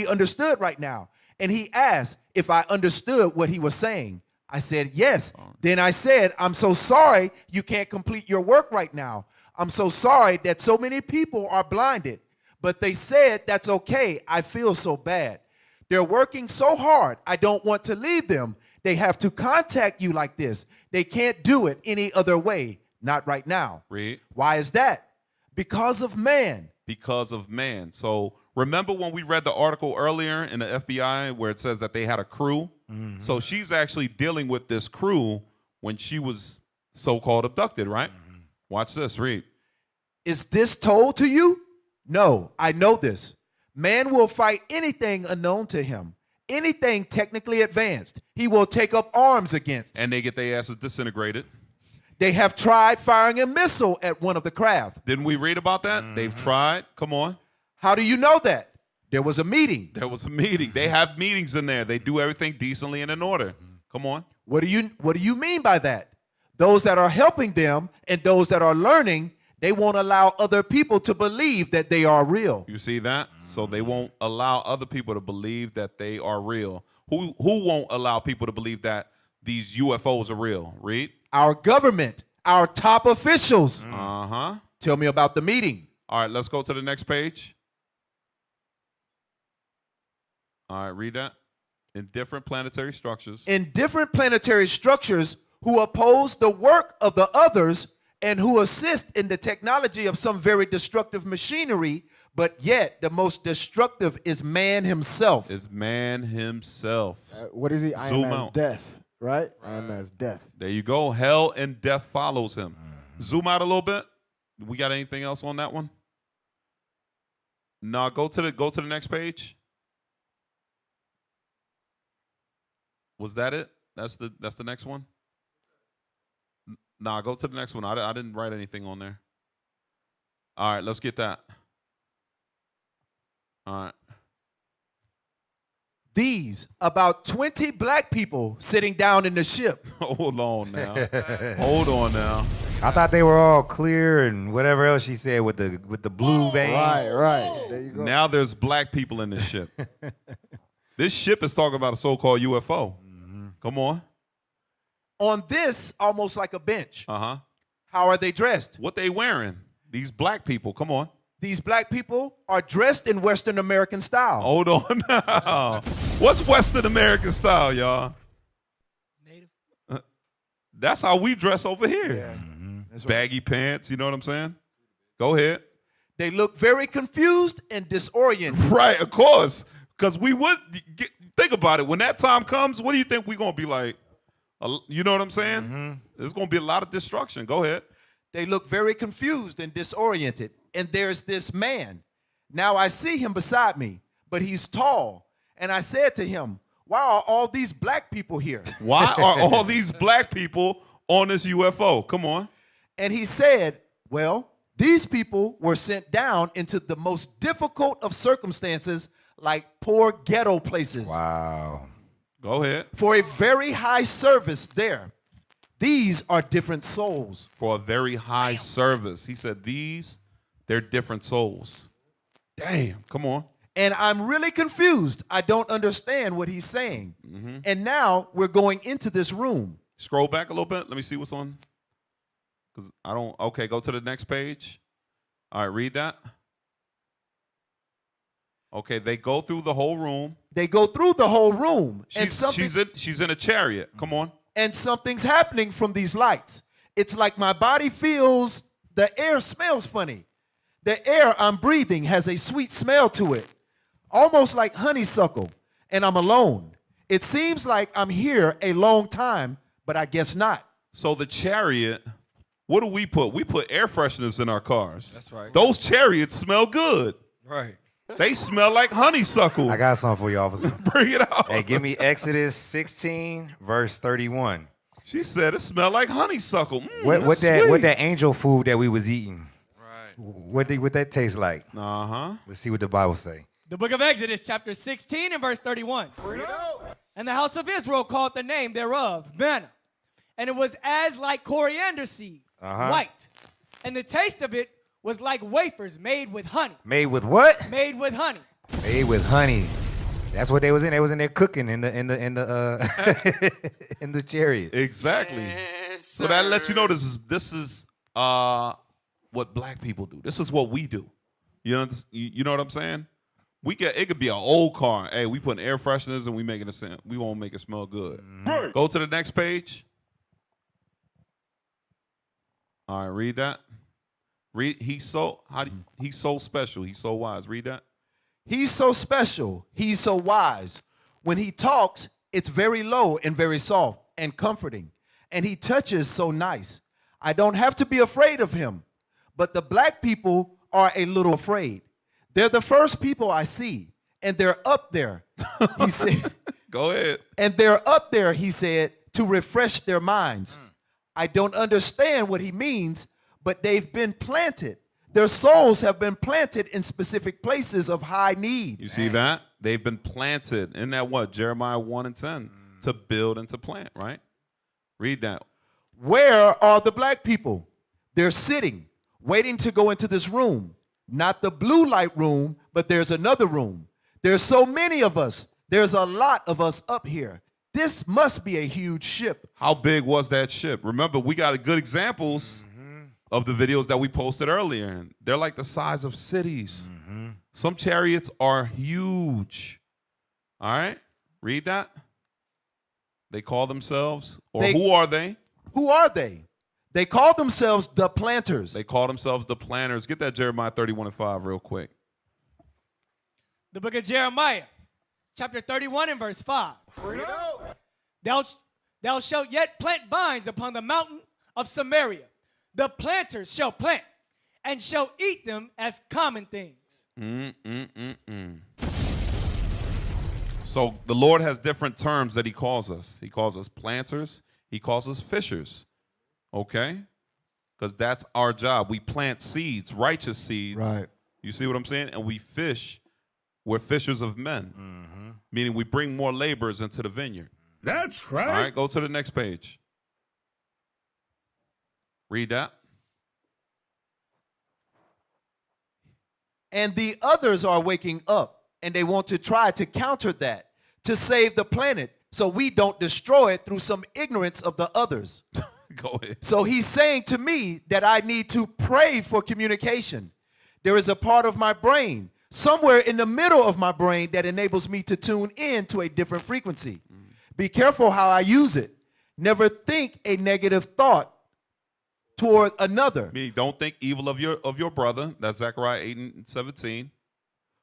understood right now. And he asked if I understood what he was saying. I said, yes. Then I said, I'm so sorry you can't complete your work right now. I'm so sorry that so many people are blinded. But they said, that's okay. I feel so bad. They're working so hard. I don't want to leave them. They have to contact you like this. They can't do it any other way. Not right now. Read. Why is that? Because of man. Because of man. So remember when we read the article earlier in the FBI where it says that they had a crew? Mm-hmm. So she's actually dealing with this crew when she was so-called abducted, right? Mm-hmm. Watch this. Read. Is this told to you? No, I know this. Man will fight anything unknown to him. Anything technically advanced, he will take up arms against. And they get their asses disintegrated. They have tried firing a missile at one of the craft. Didn't we read about that? Mm-hmm. They've tried. Come on. How do you know that? There was a meeting. There was a meeting. They have meetings in there. They do everything decently and in order. Come on. What do you mean by that? Those that are helping them and those that are learning, they won't allow other people to believe that they are real. You see that? So they won't allow other people to believe that they are real. Who won't allow people to believe that these UFOs are real? Read. Our government, our top officials. Uh-huh. Tell me about the meeting. All right, let's go to the next page. All right, read that. In different planetary structures. In different planetary structures who oppose the work of the others and who assist in the technology of some very destructive machinery, but yet the most destructive is man himself. Is man himself. What is he? I am as death, right? I am as death. There you go. Hell and death follows him. Zoom out a little bit. We got anything else on that one? No, go to the next page. Was that it? That's the next one? Nah, go to the next one. I didn't write anything on there. All right, let's get that. All right. These, about 20 black people sitting down in the ship. Hold on now. Hold on now. I thought they were all clear and whatever else she said with the blue veins. Right. There you go. Now there's black people in this ship. This ship is talking about a so-called UFO. Mm-hmm. Come on. On this, almost like a bench. Uh-huh. How are they dressed? What they wearing? These black people. Come on. These black people are dressed in Western American style. Hold on now. What's Western American style, y'all? Native. That's how we dress over here. Yeah. Mm-hmm. That's right. Baggy pants, you know what I'm saying? Go ahead. They look very confused and disoriented. Right, of course. Because we would, think about it. When that time comes, what do you think we're going to be like? You know what I'm saying? Mm-hmm. There's going to be a lot of destruction. Go ahead. They look very confused and disoriented. And there's this man. Now I see him beside me, but he's tall. And I said to him, why are all these black people here? Why are all these black people on this UFO? Come on. And he said, well, these people were sent down into the most difficult of circumstances, like poor ghetto places. Wow. Go ahead. For a very high service there. These are different souls. For a very high service. He said they're different souls. Damn, come on. And I'm really confused. I don't understand what he's saying. Mm-hmm. And now we're going into this room. Scroll back a little bit. Let me see what's on. Because I don't. Okay, go to the next page. All right, read that. Okay, they go through the whole room. They go through the whole room. She's in a chariot. Come on. And something's happening from these lights. It's like my body feels the air smells funny. The air I'm breathing has a sweet smell to it, almost like honeysuckle, and I'm alone. It seems like I'm here a long time, but I guess not. So the chariot, what do we put? We put air fresheners in our cars. That's right. Those chariots smell good. Right. They smell like honeysuckle. I got something for you, officer. Bring it out. Hey, give me Exodus 16, verse 31. She said it smelled like honeysuckle. What that angel food that we was eating? Right. What that taste like? Uh-huh. Let's see what the Bible say. The book of Exodus, chapter 16 and verse 31. And the house of Israel called the name thereof manna. And it was as like coriander seed, white. And the taste of it was like wafers made with honey. Made with what? Made with honey. Made with honey. That's what they was in. They was in there cooking in the in the chariot. Exactly. So that lets you know this is what black people do. This is what we do. You know what I'm saying? It could be an old car. Hey, we put air fresheners and we making it sound. We won't make it smell good. Right. Go to the next page. All right, read that. He's so special. He's so wise. Read that. He's so special. He's so wise. When he talks, it's very low and very soft and comforting. And he touches so nice. I don't have to be afraid of him. But the black people are a little afraid. They're the first people I see. And they're up there. He said. Go ahead. And they're up there, he said, to refresh their minds. I don't understand what he means, but they've been planted. Their souls have been planted in specific places of high need. You see that? They've been planted. Isn't that what? Jeremiah 1 and 10. To build and to plant, right? Read that. Where are the black people? They're sitting, waiting to go into this room. Not the blue light room, but there's another room. There's so many of us. There's a lot of us up here. This must be a huge ship. How big was that ship? Remember, we got good examples of the videos that we posted earlier. They're like the size of cities. Some chariots are huge. All right? Read that. They call themselves, who are they? Who are they? They call themselves the planters. They call themselves the planters. Get that Jeremiah 31 and 5 real quick. The book of Jeremiah, chapter 31 and verse 5. Thou shalt yet plant vines upon the mountain of Samaria. The planters shall plant and shall eat them as common things. So the Lord has different terms that he calls us. He calls us planters. He calls us fishers. Okay? Because that's our job. We plant seeds, righteous seeds. Right. You see what I'm saying? And we fish. We're fishers of men. Meaning we bring more laborers into the vineyard. That's right. All right, go to the next page. Read that. And the others are waking up, and they want to try to counter that, to save the planet, so we don't destroy it through some ignorance of the others. Go ahead. So he's saying to me that I need to pray for communication. There is a part of my brain, somewhere in the middle of my brain, that enables me to tune in to a different frequency. Be careful how I use it. Never think a negative thought toward another. Meaning, don't think evil of your brother. That's Zechariah 8 and 17.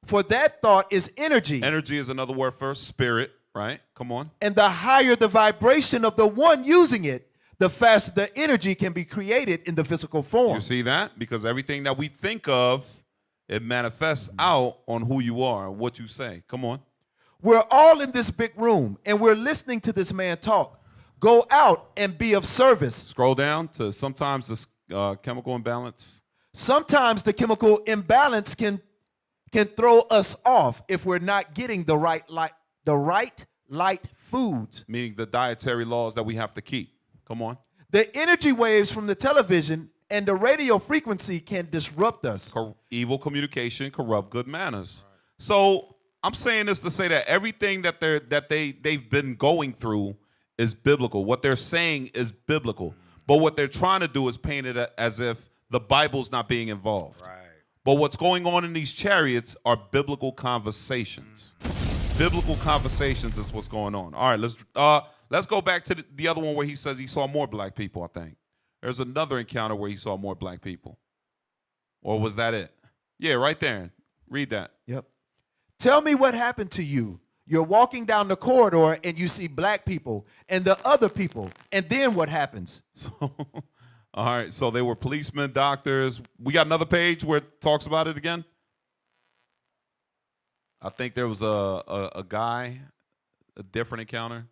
For that thought is energy. Energy is another word for spirit, right? Come on. And the higher the vibration of the one using it, the faster the energy can be created in the physical form. You see that? Because everything that we think of, it manifests out on who you are, what you say. Come on. We're all in this big room, and we're listening to this man talk. Go out and be of service. Scroll down to sometimes the chemical imbalance. Sometimes the chemical imbalance can throw us off if we're not getting the right light foods. Meaning the dietary laws that we have to keep. Come on. The energy waves from the television and the radio frequency can disrupt us. Evil communication corrupt good manners. Right. So I'm saying this to say that everything that they've been going through is biblical. What they're saying is biblical. But what they're trying to do is paint it as if the Bible's not being involved. Right. But what's going on in these chariots are biblical conversations. Biblical conversations is what's going on. All right, let's go back to the other one where he says he saw more black people, I think. There's another encounter where he saw more black people. Or was that it? Yeah, right there. Read that. Yep. Tell me what happened to you. You're walking down the corridor and you see black people and the other people. And then what happens? So, all right, so they were policemen, doctors. We got another page where it talks about it again. I think there was a guy, a different encounter.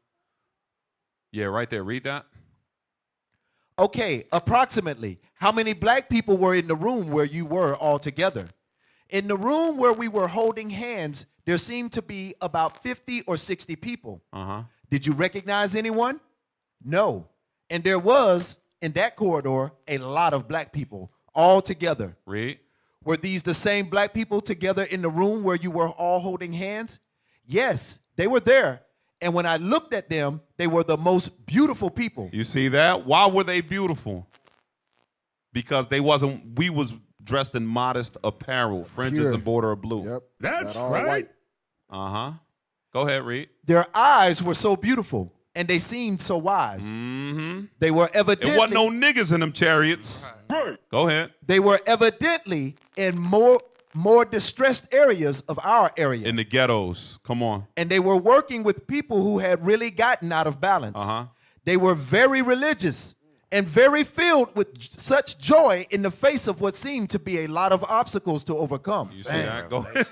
Yeah, right there. Read that. Okay, approximately. How many black people were in the room where you were all together? In the room where we were holding hands, there seemed to be about 50 or 60 people. Uh-huh. Did you recognize anyone? No. And there was, in that corridor, a lot of black people all together. Read. Were these the same black people together in the room where you were all holding hands? Yes, they were there. And when I looked at them, they were the most beautiful people. You see that? Why were they beautiful? Because we was dressed in modest apparel, fringes and border of blue. Yep. That's right. Uh-huh. Go ahead, Reed. Their eyes were so beautiful, and they seemed so wise. Mm-hmm. They were evidently... There wasn't no niggas in them chariots. Right. Go ahead. They were evidently in more distressed areas of our area. In the ghettos. Come on. And they were working with people who had really gotten out of balance. Uh-huh. They were very religious and very filled with such joy in the face of what seemed to be a lot of obstacles to overcome. You see that? Go ahead.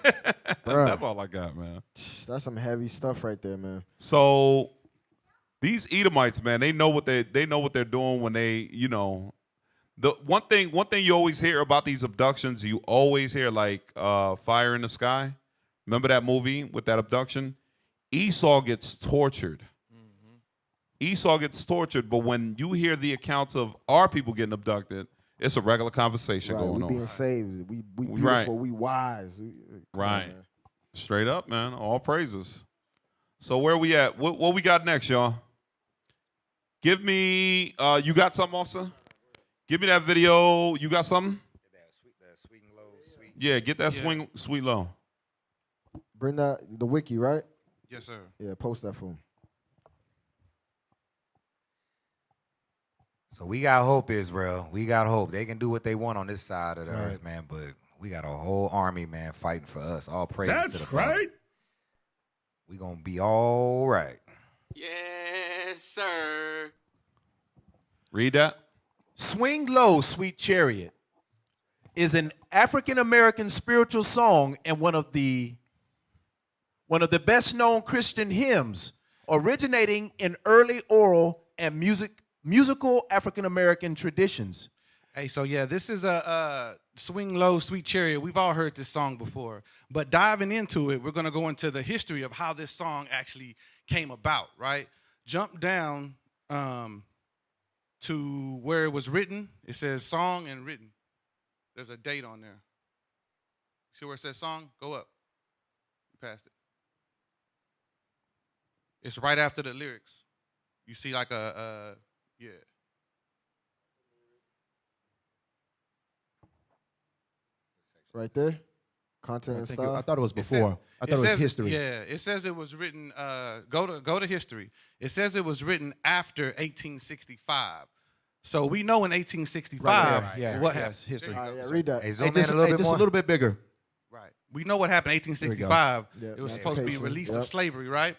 That's all I got, man. That's some heavy stuff right there, man. So these Edomites, man, they know what they're doing when they, the one thing you always hear about these abductions, you always hear like Fire in the Sky. Remember that movie with that abduction? Esau gets tortured. Esau gets tortured, but when you hear the accounts of our people getting abducted, it's a regular conversation going on. We being saved. We beautiful. Right. We wise. Right. Straight up, man. All praises. So where we at? What we got next, y'all? Give me. You got something, officer? Give me that video. You got something? That sweet and low, sweet. Yeah, get that sweet low. Bring the wiki, right? Yes, sir. Yeah, post that for him. So we got hope, Israel. We got hope. They can do what they want on this side of the earth, man. But we got a whole army, man, fighting for us. All praise to the That's Father. right. We gonna be all right. Yes, sir. Read that. Swing Low, Sweet Chariot is an African-American spiritual song and one of the best-known Christian hymns, originating in early oral and musical African-American traditions. Hey, so yeah, this is a Swing Low, Sweet Chariot. We've all heard this song before, but diving into it, we're going to go into the history of how this song actually came about, right? Jump down to where it was written. It says song and written. There's a date on there. See where it says song? Go up. You passed it. It's right after the lyrics. You see like yeah. Right there? Content and style? I thought it was before. I thought it was history. Yeah, it says it was written, go to history. It says it was written after 1865. So we know in 1865 what happened. History. Read that. Hey, zoom in a little bit more. Right. We know what happened in 1865. Yeah, it was supposed to be release of slavery, right?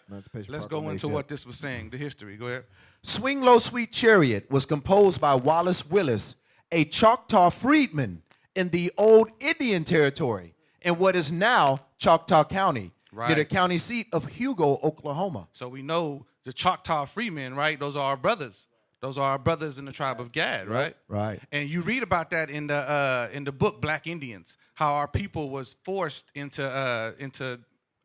Let's go into what this was saying, the history. Go ahead. Swing Low, Sweet Chariot was composed by Wallace Willis, a Choctaw freedman in the old Indian Territory in what is now Choctaw County, near the county seat of Hugo, Oklahoma. So we know the Choctaw freemen, right? Those are our brothers. Those are our brothers in the tribe of Gad, right? Right. And you read about that in the book Black Indians, how our people was forced into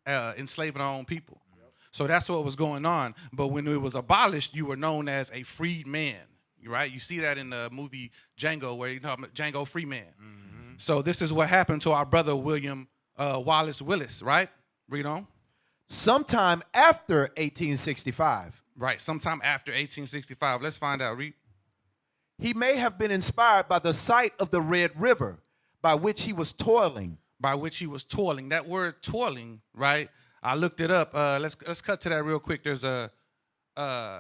enslaving our own people. Yep. So that's what was going on. But when it was abolished, you were known as a freed man, right? You see that in the movie Django, where you talk about Django Freeman. Mm-hmm. So this is what happened to our brother William Wallace Willis, right? Read on. Sometime after 1865, Right, sometime after 1865. Let's find out. Read. He may have been inspired by the sight of the Red River, by which he was toiling. By which he was toiling. That word toiling, right? I looked it up. Let's cut to that real quick. There's a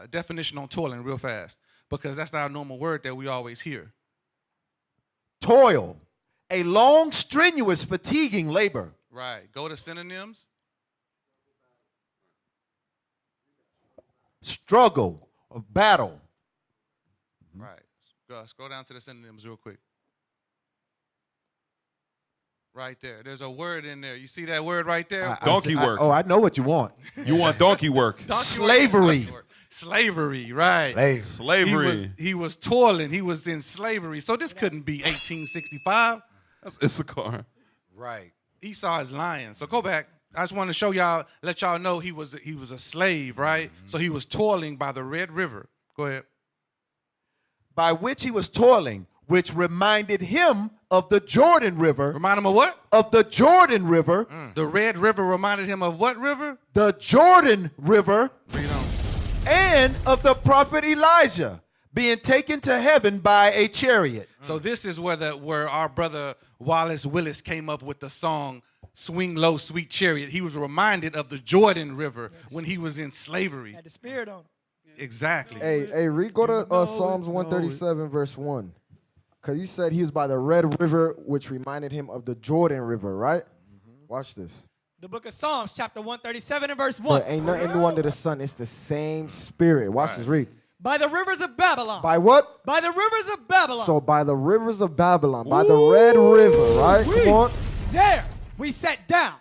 definition on toiling real fast, because that's not a normal word that we always hear. Toil, a long, strenuous, fatiguing labor. Right. Go to synonyms. Struggle or battle. Right. Scroll down to the synonyms real quick. Right there. There's a word in there. You see that word right there? Donkey work. I know what you want. You want donkey work. Slavery. Slavery, right. Slavery. He was toiling. He was in slavery. So this couldn't be 1865. That's Issachar. Right. Esau is lying. So go back. I just want to show y'all, let y'all know he was a slave, right? So he was toiling by the Red River. Go ahead. By which he was toiling, which reminded him of the Jordan River. Remind him of what? Of the Jordan River. The Red River reminded him of what river? The Jordan River. Read on. And of the prophet Elijah being taken to heaven by a chariot. So this is where our brother Wallace Willis came up with the song "Swing Low, Sweet Chariot." He was reminded of the Jordan River when he was in slavery. Had the spirit on him. Exactly. Hey, read, go to Psalms 137, verse 1. Because you said he was by the Red River, which reminded him of the Jordan River, right? Watch this. The book of Psalms, chapter 137 and verse 1. But ain't nothing new under the sun. It's the same spirit. Watch this, read. By the rivers of Babylon. By what? By the rivers of Babylon. So by the rivers of Babylon, by the Red River, right? Come on. There we sat down.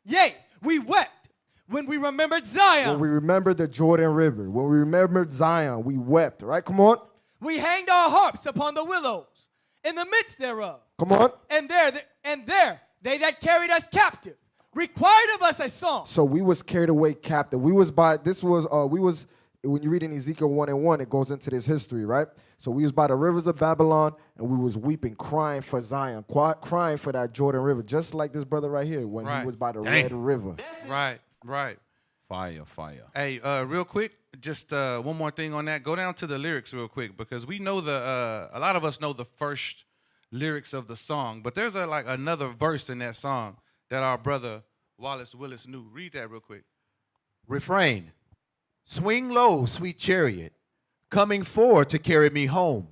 Yea, we wept when we remembered Zion. When we remembered the Jordan River, when we remembered Zion, we wept, right? Come on. We hanged our harps upon the willows in the midst thereof. Come on. And there they that carried us captive required of us a song. So we was carried away captive. We was when you read in Ezekiel 1:1, it goes into this history, right? So we was by the rivers of Babylon, and we was weeping, crying for Zion, crying for that Jordan River, just like this brother right here when he was by the Red River. Right. Fire. Hey, real quick, just one more thing on that. Go down to the lyrics real quick, because we know a lot of us know the first lyrics of the song, but there's another verse in that song that our brother Wallace Willis knew. Read that real quick. Refrain. Swing low, sweet chariot, coming forward to carry me home.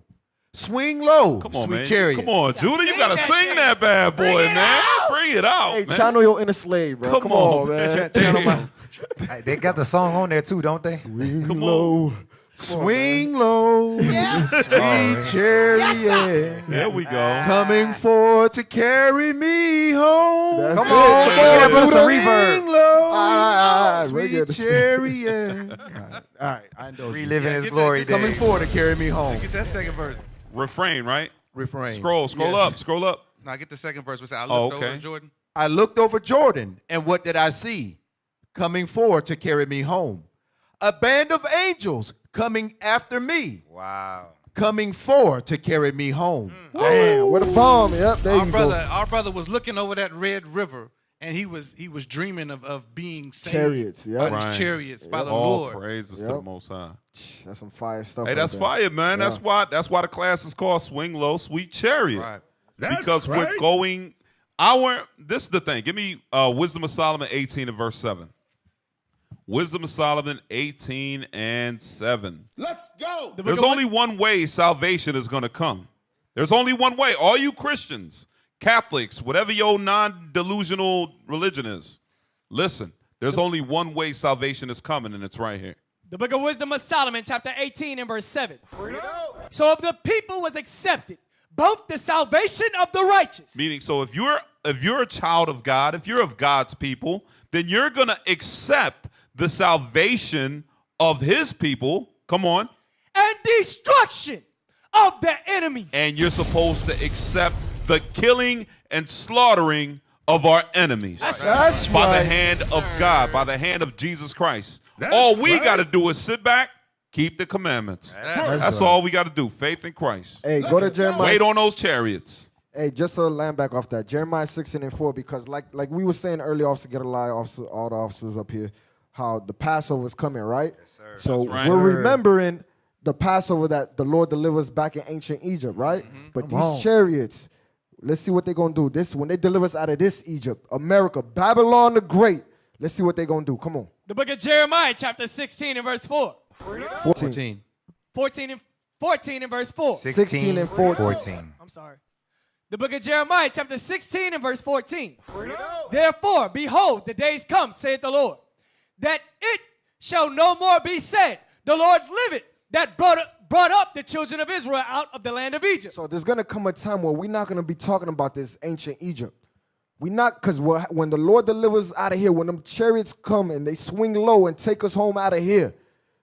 Swing low, Come on, sweet man. chariot. Come on, Judah. You got to sing that bad boy, man. Bring it out, Hey, man. channel your inner slave, bro. Come on, man. They got the song on there too, don't they? Swing low. Swing low, sweet chariot. There we go. Coming forward to carry me home. That's Come on, it. put some Swing reverb. low, We're sweet good. chariot. All right, I know. Reliving his get glory that- days. Coming forward to carry me home. Get that second verse. Refrain, right? Refrain. Scroll Yes. up. Now get the second verse. I looked over Jordan. I looked over Jordan, and what did I see? Coming forward to carry me home. A band of angels coming after me. Wow. Coming forward to carry me home. Damn, with a bomb. Yep, there you go. Our brother was looking over that Red River, and he was dreaming of being saved Chariots, yeah. by these chariots, by the All Lord. praises to the Most High. That's some fire stuff. Hey, right that's there. fire, man. Yeah. That's why the class is called Swing Low, Sweet Chariot. Right. Because we're going this is the thing. Give me Wisdom of Solomon 18 and verse 7. Wisdom of Solomon 18 and 7. Let's go. There's only one way salvation is going to come. There's only one way. All you Christians, Catholics, whatever your non-delusional religion is, listen, there's only one way salvation is coming, and it's right here. The book of Wisdom of Solomon, chapter 18 and verse 7. So if the people was accepted, both the salvation of the righteous. Meaning, so if you're a child of God, if you're of God's people, then you're going to accept the salvation of his people. Come on. And destruction of their enemies. And you're supposed to accept the killing and slaughtering of our enemies. That's by right. the hand of God, by the hand of Jesus Christ. All we got to do is sit back, keep the commandments. That's all we got to do. Faith in Christ. Hey, go to Jeremiah. Wait on those chariots. Hey, just to land back off that, Jeremiah 6 and 4, because like we were saying earlier, Officer Get a Lie, all the officers up here, how the Passover is coming, right? Yes, sir. So That's right. we're remembering the Passover that the Lord delivers back in ancient Egypt, right? But these chariots, let's see what they're going to do. This when they deliver us out of this Egypt, America, Babylon the Great. Let's see what they're going to do. Come on. The book of Jeremiah, chapter 16 and verse 4. 14. 14 and verse 4. 16 and 14. I'm sorry. The book of Jeremiah, chapter 16 and verse 14. Therefore, behold, the days come, saith the Lord, that it shall no more be said, the Lord liveth, that brought up the children of Israel out of the land of Egypt. So there's going to come a time where we're not going to be talking about this ancient Egypt. We not, because when the Lord delivers us out of here, when them chariots come and they swing low and take us home out of here,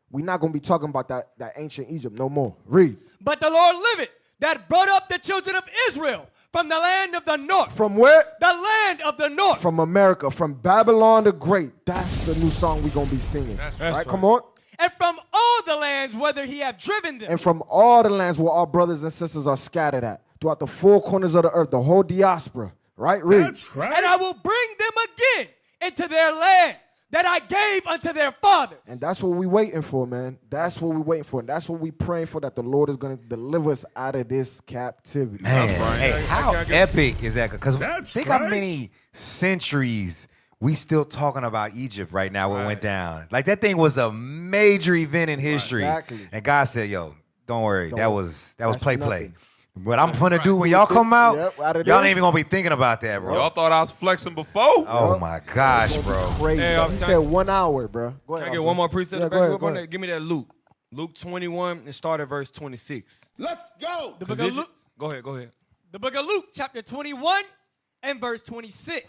we're not going to be talking about that ancient Egypt no more. Read. But the Lord liveth, that brought up the children of Israel from the land of the north. From where? The land of the north. From America, from Babylon the Great. That's the new song we're going to be singing. That's right, come on. And from all the lands whither he hath driven them. And from all the lands where our brothers and sisters are scattered at, throughout the four corners of the earth, the whole diaspora. Right? Read. That's right. And I will bring them again into their land that I gave unto their fathers. And that's what we're waiting for, man. That's what we're waiting for. And that's what we're praying for, that the Lord is going to deliver us out of this captivity. Man, That's right. hey, how epic is that? Because think how many centuries we still talking about Egypt right now when it went down. Like, that thing was a major event in history. Exactly. And God said, yo, don't worry. That was play. nothing. What I'm gonna do when y'all come out, out of y'all this. ain't even gonna be thinking about that, bro. Y'all thought I was flexing before? Oh my gosh, bro. Crazy. Hey, He said 1 hour, bro. Go Can ahead. I get Officer. one more precept Yeah, back go ahead, up go on ahead. that? Give me that Luke. Luke 21 and start at verse 26. Let's go. The book of Luke. Go ahead. The book of Luke, chapter 21 and verse 26.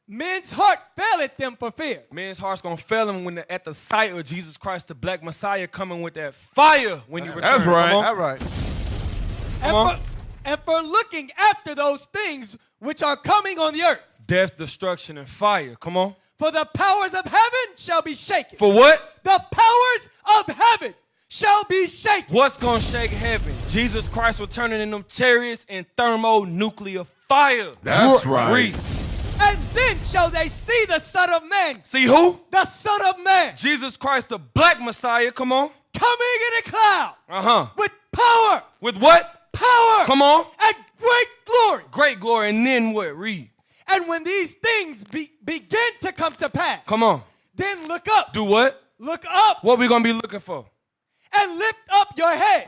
Men's heart faileth them for fear. Men's heart's gonna fail them when at the sight of Jesus Christ, the Black Messiah, coming with that fire when he returns. That's right. Come on. All right. And for looking after those things which are coming on the earth. Death, destruction, and fire. Come on. For the powers of heaven shall be shaken. For what? The powers of heaven shall be shaken. What's gonna shake heaven? Jesus Christ returning in them chariots and thermonuclear fire. That's right. Read. And then shall they see the Son of Man. See who? The Son of Man. Jesus Christ, the Black Messiah. Come on. Coming in a cloud. With power. With what? Power. Come on. And great glory. Great glory. And then what? Read. And when these things begin to come to pass. Come on. Then look up. Do what? Look up. What we gonna be looking for? And lift up your head.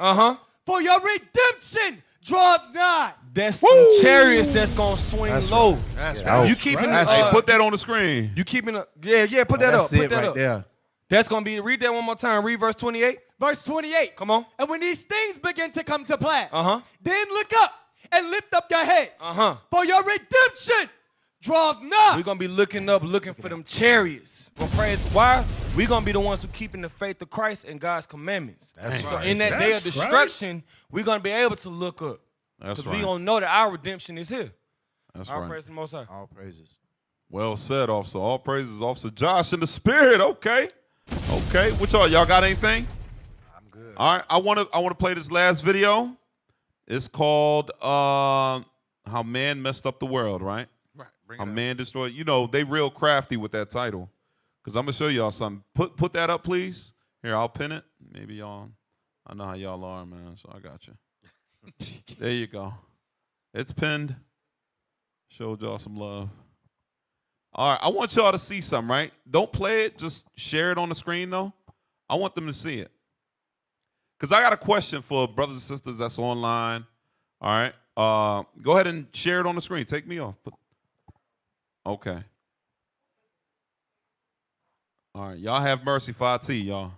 For your redemption draweth nigh. That's the chariots that's gonna swing low. That's right. You keeping Hey, put that on the screen. You keeping put that up. That's it Put that right up. there. That's gonna be, read that one more time. Read verse 28. Verse 28. Come on. And when these things begin to come to pass, then look up and lift up your heads. For your redemption draweth nigh. We're gonna be looking up, looking for them chariots. We're gonna praise. Why? We're gonna be the ones who keeping the faith of Christ and God's commandments. That's So right. in that day of destruction, we're gonna be able to look up. That's Because right. we gonna know that our redemption is here. That's Our right. praise to the Most High. All praises. Well said, officer. All praises, Officer Josh in the spirit. Okay. What y'all got anything? I'm good. All right. I wanna play this last video. It's called How Man Messed Up the World, right? Right. How Man Destroyed. You know, they real crafty with that title. Because I'm gonna show y'all something. Put that up, please. Here, I'll pin it. Maybe y'all, I know how y'all are, man, so I got you. There you go. It's pinned. Showed y'all some love. All right, I want y'all to see something, right? Don't play it, just share it on the screen, though. I want them to see it. Because I got a question for brothers and sisters that's online. All right? Go ahead and share it on the screen. Take me off. Okay. All right, y'all have mercy for IT, y'all.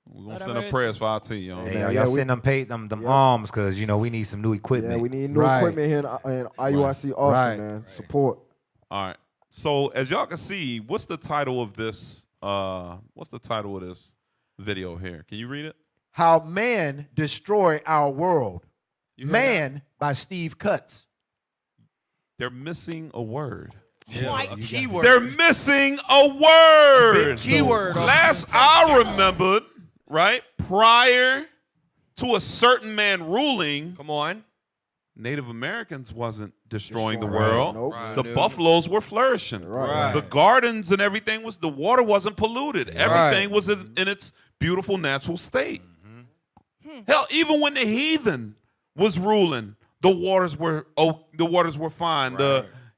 We're going to send up prayers for IT, y'all. Hey, y'all send them alms because, you know, we need some new equipment. Yeah, we need new equipment here in IUIC also, man. Support. All right. So as y'all can see, what's the title of this? What's the title of this video here? Can you read it? How Man Destroy Our World. You heard Man by Steve Cutts. They're missing a word. White keyword. They're missing a word. Big keyword. Last I remembered, right, prior to a certain man ruling, come on, Native Americans wasn't destroying the world. Nope. The buffaloes were flourishing. Right. The gardens and everything the water wasn't polluted. Everything was in its beautiful natural state. Hell, even when the heathen was ruling, the waters were fine.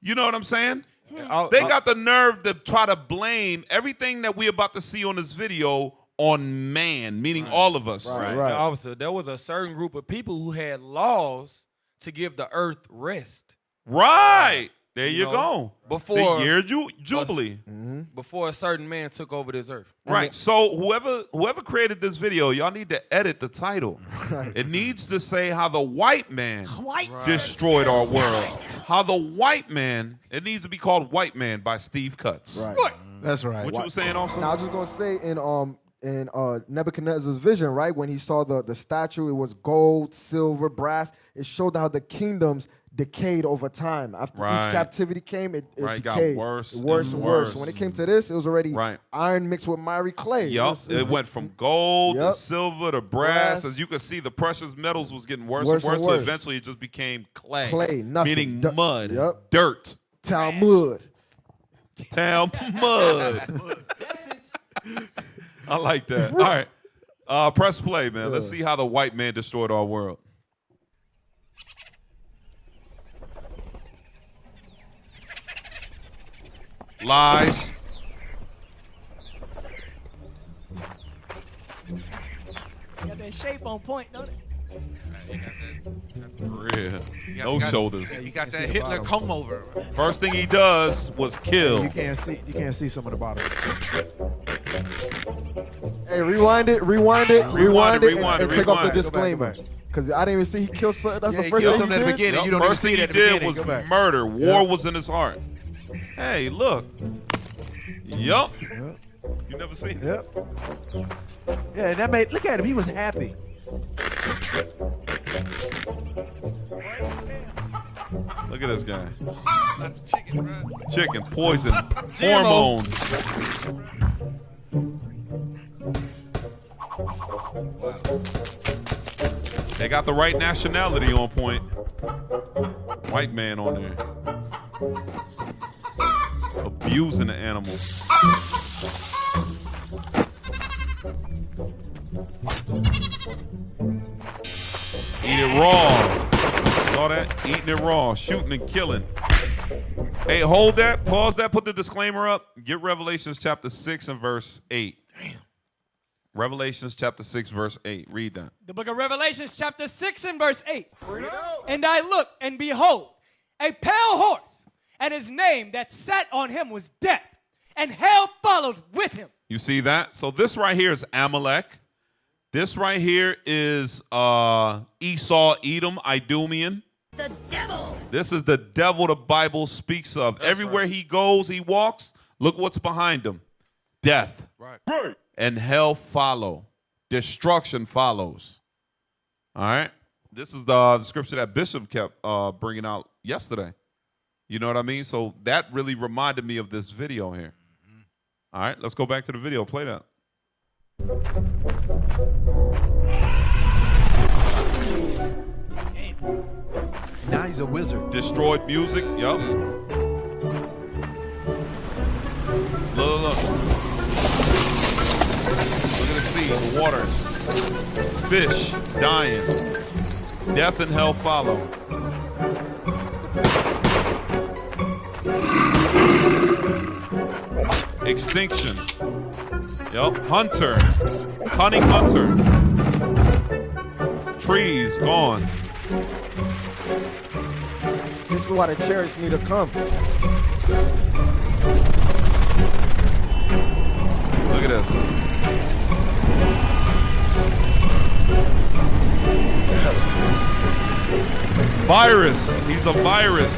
You know what I'm saying? They got the nerve to try to blame everything that we're about to see on this video on man, meaning all of us. Right. Officer, there was a certain group of people who had laws to give the earth rest. Right. There you go. Before the year Jubilee. Before a certain man took over this earth. Right. So whoever created this video, y'all need to edit the title. It needs to say how the white man destroyed our world. How the white man, it needs to be called White Man by Steve Cutts. Right. That's right. What you were saying, also? Now, I was just going to say in Nebuchadnezzar's vision, right, when he saw the statue, it was gold, silver, brass. It showed how the kingdoms decayed over time. After each captivity came, it decayed. Got worse and worse. So when it came to this, it was already iron mixed with miry clay. It went from gold to silver to brass. As you can see, the precious metals was getting worse and worse. So eventually it just became clay. Clay, nothing. Meaning mud, dirt. Talmud. Talmud. I like that. All right. Press play, man. Let's see how the white man destroyed our world. Lies. Got that shape on point, don't it? Yeah. No shoulders. Yeah, you got that Hitler comb over. First thing he does was kill. You can't see some of the bottom. Hey, rewind it, and take off the disclaimer. Because I didn't even see he killed something. That's the first thing something at the beginning. You don't first even see thing it he at the did was beginning. murder. War was in his heart. Hey, look. Yup. You never seen it? Yeah, that made. Look at him. He was happy. Look at this guy. Chicken, poison, hormones. They got the right nationality on point. White man on there. Abusing the animals. Eat it raw. Saw that? Eating it raw. Shooting and killing. Hey, hold that. Pause that. Put the disclaimer up. Get Revelations chapter 6 and verse 8. Damn. Revelations chapter 6 verse 8. Read that. The book of Revelations chapter 6 and verse 8. And I looked, and behold, a pale horse, and his name that sat on him was Death, and hell followed with him. You see that? So this right here is Amalek. This right here is Esau, Edom, Idumean. The devil. This is the devil the Bible speaks of. Everywhere he goes, he walks. Look what's behind him. Death. Right. And hell follow. Destruction follows. All right? This is the scripture that Bishop kept bringing out yesterday. You know what I mean? So that really reminded me of this video here. All right, let's go back to the video. Play that. Now he's a wizard. Destroyed music. Yup. Look. Look at the sea, the waters. Fish dying. Death and hell follow. Extinction. Yup. Hunter. Cunning hunter. Trees gone. This is why the chariots need to come. Look at this. Virus. He's a virus.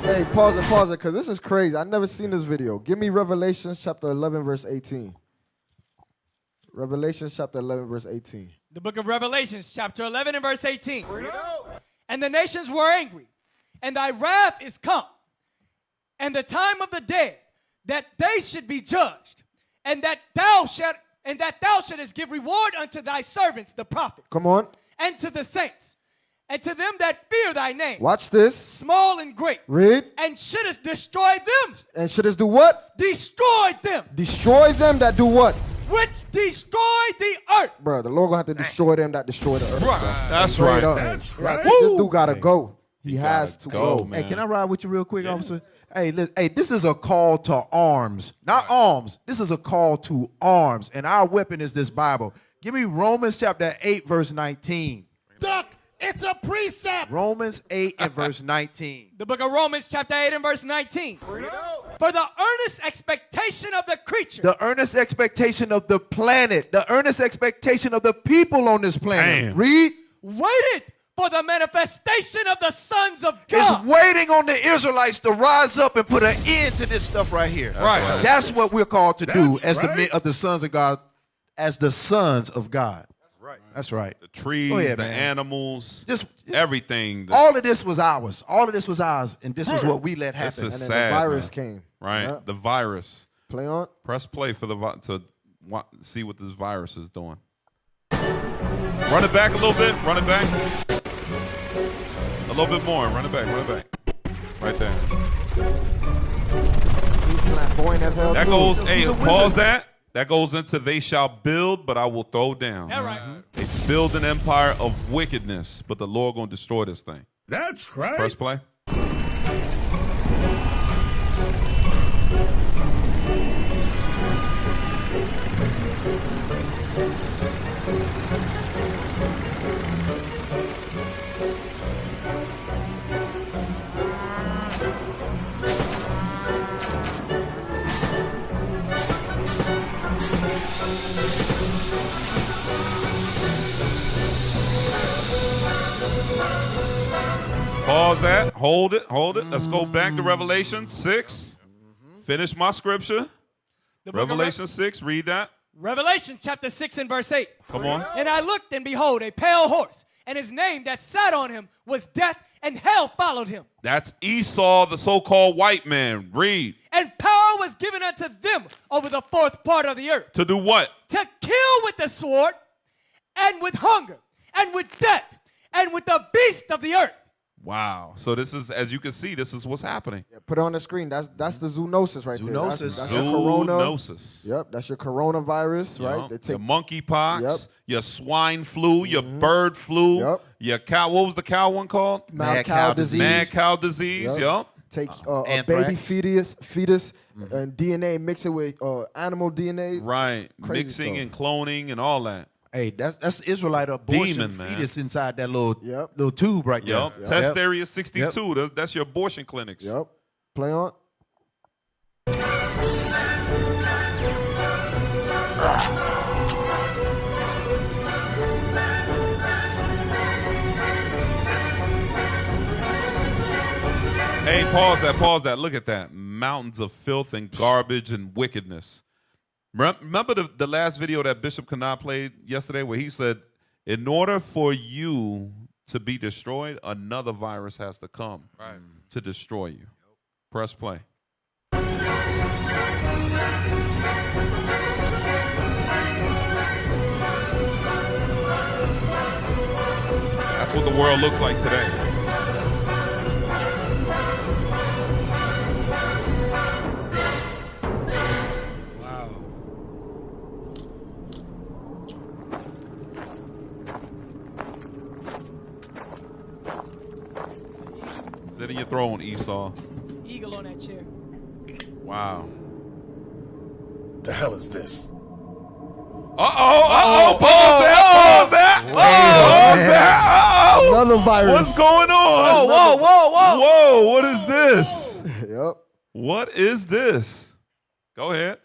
Hey, pause it, because this is crazy. I've never seen this video. Give me Revelation chapter 11, verse 18. Revelation chapter 11, verse 18. The book of Revelations, chapter 11 and verse 18. And the nations were angry, and thy wrath is come, and the time of the dead, that they should be judged, and that thou shouldest give reward unto thy servants, the prophets. Come on. And to the saints, and to them that fear thy name. Watch this. Small and great. Read. And shouldest destroy them. And shouldest do what? Destroy them. Destroy them that do what? Which destroy the earth. Bro, the Lord gonna have to destroy them that destroy the earth. Right. That's right. That's right. This dude gotta go. He has to go. Hey, can I ride with you real quick, officer? Hey, this is a call to arms, not arms. This is a call to arms, and our weapon is this Bible. Give me Romans chapter 8, verse 19. Duck, it's a precept. Romans 8 and verse 19. The book of Romans chapter 8 and verse 19. For the earnest expectation of the creature. The earnest expectation of the planet. The earnest expectation of the people on this planet. Damn. Read. Waited for the manifestation of the sons of God. It's waiting on the Israelites to rise up and put an end to this stuff right here. Right. That's what we're called to do as the men of the sons of God, as the sons of God. That's right. The trees, ahead, the man. animals, Just everything. all of this was ours. All of this was ours, and this is what we let This happen. is And then sad, the virus man. came. Right. Yep. The virus. Play on. Press play for to see what this virus is doing. Run it back a little bit. Run it back. A little bit more. Run it back. Run it back. Right there. He's flamboyant as hell. That too. goes. He's Hey, a wizard. pause that. That goes into they shall build, but I will throw down. All right. They build an empire of wickedness, but the Lord gonna destroy this thing. That's right. Press play. Pause that. Hold it. Hold it. Let's go back to Revelation 6. Finish my scripture. The book of Revelation 6. Read that. Revelation chapter 6 and verse 8. Come on. And I looked, and behold, a pale horse, and his name that sat on him was Death, and hell followed him. That's Esau, the so-called white man. Read. And power was given unto them over the fourth part of the earth. To do what? To kill with the sword, and with hunger, and with death, and with the beast of the earth. Wow. So this is, as you can see, this is what's happening. Yeah, put it on the screen. That's the zoonosis right there. Zoonosis. That's your corona. Zoonosis. Yep, that's your coronavirus, right? They Your monkeypox, Yep. your swine flu, your bird flu, Yep. your cow. What was the cow one called? Mad cow disease. Mad cow disease. Yep. Yep. Take a Anthrax. baby fetus and DNA, mix it with animal DNA. Right. Crazy Mixing stuff. and cloning and all that. Hey, that's Israelite abortion Demon, man. fetus inside that little tube right there. Yep. Test area 62. That's your abortion clinics. Yep. Play on. Hey, pause that. Pause that. Look at that. Mountains of filth and garbage and wickedness. Remember the last video that Bishop Kanah played yesterday where he said, in order for you to be destroyed, another virus has to come to destroy you. Press play. That's what the world looks like today. Sit in your throne, Esau. Eagle on that chair. Wow. The hell is this? Uh-oh. Pause that. Pause that. Uh-oh. Another virus. What's going on? Whoa, what is this? Yep. What is this? Go ahead.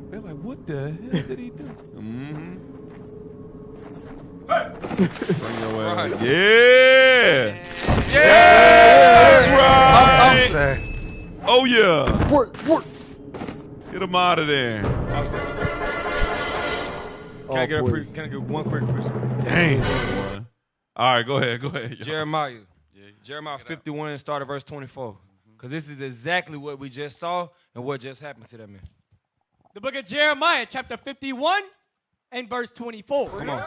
They're like, what the hell did he do? Mm-hmm. Bring your ass. Right. Yeah. That's right. Oh, yeah. Work. Get him out of there. Can I get one quick question? Dang. All right, go ahead. Jeremiah. Jeremiah 51 and start at verse 24. Because this is exactly what we just saw and what just happened to that man. The book of Jeremiah, chapter 51 and verse 24. Come on.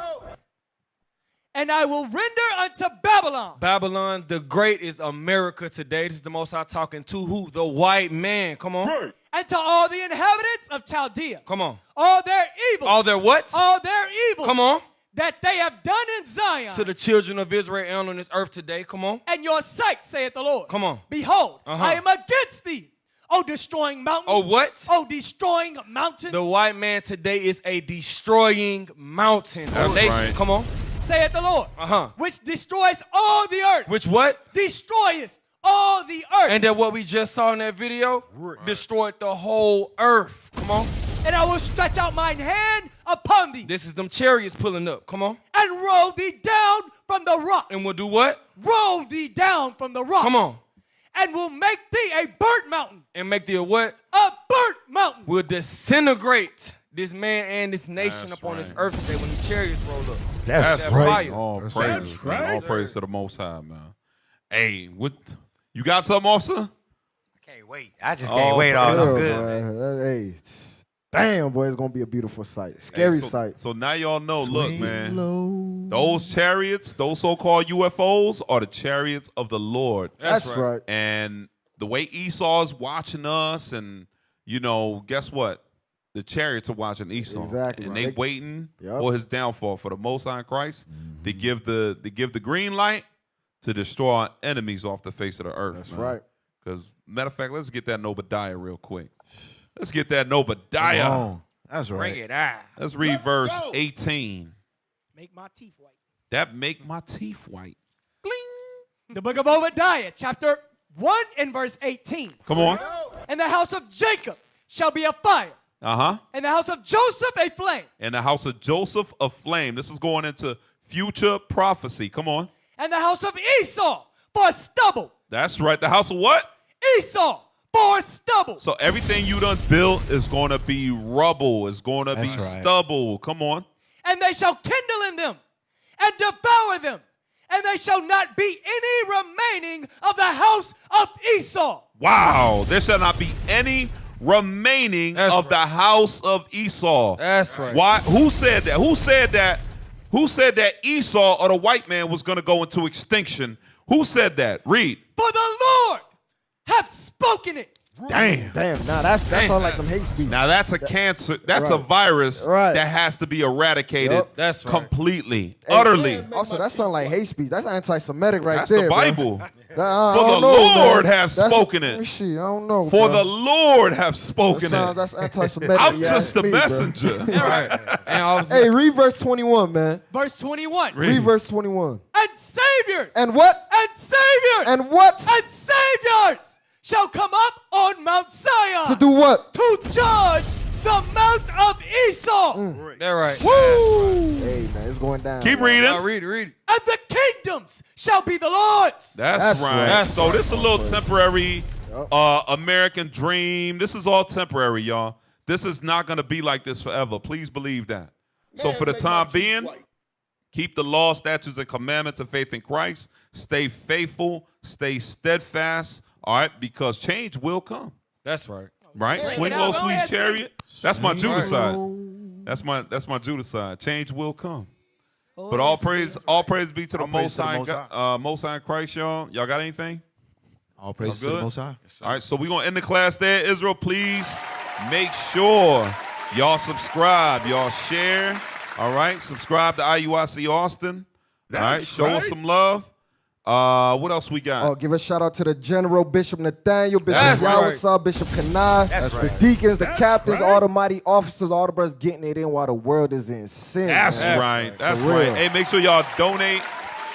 And I will render unto Babylon. Babylon the Great is America today. This is the Most High talking to who? The white man. Come on. Right. And to all the inhabitants of Chaldea. Come on. All their evil. All their what? All their evil. Come on. That they have done in Zion. To the children of Israel and on this earth today. Come on. And your sight, saith the Lord. Come on. Behold, I am against thee. Oh, destroying mountain. Oh, what? Oh, destroying mountain. The white man today is a destroying mountain. That's right. Come on. Saith the Lord. Which destroys all the earth. Which what? Destroys all the earth. And then what we just saw in that video destroyed the whole earth. Come on. And I will stretch out mine hand upon thee. This is them chariots pulling up. Come on. And roll thee down from the rock. And we'll do what? Roll thee down from the rock. Come on. And will make thee a burnt mountain. And make thee a what? A burnt mountain. We'll disintegrate this man and this nation upon this earth today when the chariots roll up. That's right. Fire. All praise. All praise to the Most High, man. Hey, what? You got something, officer? I can't wait. I just can't wait. I'm good. Hey, damn, boy, it's gonna be a beautiful sight. Scary sight. So now y'all know. Look, man, those chariots, those so-called UFOs, are the chariots of the Lord. That's right. And the way Esau's watching us, and guess what? The chariots are watching Esau. Exactly. And they waiting for his downfall, for the Most High Christ to give the green light to destroy our enemies off the face of the earth. That's right. Because, matter of fact, let's get that Obadiah real quick. Let's get that Obadiah. That's right. Bring it out. Let's read verse 18. Make my teeth white. That make my teeth white. The book of Obadiah, chapter 1 and verse 18. Come on. And the house of Jacob shall be a fire. And the house of Joseph a flame. And the house of Joseph a flame. This is going into future prophecy. Come on. And the house of Esau for stubble. That's right. The house of what? Esau for stubble. So everything you done built is going to be rubble. It's going to be stubble. Come on. And they shall kindle in them and devour them. And there shall not be any remaining of the house of Esau. Wow. There shall not be any remaining of the house of Esau. That's right. Why? Who said that? Who said that? Who said that Esau or the white man was going to go into extinction? Who said that? Read. For the Lord hath spoken it. Damn. Now that sounds like some hate speech. Now that's a cancer. That's a virus that has to be eradicated. That's right. Completely, utterly. Also, that sounds like hate speech. That's anti-Semitic right That's there. the Bible. Bro. For the Lord have spoken it. I don't know. For the Lord have spoken it. That's anti-Semitic. I'm just the messenger. Hey, read verse 21, man. Verse 21. Read verse 21. And saviors. And what? And saviors. And what? And saviors shall come up on Mount Zion. To do what? To judge the Mount of Esau. They're right. Woo! Hey, man, it's going down. Keep reading. Read. And the kingdoms shall be the Lord's. That's right. So this is a little temporary American dream. This is all temporary, y'all. This is not going to be like this forever. Please believe that. So for the time being, keep the law, statutes, and commandments of faith in Christ. Stay faithful. Stay steadfast. All right, because change will come. That's right. Right? Swing low, squeeze chariot. That's my Judah side. That's my Judah side. Change will come. But all praise be to the Most High, Most High in Christ, y'all. Y'all got anything? All praise to the Most High. All right, so we're gonna end the class there. Israel, please make sure y'all subscribe, y'all share. All right, subscribe to iuicaustin. All right, show us some love. What else we got? Oh, give a shout out to the General, Bishop Nathaniel, Bishop Yawasah, Bishop Kanai, the deacons, the captains, all the mighty officers, all the brothers getting it in while the world is in sin. That's right. That's right. Hey, make sure y'all donate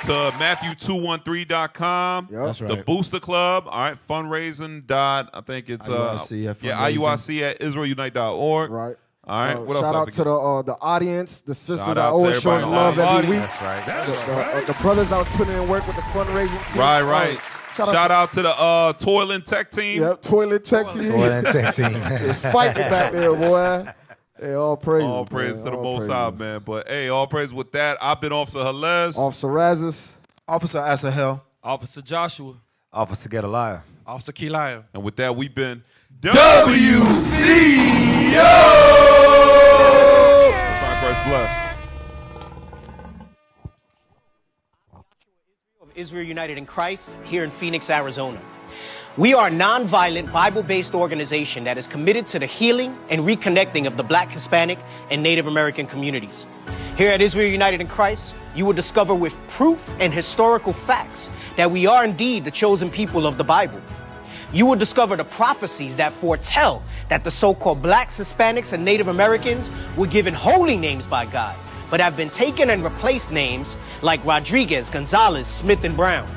to Matthew213.com. That's right. The Booster Club. All right, fundraising. I think it's IUIC at IsraelUnite.org. Right. All right. What shout else? Shout out to the audience, the sisters Shout that out to always show us everybody. love every week. That's right. The brothers I was putting in work with the fundraising team. Right. Shout out to the Toiling Tech team. Yep, Toilet Tech team. Toilet Tech team. It's fighting back there, boy. Hey, all praise. All praise to the Most High, man. But hey, all praise with that. I've been Officer Halez. Officer Razis. Officer Asahel. Officer Joshua. Officer Gedaliah. Officer Killeen. And with that, we've been WCO! Christ bless. Of Israel United in Christ here in Phoenix, Arizona. We are a non-violent, Bible-based organization that is committed to the healing and reconnecting of the Black, Hispanic, and Native American communities. Here at Israel United in Christ, you will discover with proof and historical facts that we are indeed the chosen people of the Bible. You will discover the prophecies that foretell that the so-called Blacks, Hispanics, and Native Americans were given holy names by God, but have been taken and replaced names like Rodriguez, Gonzalez, Smith, and Brown.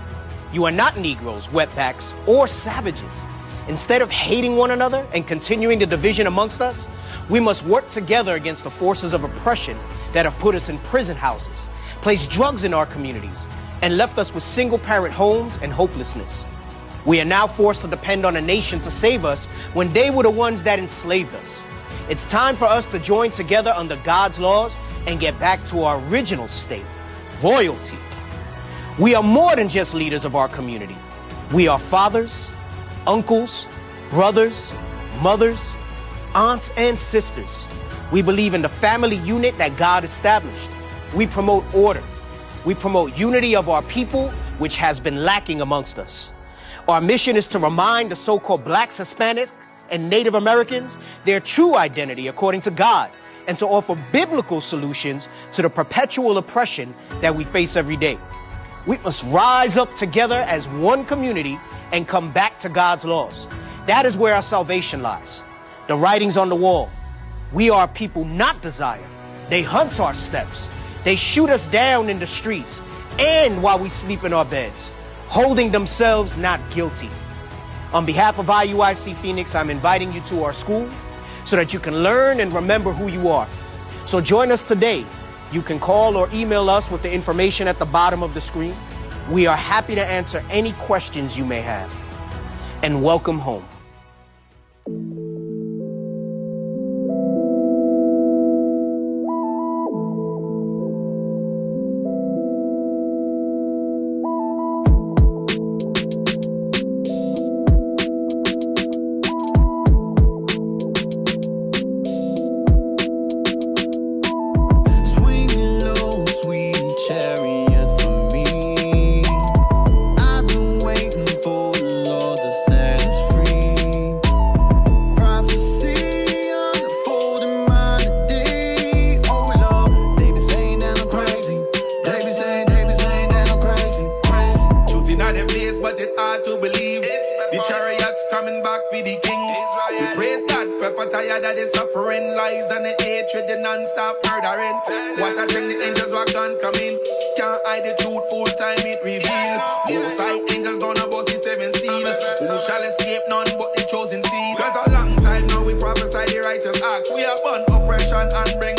You are not Negroes, wetbacks, or savages. Instead of hating one another and continuing the division amongst us, we must work together against the forces of oppression that have put us in prison houses, placed drugs in our communities, and left us with single-parent homes and hopelessness. We are now forced to depend on a nation to save us when they were the ones that enslaved us. It's time for us to join together under God's laws and get back to our original state, royalty. We are more than just leaders of our community. We are fathers, uncles, brothers, mothers, aunts, and sisters. We believe in the family unit that God established. We promote order. We promote unity of our people, which has been lacking amongst us. Our mission is to remind the so-called Blacks, Hispanics, and Native Americans their true identity according to God, and to offer biblical solutions to the perpetual oppression that we face every day. We must rise up together as one community and come back to God's laws. That is where our salvation lies. The writings on the wall. We are people not desired. They hunt our steps. They shoot us down in the streets and while we sleep in our beds, holding themselves not guilty. On behalf of IUIC Phoenix, I'm inviting you to our school so that you can learn and remember who you are. So join us today. You can call or email us with the information at the bottom of the screen. We are happy to answer any questions you may have. And welcome home. Chariot for me. I've been waiting for the Lord to set us free. Prophecy unfolding by the day. Oh Lord, they be saying that I'm crazy. They be saying that I'm crazy. Shooting at them face, but it's hard to believe. The chariots coming back for the kings. We praise God, pepper tired of the suffering, lies and the hatred, the non-stop murdering. What I think the angels were gone coming. Can't hide the truth, full time it reveal. Most high angels gonna bust the seven seal. Who shall escape none but the chosen seed. Cause a long time now we prophesy the righteous acts. We have burn oppression and bring